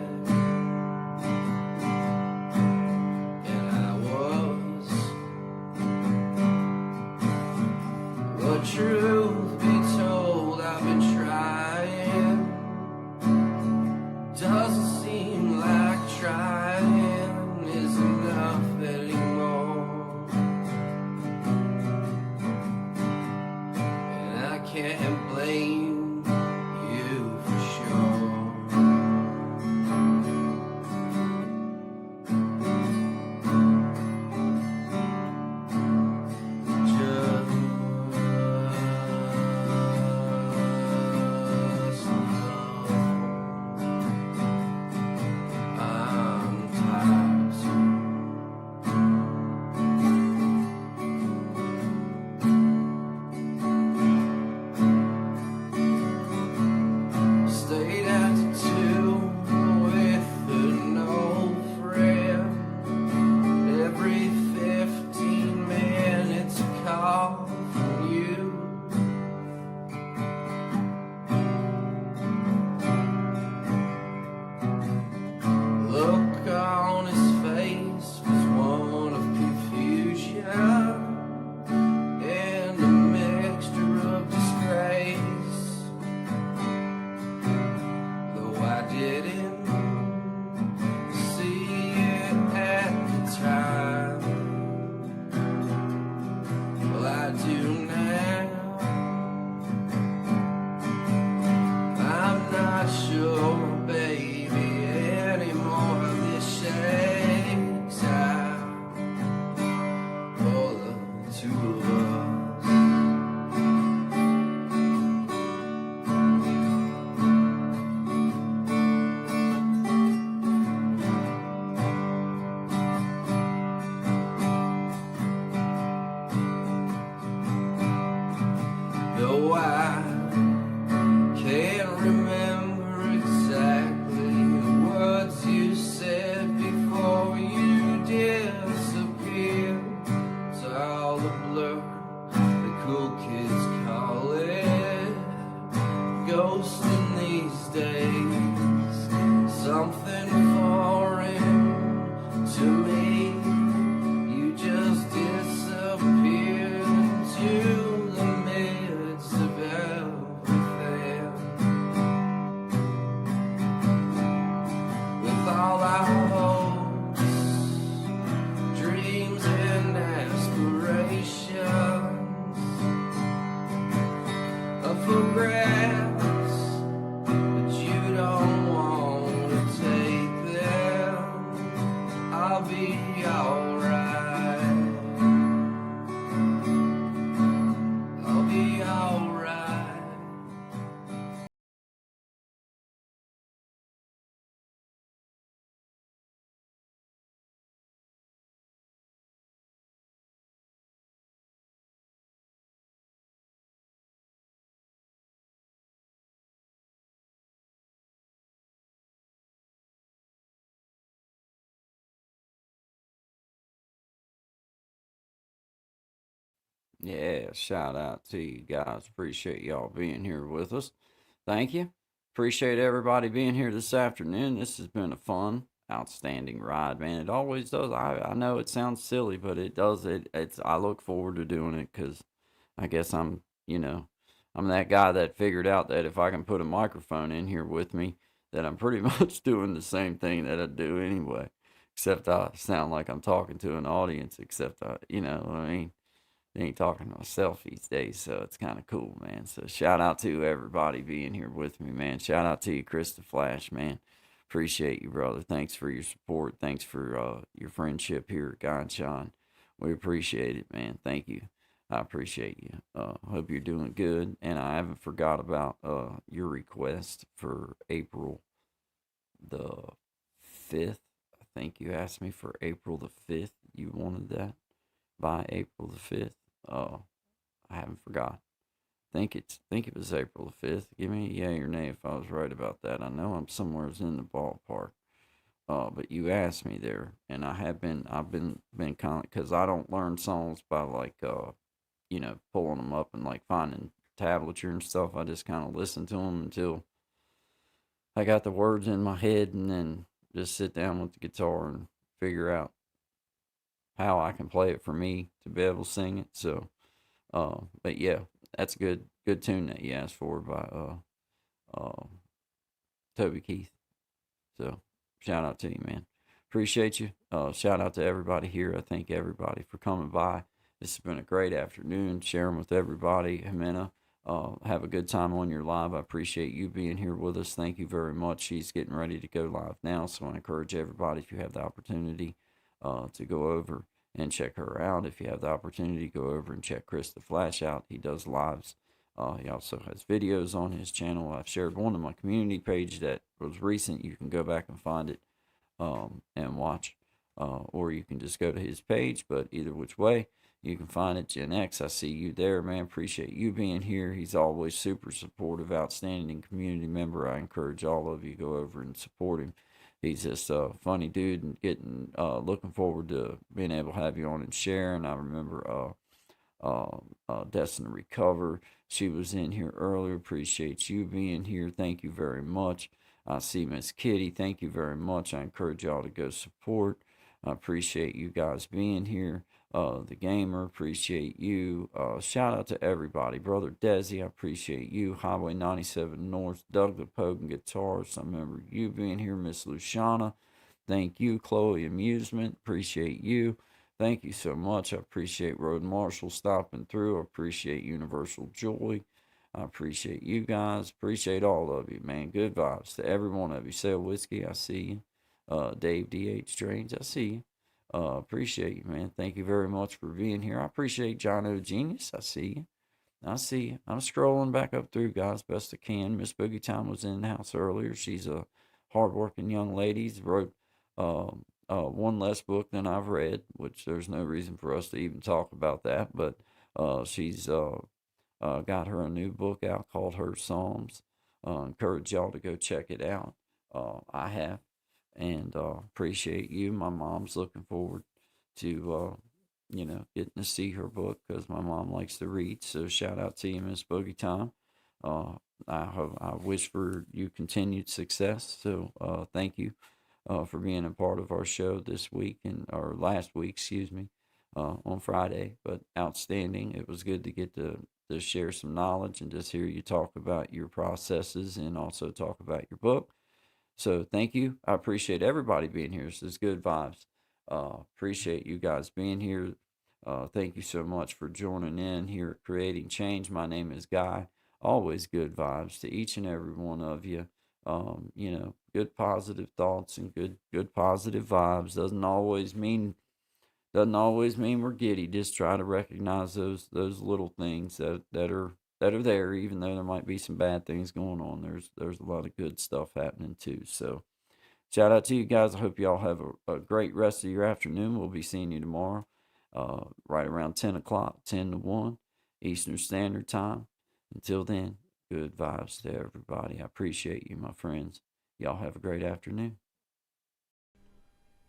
Yeah, shout out to you guys. Appreciate y'all being here with us. Thank you. Appreciate everybody being here this afternoon. This has been a fun, outstanding ride, man. It always does. I know it sounds silly, but it does. It's I look forward to doing it because I guess I'm that guy that figured out that if I can put a microphone in here with me, that I'm pretty much doing the same thing that I do anyway. Except I sound like I'm talking to an audience, except you know what I mean? I ain't talking to myself these days, so it's kind of cool, man. So shout out to everybody being here with me, man. Shout out to you, Chris the Flash, man. Appreciate you, brother. Thanks for your support. Thanks for your friendship here at God Shine. We appreciate it, man. Thank you. I appreciate you. Hope you're doing good. And I haven't forgot about your request for April the 5th. I think you asked me for April the 5th. You wanted that by April the 5th. I haven't forgot. Think it was April the 5th. Give me a yay or nay if I was right about that. I know I'm somewhere in the ballpark. But you asked me there, and I've been kind of, because I don't learn songs by like pulling them up and like finding tablature and stuff. I just kind of listen to them until I got the words in my head, and then just sit down with the guitar and figure out how I can play it for me to be able to sing it. So, but yeah, that's a good tune that you asked for by Toby Keith. So shout out to you, man. Appreciate you. Shout out to everybody here. I thank everybody for coming by. This has been a great afternoon, sharing with everybody. Jimena, have a good time on your live. I appreciate you being here with us. Thank you very much. She's getting ready to go live now, so I encourage everybody, if you have the opportunity, to go over and check her out. If you have the opportunity, go over and check Chris the Flash out. He does lives. He also has videos on his channel. I've shared one on my community page that was recent. You can go back and find it and watch. Or you can just go to his page. But either which way, you can find it. Gen X, I see you there, man. Appreciate you being here. He's always super supportive, outstanding community member. I encourage all of you to go over and support him. He's just a funny dude, and looking forward to being able to have you on and share. And I remember Destin to Recover. She was in here earlier. Appreciate you being here. Thank you very much. I see Miss Kitty. Thank you very much. I encourage y'all to go support. I appreciate you guys being here. The Gamer, appreciate you. Shout out to everybody. Brother Desi, I appreciate you. Highway 97 North, Doug the Pogan Guitars, I remember you being here. Miss Luciana, thank you. Chloe Amusement, appreciate you. Thank you so much. I appreciate Road Marshall stopping through. I appreciate Universal Joy. I appreciate you guys. Appreciate all of you, man. Good vibes to every one of you. Sale Whiskey, I see you. Dave D.H. Strange, I see you. Appreciate you, man. Thank you very much for being here. I appreciate John O. Genius. I see you. I see you. I'm scrolling back up through, guys, best I can. Miss Boogie Time was in the house earlier. She's a hardworking young lady. Wrote one less book than I've read, which there's no reason for us to even talk about that. But she's got her a new book out called Her Psalms. Encourage y'all to go check it out. I have. And appreciate you. My mom's looking forward to, getting to see her book because my mom likes to read. So shout out to you, Miss Boogie Time. I wish for you continued success. So thank you for being a part of our show this week or last week, excuse me, on Friday. But outstanding. It was good to get to share some knowledge and just hear you talk about your processes and also talk about your book. So thank you. I appreciate everybody being here. This is good vibes. Appreciate you guys being here. Thank you so much for joining in here at Creating Change. My name is Guy. Always good vibes to each and every one of you. Good positive thoughts and good positive vibes. Doesn't always mean we're giddy. Just try to recognize those little things that are there, even though there might be some bad things going on. There's a lot of good stuff happening too. So shout out to you guys. I hope y'all have a great rest of your afternoon. We'll be seeing you tomorrow, right around 10 o'clock, 10 to 1 Eastern Standard Time. Until then, good vibes to everybody. I appreciate you, my friends. Y'all have a great afternoon.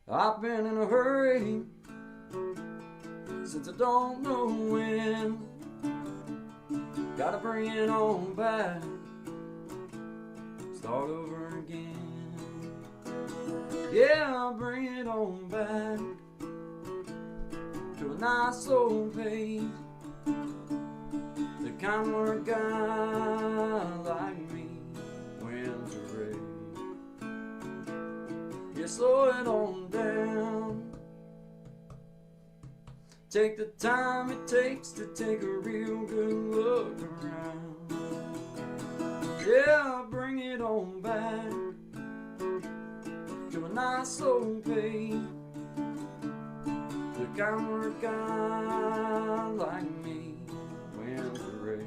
I've been in a hurry since I don't know when. Gotta bring it on back, start over again. Yeah, I'll bring it on back to a nice old pace, the kind where a guy like me wins a race. Yeah, slow it on down, take the time it takes to take a real good look around. Yeah, I'll bring it on back to a nice old pace, the kind where a guy like me wins the race.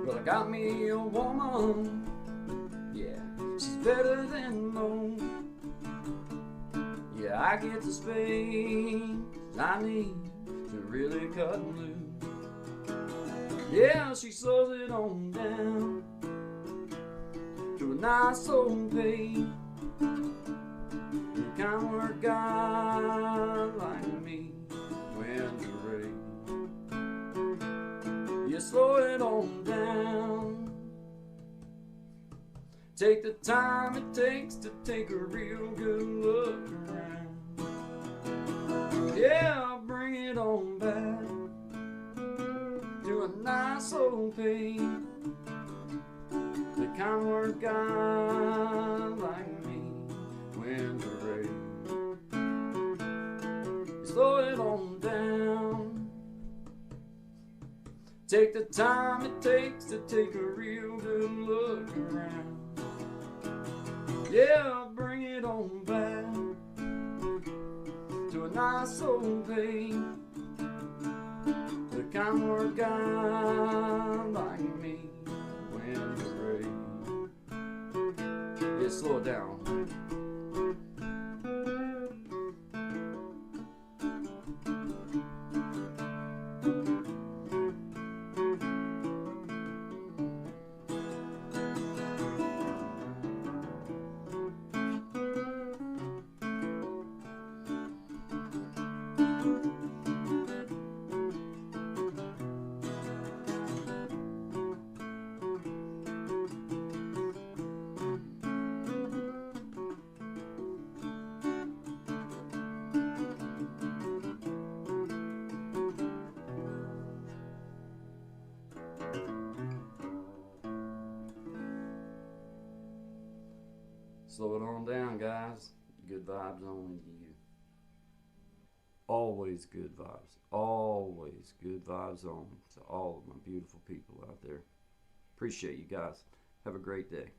Well, I got me a woman, yeah, she's better than most. Yeah, I get the space I need to really cut loose. Yeah, she slows it on down to a nice old pace, the kind where a guy like me wins the race. You slow it on down, take the time it takes to take a real good look around. Yeah, I'll bring it on back to a nice old pace, the kind where a guy like me wins a race. You slow it on down, take the time it takes to take a real good look around. Yeah, I'll bring it on back to a nice old pace, the kind where a guy like me wins the race. Yeah, slow it down. Slow it on down, guys. Good vibes only to you. Always good vibes. Always good vibes on to all of my beautiful people out there. Appreciate you guys. Have a great day.